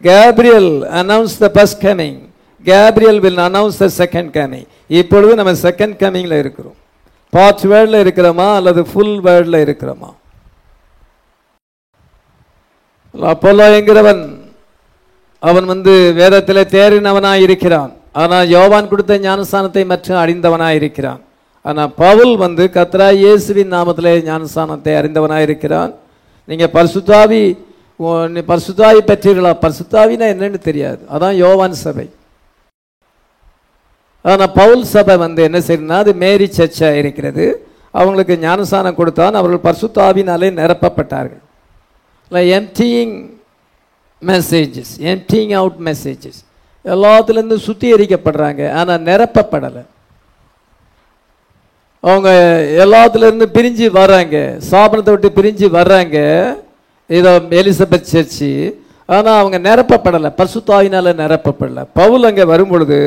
Gabriel announced the first coming. Gabriel will announce the second coming. இப்பொழுது நம்ம செகண்ட் கமிங்ல இருக்கிறோம். பார்ட் வேர்டில் இருக்கிறோமா அல்லது ஃபுல் வேர்டில் இருக்கிறோமா? அப்போலோ என்கிறவன் அவன் வந்து வேதத்தில் தேறினவனாய் இருக்கிறான். ஆனால் யோவான் கொடுத்த ஞானஸ்தானத்தை மற்றும் அறிந்தவனாய் இருக்கிறான். ஆனால் பவுல் வந்து கர்த்தராகிய இயேசுவின் நாமத்திலே ஞானஸ்தானத்தை அறிந்தவனாய் இருக்கிறான். நீங்கள் பரிசுத்தாவி பெற்றீர்களா? பரிசுத்தாவினா என்னன்னு தெரியாது. அதான் யோவான் சபை. ஆனால் பவுல் சபை வந்து என்ன செய்யணும்னா அது மேரி சர்ச்சாக இருக்கிறது. அவங்களுக்கு ஞானஸ்தானம் கொடுத்தான். அவர்கள் பரிசுத்தாவினாலே நிரப்பப்பட்டார்கள். Emptying messages, emptying out messages, எல்லாத்துலேருந்து சுத்திகரிக்கப்படுறாங்க. ஆனால் நிரப்பப்படலை. அவங்க எல்லாத்துலேருந்து பிரிஞ்சு வர்றாங்க, சாபனத்தை விட்டு பிரிஞ்சு வர்றாங்க. இதோ எலிசபெத் சர்ச்சி. ஆனால் அவங்க நிரப்பப்படலை, பரிசுத்தாவினால நிரப்பப்படலை. பவுல் அங்கே வரும் பொழுது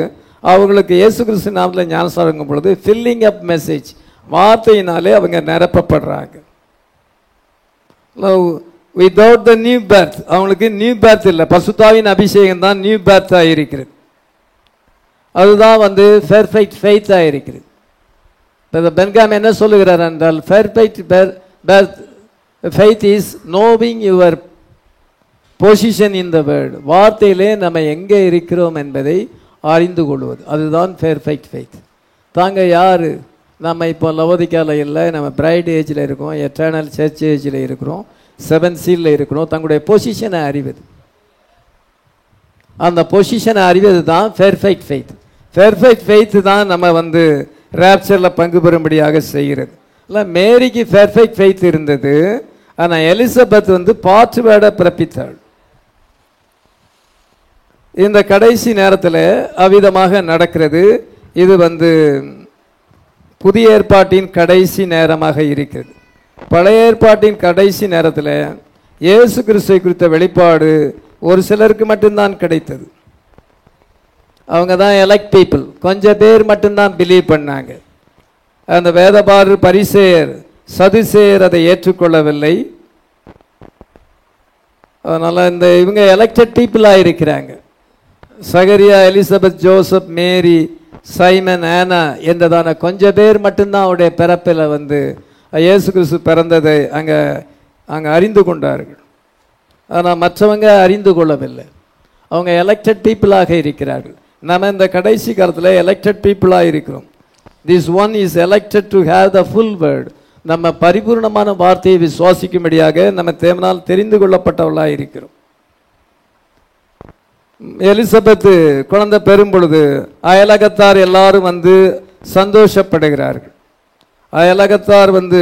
அவங்களுக்கு இயேசு கிறிஸ்து நாமத்தில் ஞானஸ்தானம் பொழுது ஃபில்லிங் அப் மெசேஜ், வார்த்தையினாலே அவங்க நிரப்பப்படுறாங்க. வித்தவுட் த நியூ பர்த், அவங்களுக்கு நியூ பர்த் இல்லை. பரிசுத்தாவின் அபிஷேகம் தான் நியூ பர்த்தாக இருக்கிறது. அதுதான் வந்து பெர்ஃபெக்ட் ஃபெய்த்தாக இருக்கிறது. பென்காம் என்ன சொல்லுகிறார் என்றால் faith is knowing your position in the world. வார்த்தையிலே நம்ம எங்கே இருக்கிறோம் என்பதை அறிந்து கொள்வது, அதுதான் பெர்ஃபெக்ட் ஃபெய்த். தாங்க யார்? நம்ம இப்போ லவோதிக்கால இல்லை, நம்ம பிரைட் ஏஜில் இருக்கோம், எட்டர்னல் சர்ச் ஏஜில் இருக்கிறோம், 7 சீலில் இருக்கிறோம். தங்களுடைய பொசிஷனை அறிவது, அந்த பொசிஷனை அறிவது தான் பெர்ஃபெக்ட் ஃபெய்த். பெர்ஃபெக்ட் ஃபெய்த் தான் நம்ம வந்து ராப்சரில் பங்கு பெறும்படியாக செய்கிறது. இல்லை, மேரிக்கு பெர்ஃபெக்ட் ஃபெய்த் இருந்தது, ஆனால் எலிசபெத் வந்து பாற்று வேட பிறப்பித்தாள். இந்த கடைசி நேரத்தில் அவ்விதமாக நடக்கிறது. இது வந்து புதிய ஏற்பாட்டின் கடைசி நேரமாக இருக்கிறது. பழைய ஏற்பாட்டின் கடைசி நேரத்தில் இயேசு கிறிஸ்துவை குறித்த வெளிப்பாடு ஒரு சிலருக்கு மட்டும்தான் கிடைத்தது. அவங்க தான் எலெக்ட் பீப்புள், கொஞ்சம் பேர் மட்டும்தான் பிலீவ் பண்ணாங்க. அந்த வேதபாரர், பரிசேயர், சதுசேயர் அதை ஏற்றுக்கொள்ளவில்லை. அதனால் இவங்க எலெக்டட் பீப்புளாக இருக்கிறாங்க. சகரியா, எலிசபெத், ஜோசப், மேரி, சைமன், ஆனா என்றதான கொஞ்சம் பேர் மட்டும்தான் அவருடைய பிறப்பில் வந்து இயேசு கிறிஸ்து பிறந்ததை அங்கே அறிந்து கொண்டார்கள். ஆனால் மற்றவங்க அறிந்து கொள்ளவில்லை. அவங்க எலெக்டட் பீப்புளாக இருக்கிறார்கள். நம்ம இந்த கடைசி காலத்தில் எலெக்டட் பீப்புளாக இருக்கிறோம். This one is elected to have the full word. நம்ம பரிபூர்ணமான வார்த்தையை விசுவாசிக்கும்படியாக நம்ம தேவனால் தெரிந்து கொள்ளப்பட்டவர்களாக இருக்கிறோம். எலிசபெத்து குழந்தை பெறும் பொழுது அயலகத்தார் எல்லாரும் வந்து சந்தோஷப்படுகிறார்கள். அயலகத்தார் வந்து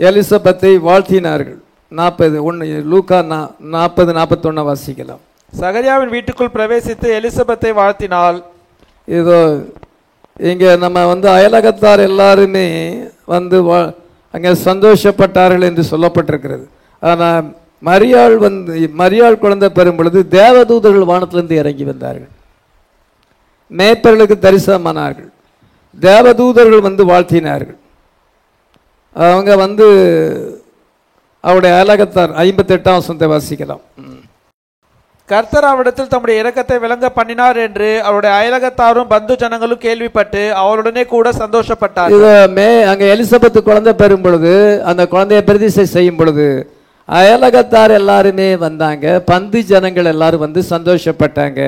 எலிசபெத்தை வாழ்த்தினார்கள். 40:1 லூக்கா 40:41 வாசிக்கலாம். சகரியாவின் வீட்டுக்குள் பிரவேசித்து எலிசபெத்தை வாழ்த்தினாள். இதோ இங்கே நம்ம வந்து அயலகத்தார் எல்லாருமே வந்து அங்கே சந்தோஷப்பட்டார்கள் என்று சொல்லப்பட்டிருக்கிறது. ஆனால் மரியாள் குழந்தை பெறும் பொழுது தேவதூதர்கள் வானத்திலிருந்து இறங்கி வந்தார்கள், மேய்ப்பர்களுக்கு தரிசனமானார்கள், தேவதூதர்கள் வந்து வாழ்த்தினார்கள். அவங்க வந்து அவருடைய அயலகத்தார் 58ஆம் வசனத்தை வாசிக்கலாம். கர்த்தர் அவரிடத்தில் தம்முடைய இரக்கத்தை விளங்க பண்ணினார் என்று அவருடைய அயலகத்தாரும் பந்து ஜனங்களும் கேள்விப்பட்டு அவருடனே கூட சந்தோஷப்பட்டார். அங்க எலிசபெத் குழந்தை பெறும் பொழுது, அந்த குழந்தைய பிரதிஷ்டை செய்யும் பொழுது அயலகத்தார் எல்லாருமே வந்தாங்க, பந்து ஜனங்கள் எல்லாரும் வந்து சந்தோஷப்பட்டாங்க.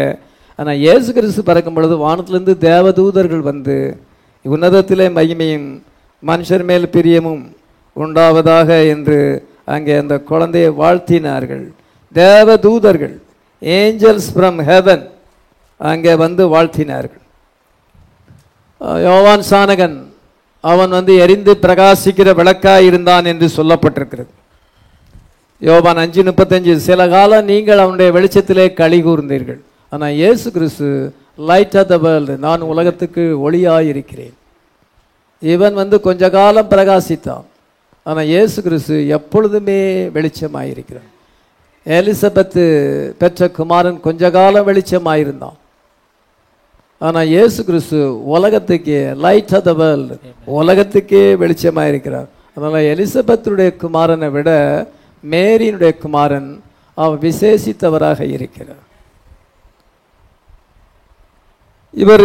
ஆனா இயேசு கிறிஸ்து பிறக்கும் பொழுது வானத்திலிருந்து தேவதூதர்கள் வந்து உன்னதத்திலே மகிமையும் மனுஷர் மேல் பிரியமும் உண்டாவதாக என்று அங்கே அந்த குழந்தையை வாழ்த்தினார்கள். தேவதூதர்கள், ஏஞ்சல்ஸ் ஃப்ரம் ஹெவன், அங்கே வந்து வாழ்த்தினார்கள். யோவான் சானகன் அவன் வந்து எரிந்து பிரகாசிக்கிற விளக்காய் இருந்தான் என்று சொல்லப்பட்டிருக்கிறது. யோவான் 5:35, சில காலம் நீங்கள் அவனுடைய வெளிச்சத்திலே களி கூர்ந்தீர்கள். ஆனால் இயேசு கிறிஸ்து லைட் ஆஃப் த வேர்ல்டு, நான் உலகத்துக்கு ஒளியாயிருக்கிறேன். இவன் வந்து கொஞ்ச காலம் பிரகாசித்தான், ஆனால் இயேசு கிறிஸ்து எப்பொழுதுமே வெளிச்சமாயிருக்கிறான். எலிசபெத்து பெற்ற குமாரன் கொஞ்ச காலம் வெளிச்சமாயிருந்தான், ஆனால் இயேசு கிறிஸ்து உலகத்துக்கே லைட் ஆஃப் த வேர்ல்டு, உலகத்துக்கே வெளிச்சமாயிருக்கிறார். அதனால் எலிசபெத்துடைய குமாரனை விட மேரியினுடைய குமாரன் அவர் விசேஷித்தவராக இருக்கிறார். இவர்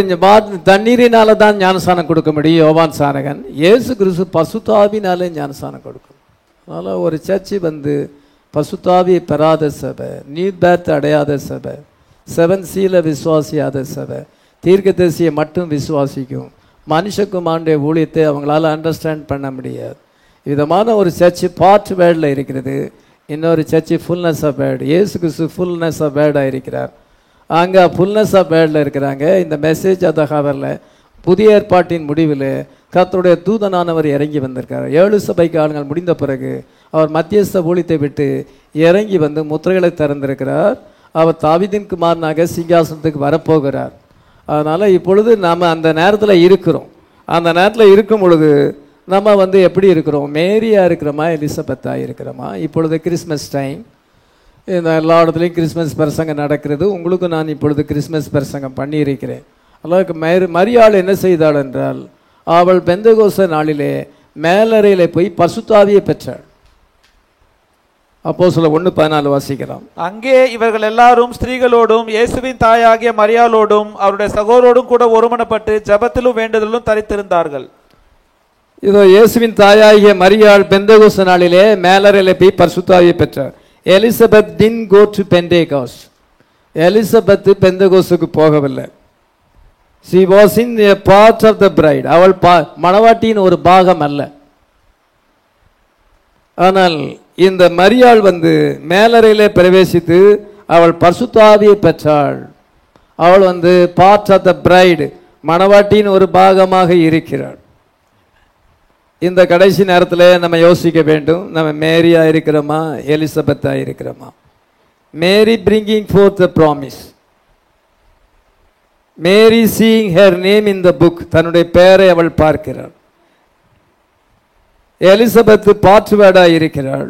தண்ணீரினால தான் ஞானஸ்தானம் கொடுக்க முடியும் யோவான் சானகன். இயேசு கிறிஸ்து பசுத்தாவினாலே ஞானஸ்தானம் கொடுக்கும். அதனால் ஒரு சர்ச்சு வந்து பசுத்தாவியை பெறாத சபை, நீட் பேர்த் அடையாத சபை, 7 சீல விசுவாசியாத சபை, தீர்க்கதரிசியை மட்டும் விசுவாசிக்கும். மனுஷகுமாரனுடைய ஊழியத்தை அவங்களால அண்டர்ஸ்டாண்ட் பண்ண முடியாது. விதமான ஒரு சர்ச்சு பார்ட் வேர்டில் இருக்கிறது, இன்னொரு சர்ச்சு ஃபுல்னஸ் ஆஃப் வேர்டு. இயேசு கிறிஸ்து ஃபுல்னஸ் ஆஃப் வேர்டாக இருக்கிறார், அங்கே ஃபுல்னஸ் ஆஃப் வேர்டில் இருக்கிறாங்க. இந்த மெசேஜ் ஆஃப் த ஹவரில் புதிய ஏற்பாட்டின் முடிவில் கர்த்தருடைய தூதனானவர் இறங்கி வந்திருக்கார். 7 சபை காலங்கள் முடிந்த பிறகு அவர் மத்தியஸ்த ஊழியத்தை விட்டு இறங்கி வந்து முத்திரைகளை திறந்திருக்கிறார். அவர் தாவீதின் குமாரனாக சிங்காசனத்துக்கு வரப்போகிறார். அதனால் இப்பொழுது நாம் அந்த நேரத்தில் இருக்கிறோம். அந்த நேரத்தில் இருக்கும் பொழுது நம்ம வந்து எப்படி இருக்கிறோம்? மேரியாக இருக்கிறோமா, எலிசபெத்தாக இருக்கிறோமா? இப்பொழுது கிறிஸ்மஸ் டைம், இந்த எல்லா இடத்துலையும் கிறிஸ்மஸ் பிரசங்கம் நடக்கிறது. உங்களுக்கு நான் இப்பொழுது கிறிஸ்மஸ் பிரசங்கம் பண்ணியிருக்கிறேன். அல்லது மரியாள் என்ன செய்தாள் என்றால், அவள் பெந்தகோஸ்த நாளிலே மேலறையில் போய் பசுத்தாவியை பெற்றாள். அப்போஸ்தலர் 1:14 வாசிக்கலாம். அங்கே இவர்கள் எல்லாரும் ஸ்திரீகளோடும் இயேசுவின் தாயாகிய மரியாளோடும் அவருடைய சகோதரோடும் கூட ஒருமனப்பட்டு ஜெபத்திலும் வேண்டுதலும் தரித்திருந்தார்கள். இதோ இயேசுவின் தாயாகிய மரியாள் பெந்தகோஸ்து நாளிலே மேலறையிலே போய் பரிசுத்தாவியை பெற்றார். Elizabeth didn't go to Pentecost. Elizabeth பெந்தகோஸ்துக்கு போகவில்லை. she was in a part of the bride. அவள் மணவாட்டியின் ஒரு பாகம் அல்ல. ஆனால் இந்த மரியாள் மேலறையிலே பிரவேசித்து அவள் பரிசுத்தாவியை பெற்றாள். அவள் பார்ட் ஆஃப் த பிரைடு, மணவாட்டியின் ஒரு பாகமாக இருக்கிறாள். இந்த கடைசி நேரத்தில் நம்ம யோசிக்க வேண்டும், நம்ம மேரியா இருக்கிறோமா எலிசபெத்தா இருக்கிறோமா? Mary bringing forth the promise, Mary seeing her name in the book, தன்னுடைய பெயரை அவள் பார்க்கிறாள். எலிசபெத் பார்ட்வேர்டா இருக்கிறாள்.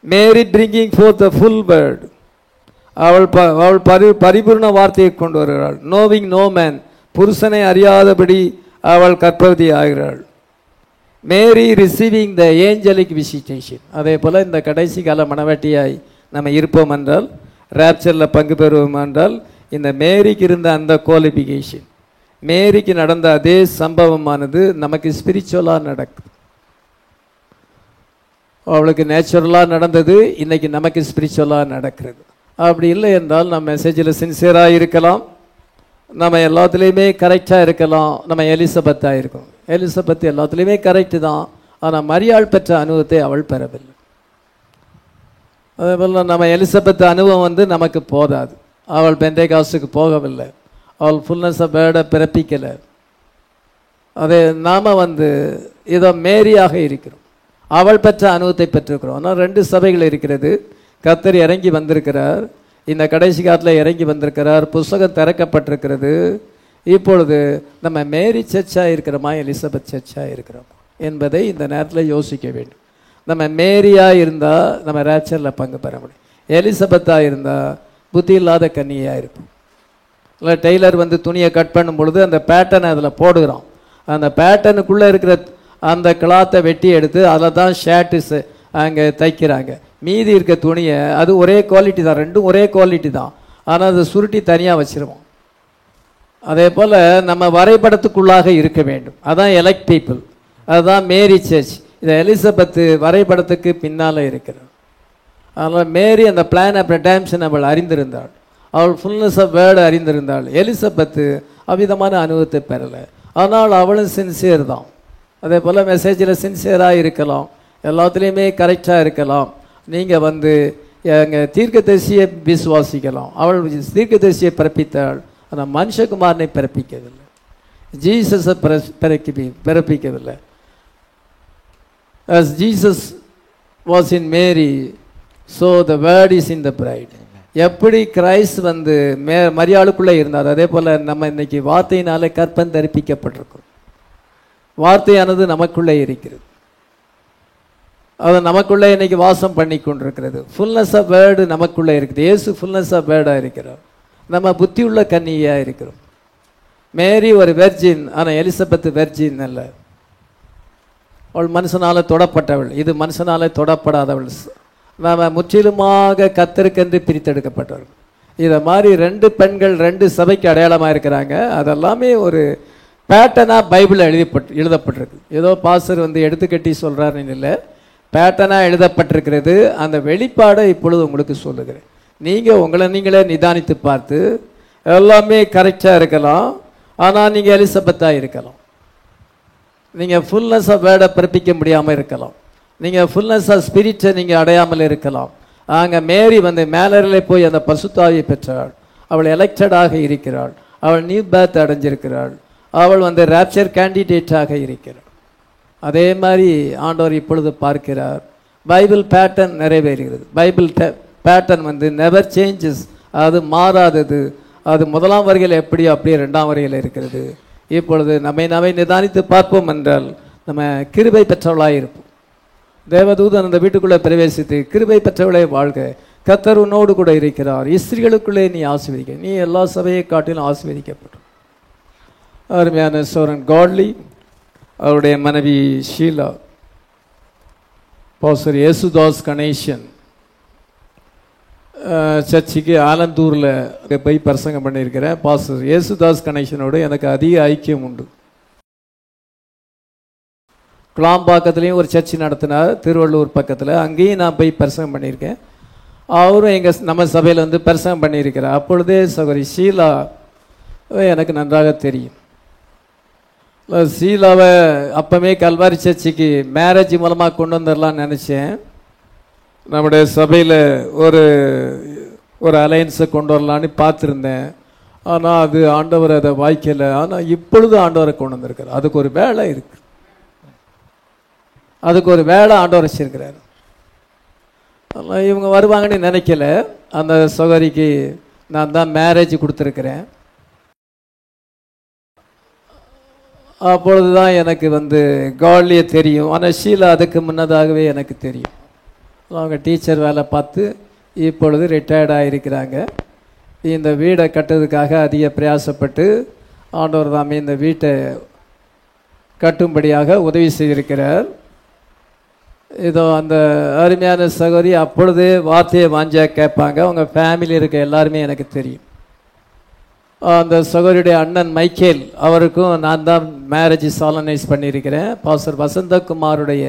Mary bringing forth the full word, அவள் பரிபூர்ண வார்த்தையை கொண்டு வருகிறாள். நோவிங் நோ மேன், புருஷனை அறியாதபடி அவள் கர்ப்பவதி ஆகிறாள். மேரி ரிசீவிங் த ஏஞ்சலிக் விசிட்டேஷன். அதே போல் இந்த கடைசி கால மணவாட்டியாய் நம்ம இருப்போம் என்றால், ராப்சரில் பங்கு பெறுவோம் என்றால், இந்த மேரிக்கு இருந்த அந்த குவாலிஃபிகேஷன், மேரிக்கு நடந்த அதே சம்பவமானது நமக்கு ஸ்பிரிச்சுவலாக நடக்குது. அவளுக்கு நேச்சுரலாக நடந்தது, இன்னைக்கு நமக்கு ஸ்பிரிச்சுவலாக நடக்கிறது. அப்படி இல்லை என்றால் நம்ம மெசேஜில் சின்சியராக இருக்கலாம், நம்ம எல்லாத்துலேயுமே கரெக்டாக இருக்கலாம். நம்ம எலிசபெத்தாக இருக்கோம். எலிசபெத் எல்லாத்துலேயுமே கரெக்டு தான், ஆனால் மரியாள் பெற்ற அனுபவத்தை அவள் பெறவில்லை. அதே போல் நம்ம எலிசபெத் அனுபவம் நமக்கு போதாது. அவள் பெந்தேகாஸ்துக்கு போகவில்லை, அவள் ஃபுல்னஸ் ஆஃப் வேர்டை பிறப்பிக்கலை. அதே நாம் இதோ மேரியாக இருக்கிறோம், அவள் பெற்ற அனுபவத்தை பெற்றிருக்கிறோம். ஆனால் 2 சபைகள் இருக்கிறது. கர்த்தர் இறங்கி வந்திருக்கிறார், இந்த கடைசி காலத்தில் இறங்கி வந்திருக்கிறார், புஸ்தகம் திறக்கப்பட்டிருக்கிறது. இப்பொழுது நம்ம மேரி சர்ச்சாக இருக்கிறோமா எலிசபெத் சர்ச்சாக இருக்கிறோமா என்பதை இந்த நேரத்தில் யோசிக்க வேண்டும். நம்ம மேரியாக இருந்தால் நம்ம ரேப்சரில் பங்கு பெற முடியும். எலிசபெத்தாக இருந்தால் புத்தி இல்லாத கன்னியாக இருப்போம். இல்லை டெய்லர் துணியை கட் பண்ணும் பொழுது அந்த பேட்டர்னை அதில் போடுகிறோம். அந்த பேட்டர்னுக்குள்ளே இருக்கிற அந்த கிளாத்தை வெட்டி எடுத்து அதில் தான் ஷர்ட்டு அங்கே தைக்கிறாங்க. மீதி இருக்க துணியை அது ஒரே குவாலிட்டி தான், 2ம் ஒரே குவாலிட்டி தான், ஆனால் அதை சுருட்டி தனியாக வச்சிருவோம். அதே போல் நம்ம வரைபடத்துக்குள்ளாக இருக்க வேண்டும். அதான் எலெக்ட் பீப்புள், அதுதான் மேரி சர்ச். இதை எலிசபெத்து வரைபடத்துக்கு பின்னால் இருக்கிறார். அதனால் மேரி அந்த பிளான் ஆஃப் ரெடம்ஷன் அவள் அறிந்திருந்தாள், அவள் ஃபுல்னஸ் ஆஃப் வேர்டு அறிந்திருந்தாள். எலிசபெத்து அவ்விதமான அனுபவத்தை பெறலை, ஆனால் அவளும் சின்சியர் தான். அதே போல் மெசேஜில் சின்சியராக இருக்கலாம், எல்லாத்துலேயுமே கரெக்டாக இருக்கலாம். நீங்கள் எங்கள் தீர்க்கதரிசியை விசுவாசிக்கலாம். அவள் தீர்க்கதரிசியை பிறப்பித்தாள், ஆனால் மனுஷகுமாரனை பிறப்பிக்கவில்லை, ஜீசஸை பிறப்பிக்கவில்லை. As Jesus was in Mary, so the word is in the bride. எப்படி கிரைஸ்ட் மரியாளுக்குள்ளே இருந்தார், அதே போல் நம்ம இன்னைக்கு வார்த்தையினாலே கற்பன் தரிப்பிக்கப்பட்டிருக்கிறோம். வார்த்தையானது நமக்குள்ளே இருக்கிறது, அது நமக்குள்ளே இன்னைக்கு வாசம் பண்ணி கொண்டிருக்கிறது. ஃபுல்னஸ் ஆஃப் வேர்டு நமக்குள்ளே இருக்குது. இயேசு ஃபுல்னஸ் ஆஃப் வேர்டாக இருக்கிறார். நம்ம புத்தி உள்ள கன்னியாக இருக்கிறோம். மேரி ஒரு வெர்ஜின், ஆனால் எலிசபெத் வெர்ஜின் அல்ல. அவள் மனுஷனால் தொடப்பட்டவள், இது மனுஷனால் தொடப்படாதவள். நாம் முற்றிலுமாக கர்த்தருக்கென்று பிரித்தெடுக்கப்பட்டவர்கள். இதை மாதிரி 2 பெண்கள் 2 சபைக்கு அடையாளமாக இருக்கிறாங்க. அதெல்லாமே ஒரு பேட்டர்னாக பைபிளில் எழுதப்பட்டிருக்கு. ஏதோ பாஸ்டர் எடுத்துக்கட்டி சொல்கிறாருன்னு இல்லை, பேட்டர்னாக எழுதப்பட்டிருக்கிறது. அந்த வெளிப்பாடை இப்பொழுது உங்களுக்கு சொல்லுகிறேன். நீங்கள் உங்களை நீங்களே நிதானித்து பார்த்து, எல்லாமே கரெக்டாக இருக்கலாம், ஆனால் நீங்கள் எலிசபெத்தாக இருக்கலாம். நீங்கள் ஃபுல்னஸ் ஆஃப் வேர்டை பிறப்பிக்க முடியாமல் இருக்கலாம், நீங்கள் ஃபுல்னஸ் ஆஃப் ஸ்பிரிட்டை நீங்கள் அடையாமல் இருக்கலாம். அங்கே மேரி மேலரில் போய் அந்த பரிசுத்தாவியை பெற்றாள். அவள் எலெக்டடாக இருக்கிறாள், அவள் நியூ பேர்த் அடைஞ்சிருக்கிறாள், அவள் ராப்சர் கேண்டிடேட்டாக இருக்கிறாள். அதே மாதிரி ஆண்டவர் இப்பொழுது பார்க்கிறார். பைபிள் பேட்டர்ன் நிறைவேறுகிறது. பைபிள் பேட்டர்ன் நெவர் சேஞ்சஸ், அது மாறாதது. அது 1ஆம் வருகையில் எப்படியோ அப்படியே 2ஆம் வருகையில் இருக்கிறது. இப்பொழுது நம்மை நிதானித்து பார்ப்போம் என்றால் நம்ம கிருபை பெற்றவளாக இருப்போம். தேவதூதன் அந்த வீட்டுக்குள்ளே பிரவேசித்து, கிருபை பெற்றவளே வாழ்க, கர்த்தர் உன்னோடு கூட இருக்கிறார், ஸ்திரீகளுக்குள்ளே நீ ஆசீர்வதிக்க, நீ எல்லா சபையை காட்டிலும் ஆசீர்வதிக்கப்பட்ட. அருமையான சோரன் காட்லி, அவருடைய மனைவி ஷீலா, பாஸ்டர் யேசுதாஸ் கணேசன் சர்ச்சுக்கு ஆலந்தூரில் போய் பிரசங்கம் பண்ணியிருக்கிறேன். பாஸ்டர் யேசுதாஸ் கணேசனோடு எனக்கு அதிக ஐக்கியம் உண்டு. குளாம்பாக்கத்துலேயும் ஒரு சர்ச்சு நடத்தினார், திருவள்ளூர் பக்கத்தில். அங்கேயும் நான் போய் பிரசங்கம் பண்ணியிருக்கேன். அவரும் நம்ம சபையில் வந்து பிரசங்கம் பண்ணியிருக்கிறார். அப்பொழுதே சகோதரி ஷீலா எனக்கு நன்றாக தெரியும். ஷீலாவை அப்பமே கல்வாரி சர்ச்சுக்கு மேரேஜ் மூலமாக கொண்டு வந்துடலான்னு நினச்சேன். நம்முடைய சபையில் ஒரு அலையன்ஸை கொண்டு வரலான்னு பார்த்துருந்தேன். ஆனால் அது ஆண்டவர் அதை வாய்க்கலை. ஆனால் இப்பொழுது ஆண்டவரை கொண்டு வந்திருக்கார். அதுக்கு ஒரு வேலை இருக்கு, அதுக்கு ஒரு வேலை ஆண்டவர் வச்சிருக்கிறார். அதனால் இவங்க வருவாங்கன்னு நினைக்கல. அந்த சகோதரிக்கு நான் தான் மேரேஜ் கொடுத்துருக்கிறேன். அப்பொழுது தான் எனக்கு வந்து காட்லியை தெரியும். ஆனால் ஷீலா அதுக்கு முன்னதாகவே எனக்கு தெரியும். அவங்க டீச்சர் வேலை பார்த்து இப்பொழுது ரிட்டையர்டாக இருக்கிறாங்க. இந்த வீடை கட்டுறதுக்காக அதிக பிரயாசப்பட்டு ஆண்டவர் தாமே இந்த வீட்டை கட்டும்படியாக உதவி செய்திருக்கிறார். இதோ அந்த அருமையான சகோதரி அப்பொழுதே வார்த்தையை வாஞ்சியாக கேட்பாங்க. அவங்க ஃபேமிலி இருக்க எல்லாருமே எனக்கு தெரியும். அந்த சகோதரியுடைய அண்ணன் மைக்கேல், அவருக்கும் நான் தான் மேரேஜ் சாலனைஸ் பண்ணியிருக்கிறேன். பாஸ்டர் வசந்தகுமாருடைய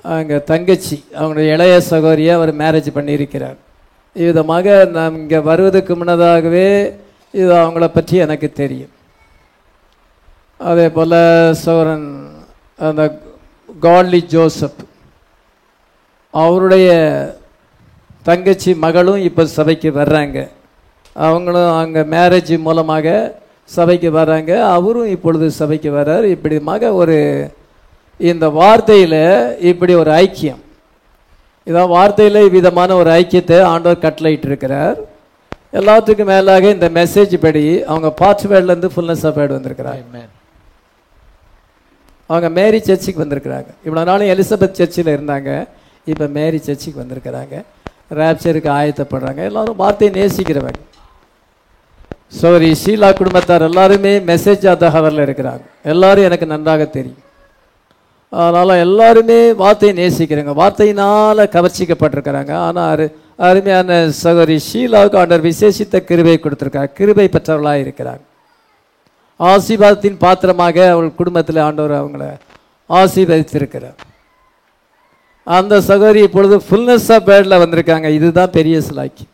அங்கே தங்கச்சி, அவங்களுடைய இளைய சகோதரியை அவர் மேரேஜ் பண்ணியிருக்கிறார். விதமாக நான் இங்கே வருவதற்கு முன்னதாகவே இது அவங்கள பற்றி எனக்கு தெரியும். அதே போல் சோரன் அந்த காட்லி ஜோசப், அவருடைய தங்கச்சி மகளும் இப்போ சபைக்கு வர்றாங்க. அவங்களும் அங்கே மேரேஜ் மூலமாக சபைக்கு வர்றாங்க. அவரும் இப்பொழுது சபைக்கு வர்றார். இப்படிமாக ஒரு இந்த வார்த்தையில் இப்படி ஒரு ஐக்கியம், இதான் வார்த்தையில் விதமான ஒரு ஐக்கியத்தை ஆண்டவர் கட்டளையிட்டு இருக்கிறார். எல்லாத்துக்கும் மேலாக இந்த மெசேஜ் படி அவங்க பாட்வேர்ட்லேருந்து ஃபுல்னஸ் ஆஃப் வேர்ட் வந்திருக்கிறாங்க. அவங்க மேரி சர்ச்சுக்கு வந்திருக்கிறாங்க. இவ்வளோ நாளும் எலிசபெத் சர்ச்சில் இருந்தாங்க, இப்போ மேரி சர்ச்சுக்கு வந்திருக்கிறாங்க. ரேப்சருக்கு ஆயத்தப்படுறாங்க. எல்லாரும் வார்த்தையை நேசிக்கிறவங்க. சோரி ஷீலா குடும்பத்தார் எல்லாருமே மெசேஜ் தகவலில் இருக்கிறாங்க. எல்லாரும் எனக்கு நன்றாக தெரியும். அதனால் எல்லாருமே வார்த்தையை நேசிக்கிறாங்க, வார்த்தையினால் கவர்ச்சிக்கப்பட்டிருக்கிறாங்க. ஆனால் அருமையான சகோதரி ஷீலாவுக்கு ஆண்டவர் விசேஷித்த கிருபை கொடுத்துருக்காங்க. கிருபை பெற்றவர்களாக இருக்கிறாங்க. ஆசீர்வாதத்தின் பாத்திரமாக அவள் குடும்பத்தில் ஆண்டவர் அவங்கள ஆசீர்வதித்திருக்கிறார். அந்த சகோதரி இப்பொழுது ஃபுல்னஸ் ஆஃப் வேர்டில் வந்திருக்காங்க. இதுதான் பெரிய சிலாக்கி.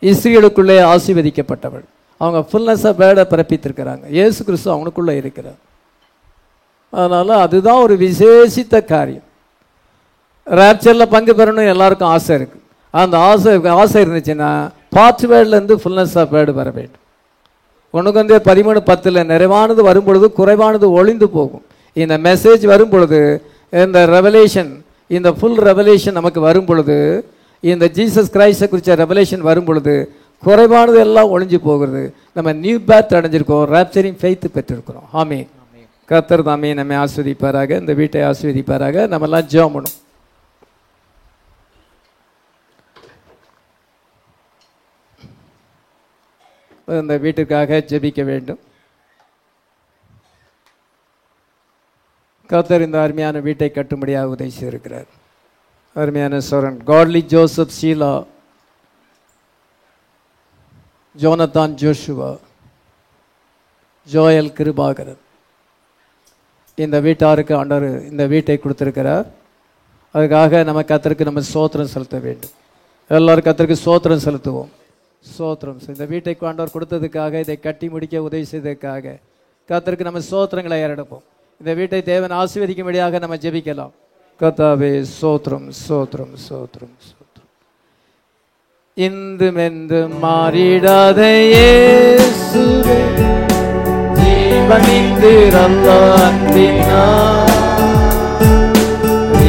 இஸ்ரேலுக்குள்ளே ஆசீர்வதிக்கப்பட்டவள். அவங்க ஃபுல்னஸ் ஆஃப் வேர்டை பிறப்பித்திருக்கிறாங்க. இயேசு கிறிஸ்து அவனுக்குள்ளே இருக்கிறார். அதனால் அதுதான் ஒரு விசேஷித்த காரியம். ரேப்சரில் பங்கு பெறணும் எல்லாருக்கும் ஆசை இருக்குது. அந்த ஆசை இருந்துச்சுன்னா பாட்வேர்ட்லேருந்து ஃபுல்னஸ் ஆஃப் வேர்டு வர வேண்டும். ஒன்றுக்கு வந்து 13:10 நிறைவானது வரும்பொழுது குறைவானது ஒளிந்து போகும். இந்த மெசேஜ் வரும் பொழுது, இந்த ரெவலேஷன், இந்த ஃபுல் ரெவலேஷன் நமக்கு வரும் பொழுது, இந்த ஜீசஸ் கிரைஸ்டை குறித்த ரெவலேஷன் வரும் பொழுது குறைவானது எல்லாம் ஒளிஞ்சு போகிறது. நம்ம நியூ பேர்த் அடைஞ்சிருக்கோம், ரேப்சரிங் ஃபெய்த் பெற்றிருக்கிறோம். ஆமீன். கர்த்தர் தாமே நம்மை ஆஸ்வதிப்பாராக, இந்த வீட்டை ஆஸ்வதிப்பாராக. நம்மெல்லாம் ஜெபம் பண்ணும். இந்த வீட்டுக்காக ஜெபிக்க வேண்டும். கர்த்தர் இந்த அருமையான வீட்டை கட்டும்படியாக உதவி செய்திருக்கிறார். அருமையான சோரன் Godly Joseph, Sheela, Jonathan Joshua, Joel Kirubakaran, இந்த வீட்டாருக்கு ஆண்டவர் இந்த வீட்டை கொடுத்திருக்கிறார். அதுக்காக நம்ம கர்த்தருக்கு நம்ம ஸ்தோத்திரம் செலுத்த வேண்டும். எல்லாரும் கர்த்தருக்கு ஸ்தோத்திரம் செலுத்துவோம். ஸ்தோத்திரம். இந்த வீட்டை ஆண்டவர் கொடுத்ததுக்காக, இதை கட்டி முடிக்க உதவி செய்ததுக்காக கர்த்தருக்கு நம்ம ஸ்தோத்திரங்களை ஏறெடுப்போம். இந்த வீட்டை தேவன் ஆசீர்வதிக்கும்படியாக நம்ம ஜெபிக்கலாம். கர்த்தாவே ஸ்தோத்திரம், ஸ்தோத்திரம், ஸ்தோத்திரம், ஸ்தோத்திரம். இன்றும் என்றும் மாறிடாத இயேசுவே, ஜீவனித்திரல்ல அன்பினார்.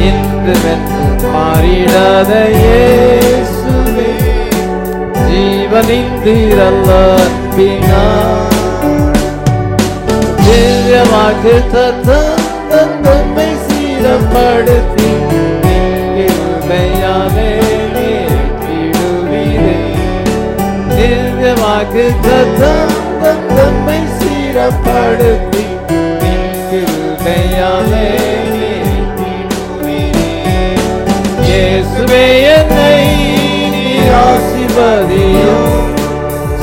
இன்றும் என்றும் மாறிடாத இயேசுவே, ஜீவனித்திரல்ல அன்பினார். திவ்ய வாக்கு தத்தம் தம்மை சீரப்படுத்தி கிருபையாலே ஏற்றிடுவீரே. திவ்ய வாக்கு தத்தம் தம்மை சீரப்படுத்தி கிருபையாலே ஏற்றிடுவீரே. இயேசுவே என்னை நீர் ஆசீர்வதியும்,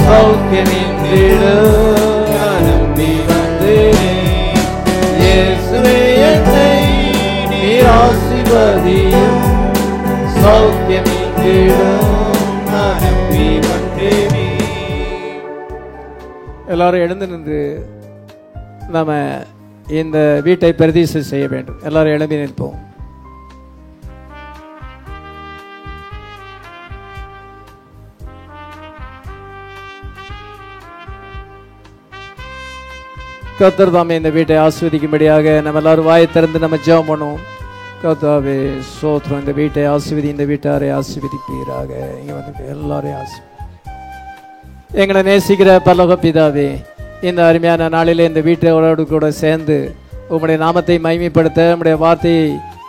சௌக்கியமின்றிடும் நம்பி வந்தேன். இயேசுவே வியாதியும் சௌக்கியமீட்டிடும் நான் நம்பி வந்தேனே. எல்லாரும் எழுந்து நின்று நாம இந்த வீட்டை பிரதிஷ்டை செய்ய வேண்டும். எல்லாரும் எழும்பி நிற்போம். கர்த்தர் தாமே இந்த வீட்டை ஆசீர்வதிக்கும்படியாக நம்ம எல்லாரும் வாயை திறந்து நம்ம ஜெபம் பண்ணுவோம். கர்த்தாவே ஸ்தோத்திரம். இந்த வீட்டை ஆசீர்வதி, இந்த வீட்டாரை ஆசீர்வதிப்பீராக. இங்க வந்து எல்லாரையும் எங்களை நேசிக்கிற பரலோக பிதாவே, இந்த அருமையான நாளிலே இந்த வீட்டோடு கூட சேர்ந்து உம்முடைய நாமத்தை மகிமைப்படுத்த உம்முடைய வார்த்தையை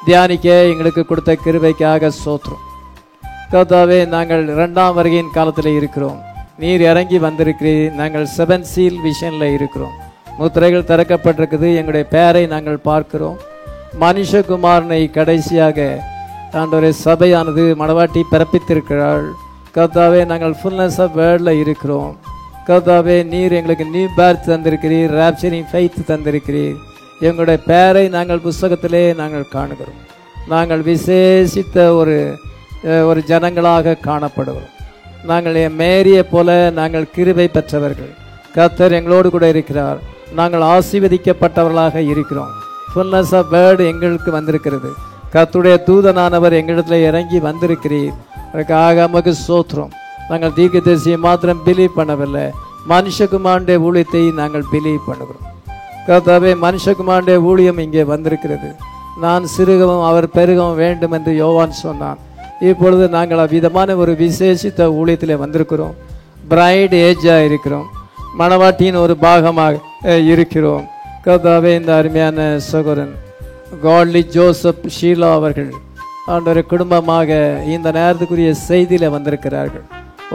தியானிக்க எங்களுக்கு கொடுத்த கிருபைக்காக ஸ்தோத்திரம். கர்த்தாவே, நாங்கள் 2ஆம் வருகையின் காலத்தில் இருக்கிறோம். நீர் இறங்கி வந்திருக்கிறீர். நாங்கள் 7 சீல் விஷனில் இருக்கிறோம். முத்திரைகள் திறக்கப்பட்டிருக்குது. எங்களுடைய பெயரை நாங்கள் பார்க்கிறோம். மனுஷகுமாரனை கடைசியாக ஆண்டவரே சபையானது மணவாட்டி பிறப்பித்திருக்கிறாள். கர்த்தாவே, நாங்கள் ஃபுல்னஸ் ஆஃப் வேர்டில் இருக்கிறோம். கர்த்தாவே, நீர் எங்களுக்கு நியூ பேர்த் தந்திருக்கிறீர், ராப்சரிங் ஃபெய்த் தந்திருக்கிறீர். எங்களுடைய பெயரை நாங்கள் புஸ்தகத்திலே நாங்கள் காணுகிறோம். நாங்கள் விசேஷித்த ஒரு ஜனங்களாக காணப்படுகிறோம். நாங்கள் மேரியை போல நாங்கள் கிருபை பெற்றவர்கள். கர்த்தர் எங்களோடு கூட இருக்கிறார். நாங்கள் ஆசீர்வதிக்கப்பட்டவர்களாக இருக்கிறோம். ஃபுல்னஸ் ஆஃப் வேர்டு எங்களுக்கு வந்திருக்கிறது. கர்த்தருடைய தூதனானவர் எங்களிடத்தில் இறங்கி வந்திருக்கிறீர். அதுக்காக நமக்கு ஸ்தோத்திரம். நாங்கள் தீர்க்கதரிசியை மாத்திரம் பிலீவ் பண்ணவில்லை, மனுஷகுமாரனுடைய ஊழியத்தை நாங்கள் பிலீவ் பண்ணுகிறோம். கர்த்தாவே, மனுஷகுமாரனுடைய ஊழியம் இங்கே வந்திருக்கிறது. நான் சிறுகவும் அவர் பெருகவும் வேண்டும் என்று யோவான் சொன்னான். இப்பொழுது நாங்கள் அவ்விதமான ஒரு விசேஷித்த ஊழியத்தில் வந்திருக்கிறோம். பிரைட் ஏஜாக இருக்கிறோம். மணவாட்டியின் ஒரு பாகமாக இருக்கிறோம். கர்த்தாவே, இந்த அருமையான சகோதரன் காட்லி ஜோசப் ஷீலா அவர்கள் ஆண்டவரை குடும்பமாக இந்த நேரத்துக்குரிய செய்தியில் வந்திருக்கிறார்கள்.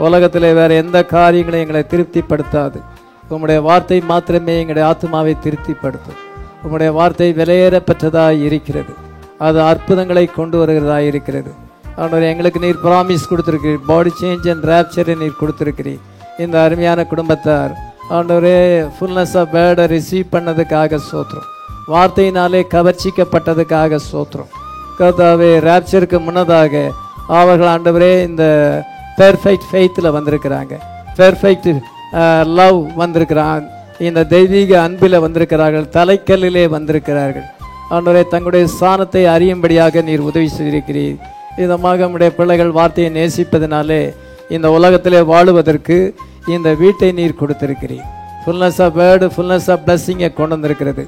உலகத்தில் வேறு எந்த காரியங்களும் எங்களை திருப்திப்படுத்தாது. உம்முடைய வார்த்தை மாத்திரமே எங்களுடைய ஆத்மாவை திருப்திப்படுத்தும். உம்முடைய வார்த்தை விலையேற பெற்றதாக இருக்கிறது. அது அற்புதங்களை கொண்டு வருகிறதாக இருக்கிறது. ஆண்டவரே, எங்களுக்கு நீர் ப்ராமிஸ் கொடுத்துருக்கிறீர். பாடி சேஞ்ச் அண்ட் ராப்சரை நீர் கொடுத்துருக்கிறீர். இந்த அருமையான குடும்பத்தார் ஆண்டவரே ஃபுல்னஸ் ஆஃப் வேர்டை ரிசீவ் பண்ணதுக்காக ஸ்தோத்திரம். வார்த்தையினாலே கவர்ச்சிக்கப்பட்டதுக்காக ஸ்தோத்திரம். கர்த்தாவே, ராப்சருக்கு முன்னதாக அவர்கள் ஆண்டவரே இந்த பெர்ஃபெக்ட் ஃபெய்த்தில் வந்திருக்கிறாங்க. பெர்ஃபெக்ட் லவ் வந்திருக்கிறான். இந்த தெய்வீக அன்பில் வந்திருக்கிறார்கள். தலைக்கல்லிலே வந்திருக்கிறார்கள். ஆண்டவரே, தங்களுடைய ஸ்தானத்தை அறியும்படியாக நீர் உதவி செய்திருக்கிறீர். இதமாக நம்முடைய பிள்ளைகள் வார்த்தையை நேசிப்பதனாலே இந்த உலகத்திலே வாழுவதற்கு இந்த வீட்டை நீர் கொடுத்திருக்கிறீர். Fullness of word, fullness of பிளஸ்ஸிங்கை கொண்டு வந்திருக்கிறது.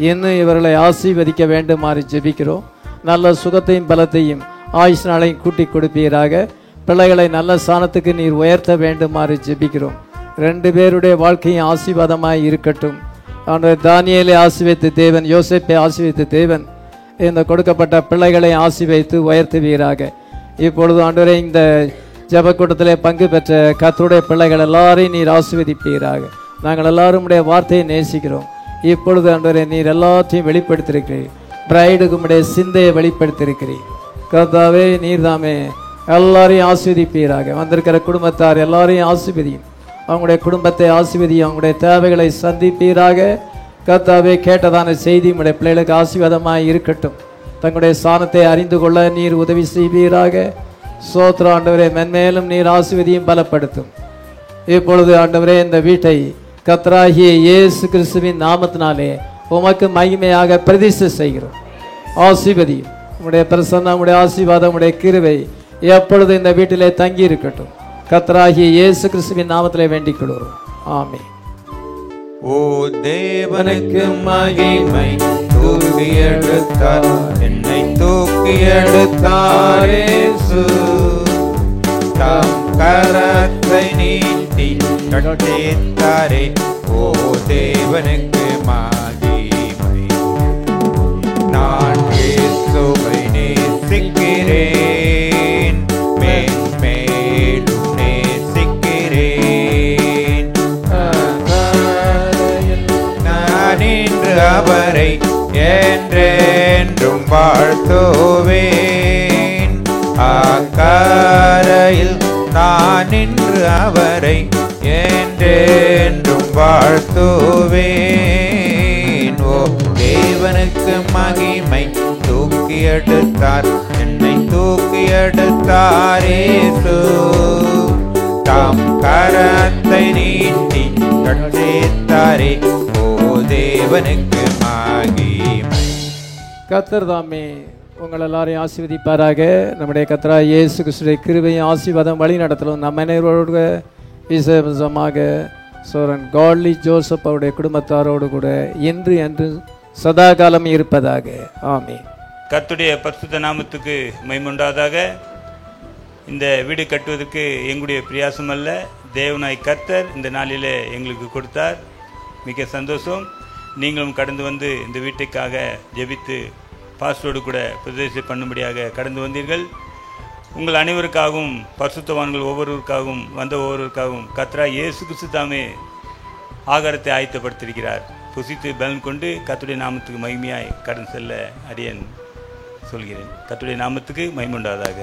இன்னும் இவர்களை ஆசீர்வதிக்க வேண்டுமாறு ஜெபிக்கிறோம். நல்ல சுகத்தையும் பலத்தையும் ஆயுஷ் நாளையும் கூட்டி கொடுப்பீராக. பிள்ளைகளை நல்ல ஸ்தானத்துக்கு நீர் உயர்த்த வேண்டுமாறு ஜெபிக்கிறோம். 2 பேருடைய வாழ்க்கையும் ஆசீர்வாதமாய் இருக்கட்டும். ஆண்டவரே, தானியேலை ஆசீர்வதித்த தேவன், யோசேப்பை ஆசீர்வதித்த தேவன் இந்த கொடுக்கப்பட்ட பிள்ளைகளை ஆசீர்வதித்து உயர்த்துவீராக. இப்பொழுது ஆண்டவரே, இந்த ஜெபக்கூட்டத்திலே பங்கு பெற்ற கர்த்தருடைய பிள்ளைகள் எல்லாரையும் நீர் ஆசீர்வதிப்பீராக. நாங்கள் எல்லாரும் உடைய வார்த்தையை நேசிக்கிறோம். இப்பொழுது ஆண்டவரே, நீர் எல்லாத்தையும் வெளிப்படுத்தியிருக்கிறீர். பிரைடுக்கு உடைய சிந்தையை வெளிப்படுத்தியிருக்கிறீர். கர்த்தாவே, நீர் தாமே எல்லாரையும் ஆசீர்வதிப்பீராக. வந்திருக்கிற குடும்பத்தார் எல்லாரையும் ஆசீர்வதியும். அவங்களுடைய குடும்பத்தை ஆசீர்வதியும். அவங்களுடைய தேவைகளை சந்திப்பீராக. கர்த்தாவே, கேட்டதான செய்தி உடைய பிள்ளைகளுக்கு ஆசீர்வாதமாய் இருக்கட்டும். தங்களுடைய ஸ்தானத்தை அறிந்து கொள்ள நீர் உதவி செய்வீராக. ஸ்தோத்திரம் ஆண்டவரே, மென்மேலும் நீர் ஆசீர்வதியும் பலப்படுத்தும். இப்பொழுது ஆண்டவரே, இந்த வீட்டை கர்த்தராகிய இயேசு கிறிஸ்துவின் நாமத்தினாலே உமக்கு மகிமையாக பிரதிஷ்டை செய்கிறோம். ஆசீர்வதியும். உம்முடைய பிரசன்னம், உம்முடைய ஆசீர்வாதம், உம்முடைய கிருபை எப்பொழுது இந்த வீட்டிலே தங்கி இருக்கட்டும். கர்த்தராகிய இயேசு கிறிஸ்துவின் நாமத்திலே வேண்டிக் கொள்கிறோம். ஆமென். ஓ தேவனுக்கு மகிமை, தூக்கி எடுத்தார் என்னை, தூக்கி எடுத்தார் இயேசு. தம் கரத்தை நீட்டி கட்டேத்தாரே. ஓ தேவனுக்கு மகிமை. நான் இயேசுவை நேசிக்கிறேன், மேன்மேலும் நேசிக்கிறேன். நான் இன்று அவரை என்றென்றும் வாழ்த்துவேன். அக்கரையில் நான் இன்று அவரை என்றென்றும் வாழ்த்துவேன். ஓ தேவனுக்கு மகிமை, தூக்கி எடுத்தார் எடுத்தாரேசு தாம் கரத்தை நீட்டி கட்டேத்தாரே ஓ தேவனுக்கு மகிமை. கர்த்தர் தாமே உங்கள் எல்லாரையும் ஆசீர்வதிப்பாராக. நம்முடைய கர்த்தராகிய இயேசு கிறிஸ்துவின் கிருபையும் ஆசீர்வாதம் வழி நடத்தலும் நம்ம அனைவரோடு விசேஷமாக சோரன் காட்லி ஜோசப் அவருடைய குடும்பத்தாரோடு கூட இன்று என்று சதா காலம் இருப்பதாக. ஆமென். கர்த்தருடைய பரிசுத்த நாமத்துக்கு மகிமையுண்டாதாக. இந்த வீடு கட்டுவதற்கு எங்களுடைய பிரயாசம் அல்ல, தேவனாய் கர்த்தர் இந்த நாளிலே எங்களுக்கு கொடுத்தார். மிக சந்தோஷம். நீங்களும் கடந்து வந்து இந்த வீட்டுக்காக ஜெபித்து பாஸ்டரோடு கூட பிரதேசம் பண்ணும்படியாக கடந்து வந்தீர்கள். உங்கள் அனைவருக்காகவும் பரிசுத்தவான்கள் ஒவ்வொருவருக்காகவும் வந்த ஒவ்வொருவருக்காகவும் கர்த்தராகிய இயேசு கிறிஸ்து தாமே ஆகாரத்தை ஆயத்தப்படுத்தியிருக்கிறார். புசித்து பலன் கொண்டு கர்த்தருடைய நாமத்துக்கு மகிமையாய் கடந்து செல்ல அடியேன் சொல்கிறேன். கர்த்தருடைய நாமத்துக்கு மகிமை உண்டாவதாக.